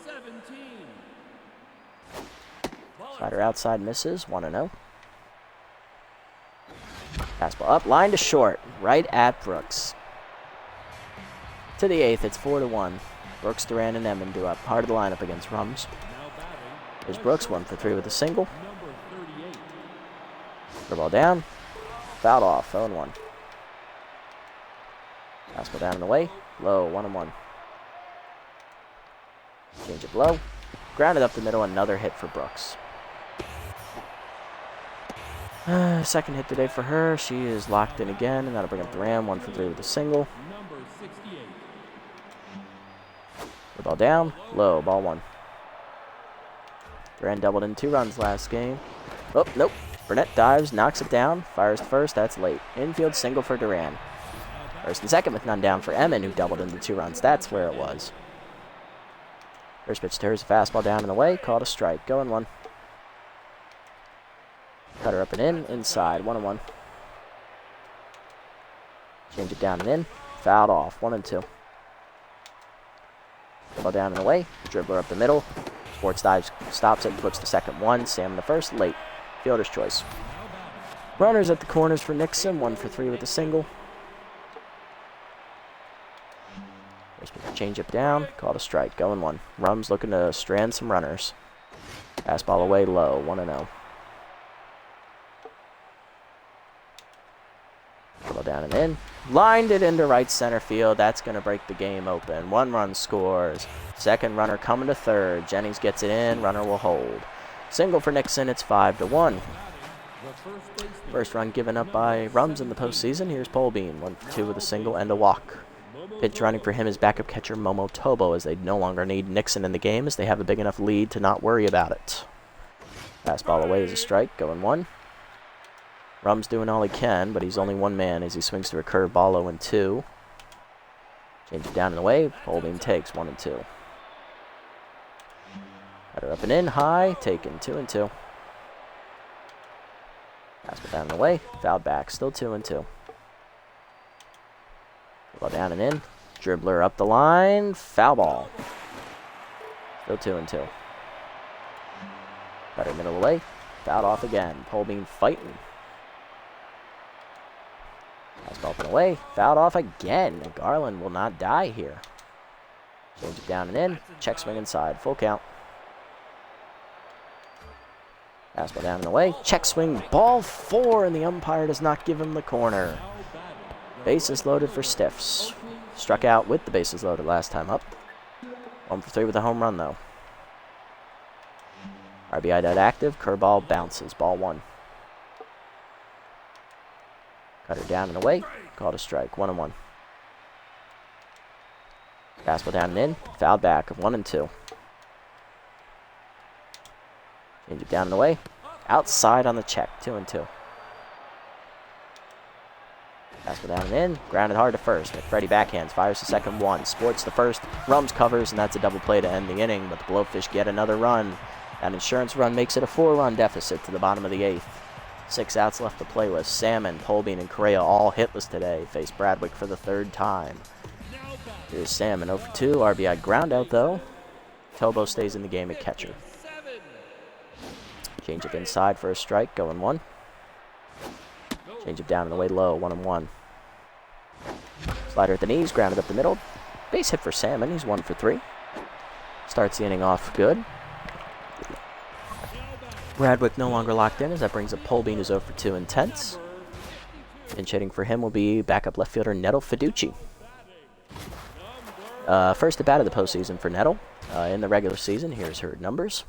17. Slider outside misses, 1-0. Fastball up, line to short, right at Brooks. To the 8th, it's 4-1. Brooks, Duran, and Emmon do up. Hard of the lineup against Rums. There's Brooks, 1 for 3 with a single. Curveball down. Fouled off, 0-1. Fastball down and away. Low, 1-1. Change it low. Grounded up the middle, another hit for Brooks. Second hit today for her. She is locked in again, and that'll bring up Duran. 1 for 3 with a single. Number 68. The ball down, low, ball 1. Duran doubled in 2 runs last game. Oh, nope. Burnett dives, knocks it down, fires the first. That's late. Infield single for Duran. First and second with none down for Emmon, who doubled into 2 runs. That's where it was. First pitch to her is a fastball down and away. Called a strike. Going 1. Cutter up and in. Inside. 1-1. Change it down and in. Fouled off. 1-2. Ball down and away. Dribbler up the middle. Sports dives, stops it, puts the second 1. Sam in the first. Late. Fielder's choice. Runners at the corners for Nixon. 1 for 3 with a single. Change up down, called a strike, going 1. Rum's looking to strand some runners. Fastball away low, 1-0. Ball down and in. Lined it into right center field. That's going to break the game open. 1 run scores. Second runner coming to third. Jennings gets it in. Runner will hold. Single for Nixon. It's 5-1. First run given up by Rums in the postseason. Here's Polbean. 1 for 2 with a single and a walk. Pitch running for him is backup catcher Momo Tobo, as they no longer need Nixon in the game, as they have a big enough lead to not worry about it. Fastball away is a strike, going 1. Rum's doing all he can, but he's only one man as he swings to a curveball 0-2. Change it down and away. Holding takes 1-2. Cutter up and in, high, taken 2-2. Fastball down and away, fouled back, still 2-2. Ball down and in. Dribbler up the line. Foul ball. Still 2-2. Cutter middle away. Fouled off again. Polbean fighting. Fastball up and away. Fouled off again. Garland will not die here. Change it down and in. Check swing inside. Full count. Fastball down and away. Check swing. Ball 4, and the umpire does not give him the corner. Bases loaded for Stiffs. Struck out with the bases loaded last time up. 1 for 3 with a home run, though. RBI dead active. Curveball bounces. Ball 1. Cutter down and away. Called a strike. 1-1. Fastball down and in. Fouled back of 1-2. Change it down and away. Outside on the check. 2-2. Fastball down and in. Grounded hard to first. McFreddy backhands. Fires the second 1. Sports the first. Rums covers, and that's a double play to end the inning. But the Blowfish get another run. That insurance run makes it a 4-run deficit to the bottom of the 8th. 6 outs left to play with. Salmon, Polbean, and Correa all hitless today. Face Bradwick for the 3rd time. Here's Salmon 0 for 2. RBI ground out, though. Tobo stays in the game at catcher. Change up inside for a strike. Going 1. Change it down and away low, 1-1. Slider at the knees, grounded up the middle. Base hit for Salmon, he's 1 for 3. Starts the inning off good. Bradwick no longer locked in, as that brings up Polbean, who's 0 for 2 intense. Pinch hitting for him will be backup left fielder Nettle Fiducci. First at bat of the postseason for Nettle. In the regular season, here's her numbers.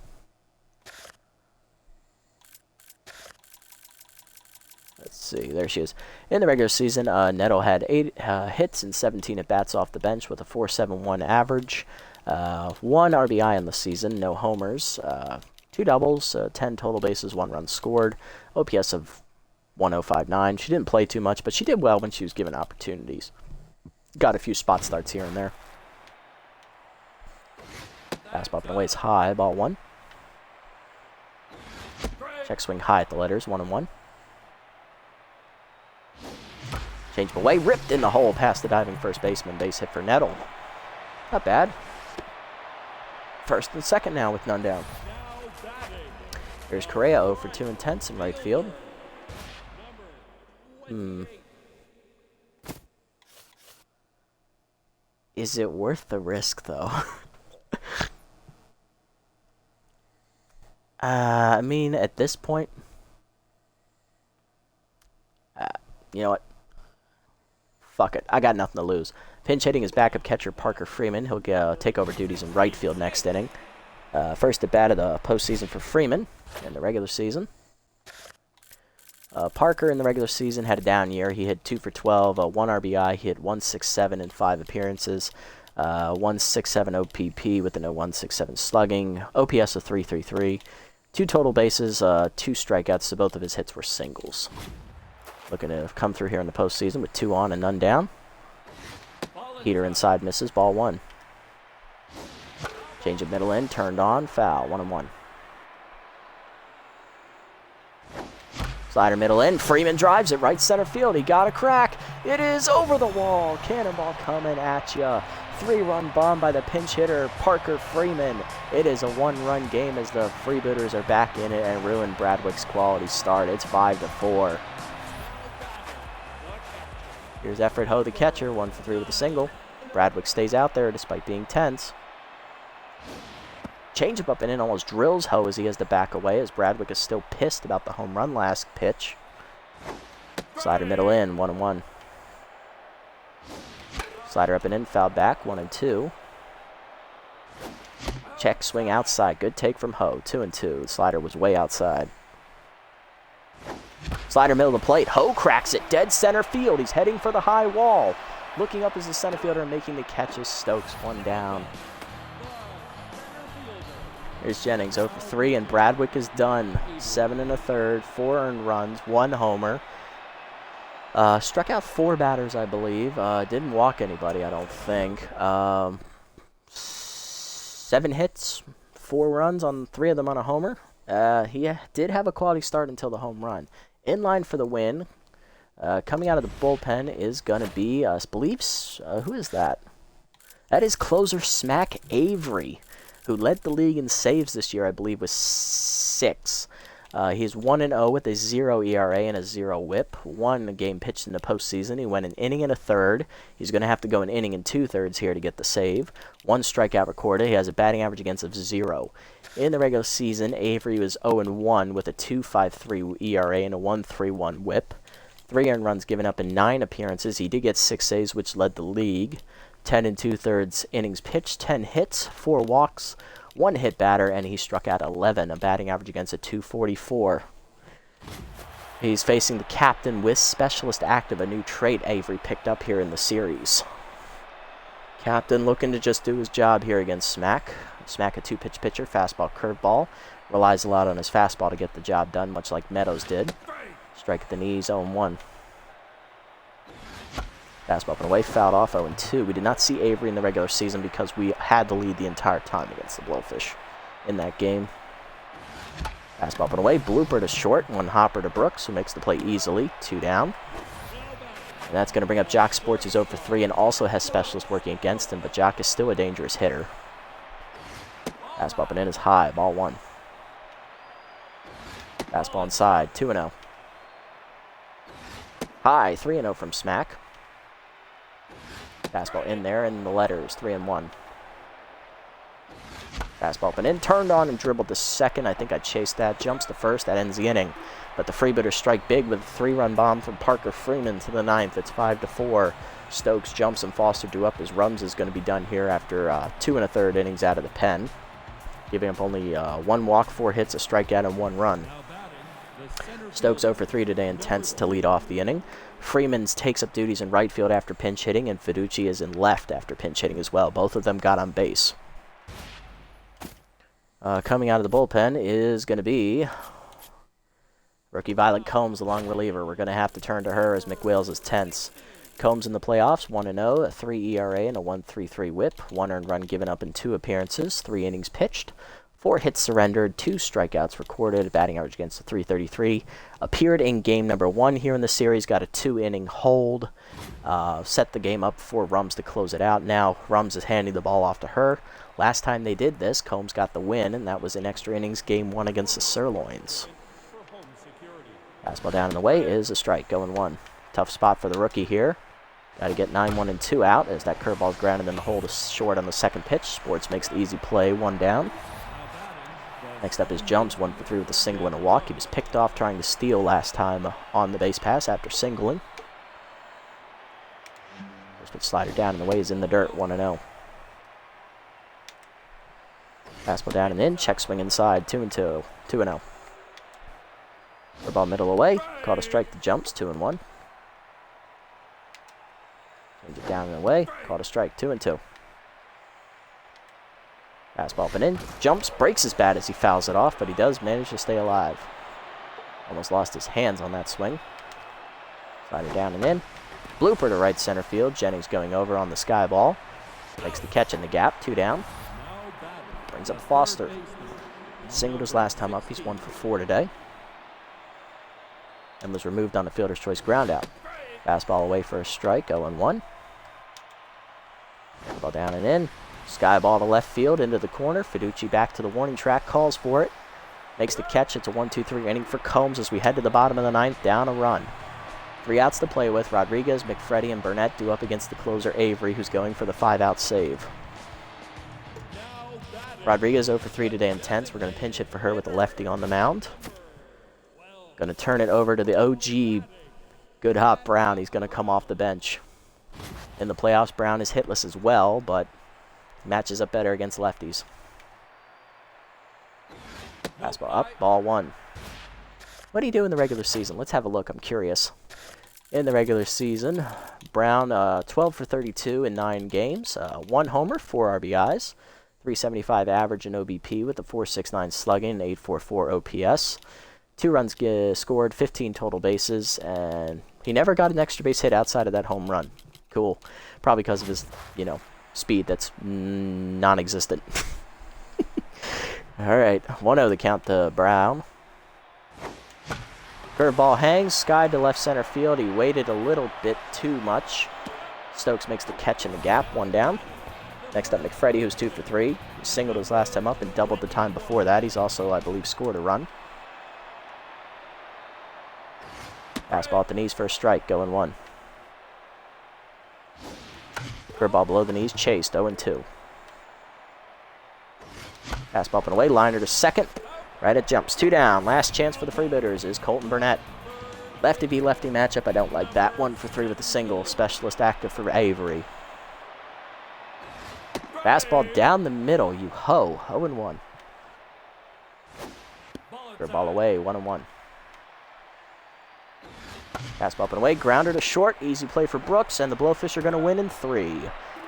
Let's see, there she is. In the regular season, Nettle had 8 hits and 17 at-bats off the bench with a 4.71 average. 1 RBI in the season, no homers. 2 doubles, 10 total bases, 1 run scored. OPS of 1.059. She didn't play too much, but she did well when she was given opportunities. Got a few spot starts here and there. Fastball up and away is high, ball 1. Check swing high at the letters, 1-1. Change of away, ripped in the hole past the diving first baseman. Base hit for Nettle. Not bad. First and second now with none down. Here's Correa 0 for 2 intense in right field. Is it worth the risk, though? I mean, at this point, you know what? Fuck it. I got nothing to lose. Pinch hitting is backup catcher Parker Freeman. He'll take over duties in right field next inning. First at bat of the postseason for Freeman in the regular season. Parker in the regular season had a down year. He hit 2 for 12, 1 RBI. He hit 167 in 5 appearances, 167 OPP with an 167 slugging, OPS of 333, 2 total bases, 2 strikeouts, so both of his hits were singles. Looking to come through here in the postseason with 2 on and none down. Heater inside misses, ball 1. Change of middle in, turned on, foul, 1-1. Slider middle in, Freeman drives it right center field. He got a crack. It is over the wall. Cannonball coming at ya. 3-run bomb by the pinch hitter, Parker Freeman. It is a 1-run game as the Freebooters are back in it and ruin Bradwick's quality start. It's 5-4. Here's Efred Ho, the catcher, 1 for 3 with a single. Bradwick stays out there despite being tense. Changeup up and in, almost drills Ho as he has to back away as Bradwick is still pissed about the home run last pitch. Slider middle in, 1-1. Slider up and in, fouled back, 1-2. Check, swing outside, good take from Ho, 2-2. The slider was way outside. Slider middle of the plate, Ho cracks it, dead center field. He's heading for the high wall. Looking up as the center fielder and making the catches, Stokes, 1 down. Here's Jennings, 0 for 3, and Bradwick is done. 7 1/3, 4 earned runs, 1 homer. Struck out 4 batters, I believe. Didn't walk anybody, I don't think. 7 hits, 4 runs, on 3 of them on a homer. He did have a quality start until the home run. In line for the win, coming out of the bullpen is going to be, I believe, who is that? That is closer Smack Avery, who led the league in saves this year, I believe, with 6. He's 1-0 with a 0 ERA and a 0 whip. 1 game pitched in the postseason. He went an inning and a third. He's going to have to go an inning and 2/3 here to get the save. 1 strikeout recorded. He has a batting average against of 0. In the regular season, Avery was 0-1 with a 2.53 ERA and a 1.31 whip. 3 earned runs given up in 9 appearances. He did get 6 saves, which led the league. 10 2/3 innings pitched, 10 hits, 4 walks, 1 hit batter, and he struck out 11, a batting average against a 244. He's facing the captain with specialist active, a new trait Avery picked up here in the series. Captain looking to just do his job here against Smack. Smack, a 2-pitch pitcher, fastball, curveball. Relies a lot on his fastball to get the job done, much like Meadows did. Strike at the knees, 0-1. Fastball up and away, fouled off, 0-2. We did not see Avery in the regular season because we had the lead the entire time against the Blowfish in that game. Fastball up and away, blooper to short, 1 hopper to Brooks, who makes the play easily, 2 down. And that's going to bring up Jock Sports, who's 0 for 3 and also has specialists working against him, but Jock is still a dangerous hitter. Fastball up and in is high, ball 1. Fastball inside, 2-0. High, 3-0 from Smack. Fastball in there, and the letters, 3-1. Fastball up and in, turned on and dribbled to second. I think I chased that. Jumps to first, that ends the inning. But the Freebooters strike big with a 3-run bomb from Parker Freeman to the 9th. It's 5-4. Stokes jumps and Foster due up as Rums is going to be done here after 2 1/3 innings out of the pen. Giving up only 1 walk, 4 hits, a strikeout, and 1 run. Stokes 0 for 3 today, intense to lead off the inning. Freeman takes up duties in right field after pinch hitting, and Fiducci is in left after pinch hitting as well. Both of them got on base. Coming out of the bullpen is going to be rookie Violet Combs, the long reliever. We're going to have to turn to her as McWales is tense. Combs in the playoffs, 1-0, a 3 ERA and a 1.33 whip. 1 earned run given up in 2 appearances, 3 innings pitched. 4 hits surrendered, 2 strikeouts recorded, batting average against a 333. Appeared in game number 1 here in the series, got a 2-inning hold. Set the game up for Rums to close it out. Now Rums is handing the ball off to her. Last time they did this, Combs got the win, and that was in extra innings, game 1 against the Sirloins. Fastball down in the way is a strike, going 1. Tough spot for the rookie here. Got to get 9-1 and 2 out as that curveball's grounded and the hold is short on the second pitch. Sports makes the easy play, 1 down. Next up is Jumps, 1 for 3 with a single and a walk. He was picked off trying to steal last time on the base pass after singling. First pitch slider down in the way is in the dirt, 1-0. Fastball down and in, check swing inside, 2-2, 2-0. Ball middle away. Caught a strike to jumps. 2-1. Change it down and away. Caught a strike. 2-2. Fastball up and in. Jumps. Breaks his bat as he fouls it off, but he does manage to stay alive. Almost lost his hands on that swing. Slider down and in. Blooper to right center field. Jennings going over on the sky ball. Makes the catch in the gap. 2 down. Brings up Foster. Singled his last time up. He's 1 for 4 today. And was removed on a fielder's choice groundout. Fastball away for a strike. 0-1. Ball down and in. Sky ball to left field into the corner. Fiducci back to the warning track. Calls for it. Makes the catch. It's a 1-2-3 inning for Combs as we head to the bottom of the 9th. Down a run. 3 outs to play with. Rodriguez, McFreddy, and Burnett due up against the closer Avery, who's going for the 5-out save. Rodriguez 0 for 3 today in tenths. We're going to pinch hit for her with the lefty on the mound. Going to turn it over to the OG, Good Hop Brown. He's going to come off the bench. In the playoffs, Brown is hitless as well, but matches up better against lefties. Fastball up, ball 1. What do you do in the regular season? Let's have a look. I'm curious. In the regular season, Brown 12 for 32 in 9 games. 1 homer, 4 RBIs. 375 average in OBP with a 4.69 slugging, 8.44 OPS. 2 runs scored, 15 total bases, and he never got an extra base hit outside of that home run. Cool. Probably because of his, speed that's non-existent. All right, 1-0 the count to Brown. Curveball hangs, Sky to left center field. He waited a little bit too much. Stokes makes the catch in the gap, 1 down. Next up, McFreddy, who's 2 for 3. He singled his last time up and doubled the time before that. He's also, I believe, scored a run. Fastball at the knees for a strike, 0-1. Curveball below the knees, chased, 0-2. Fastball up and away, liner to second. Right at jumps, 2 down. Last chance for the Freebooters is Colton Burnett. Lefty v lefty matchup, I don't like that. 1 for 3 with a single. Specialist active for Avery. Fastball down the middle, you ho. 0-1. Curveball away, 1-1. Fastball up and away, grounder to short. Easy play for Brooks, and the Blowfish are going to win in 3.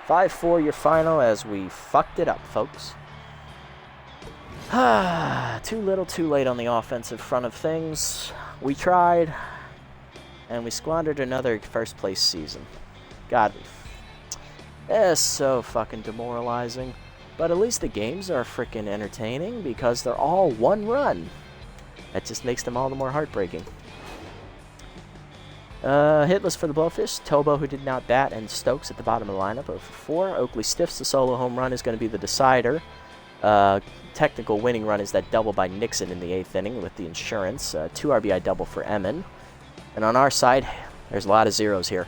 5-4 your final as we fucked it up, folks. Too little, too late on the offensive front of things. We tried, and we squandered another first-place season. God, it's so fucking demoralizing. But at least the games are freaking entertaining because they're all 1 run. That just makes them all the more heartbreaking. Hitless for the Blowfish. Tobo, who did not bat, and Stokes at the bottom of the lineup, 0 for 4. Oakley stiffs the solo home run, is going to be the decider. Technical winning run is that double by Nixon in the 8th inning with the insurance. 2 RBI double for Emmon. And on our side, there's a lot of zeros here.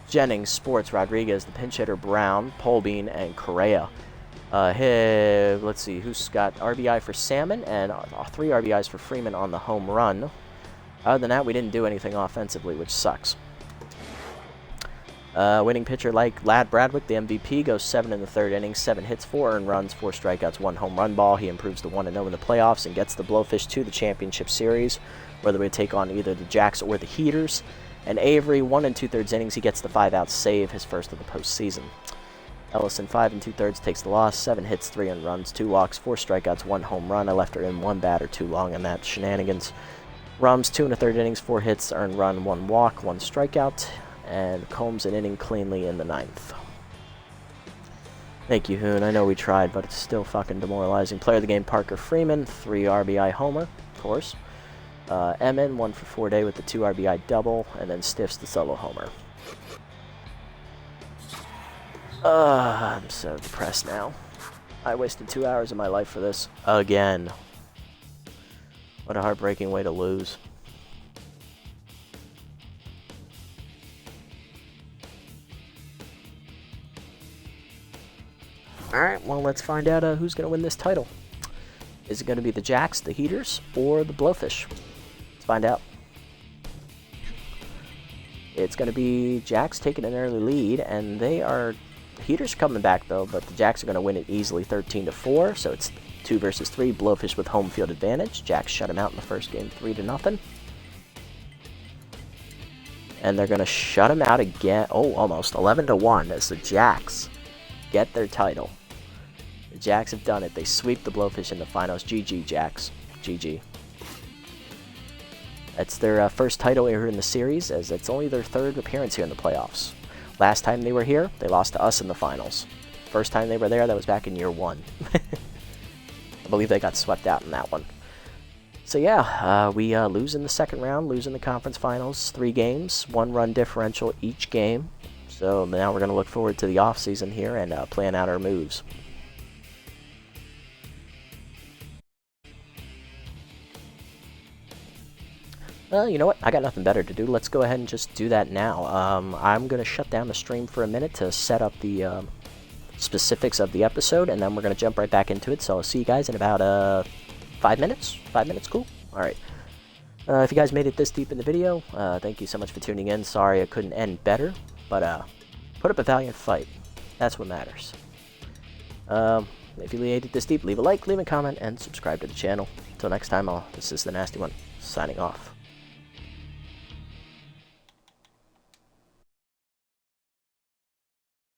Jennings, Sports, Rodriguez, the pinch hitter, Brown, Polbean, and Correa. Let's see, who's got RBI for Salmon and 3 RBIs for Freeman on the home run. Other than that, we didn't do anything offensively, which sucks. Winning pitcher like Lad Bradwick, the MVP, goes 7 in the 3rd inning, 7 hits, 4 earned runs, 4 strikeouts, 1 home run ball. He improves to 1-0 in the playoffs and gets the Blowfish to the championship series, whether we take on either the Jacks or the Heaters. And Avery, 1 2/3 innings, he gets the 5-out save, his first of the postseason. Ellison, 5 2/3, takes the loss, 7 hits, 3 earned runs, 2 walks, 4 strikeouts, 1 home run. I left her in 1 batter too long in that shenanigans. Rums, 2 1/3 innings, 4 hits, earned run, 1 walk, 1 strikeout. And Combs an inning cleanly in the 9th. Thank you, Hoon. I know we tried, but it's still fucking demoralizing. Player of the game, Parker Freeman, 3 RBI homer, of course. Emmon, 1 for 4 day with the 2 RBI double, and then Stiffs the solo homer. I'm so depressed now. I wasted 2 hours of my life for this. Again. What a heartbreaking way to lose. Alright, well, let's find out who's going to win this title. Is it going to be the Jacks, the Heaters, or the Blowfish? Let's find out. It's going to be Jacks taking an early lead, and they are... The Heaters are coming back, though, but the Jacks are going to win it easily, 13-4, so it's 2 versus 3. Blowfish with home field advantage. Jacks shut him out in the first game, 3-0. And they're going to shut them out again. Oh, almost. 11-1 as the Jacks get their title. The Jacks have done it. They sweep the Blowfish in the finals. GG, Jacks. GG. It's their first title here in the series, as it's only their third appearance here in the playoffs. Last time they were here, they lost to us in the finals. First time they were there, that was back in year 1. I believe they got swept out in that one. So yeah, we lose in the second round, lose in the conference finals. 3 games, 1-run differential each game. So now we're going to look forward to the offseason here and plan out our moves. You know what? I got nothing better to do. Let's go ahead and just do that now. I'm going to shut down the stream for a minute to set up the specifics of the episode, and then we're going to jump right back into it. So I'll see you guys in about 5 minutes. 5 minutes, cool? Alright. If you guys made it this deep in the video, thank you so much for tuning in. Sorry it couldn't end better, but put up a valiant fight. That's what matters. If you made it this deep, leave a like, leave a comment, and subscribe to the channel. Until next time, this is the Nasty One, signing off.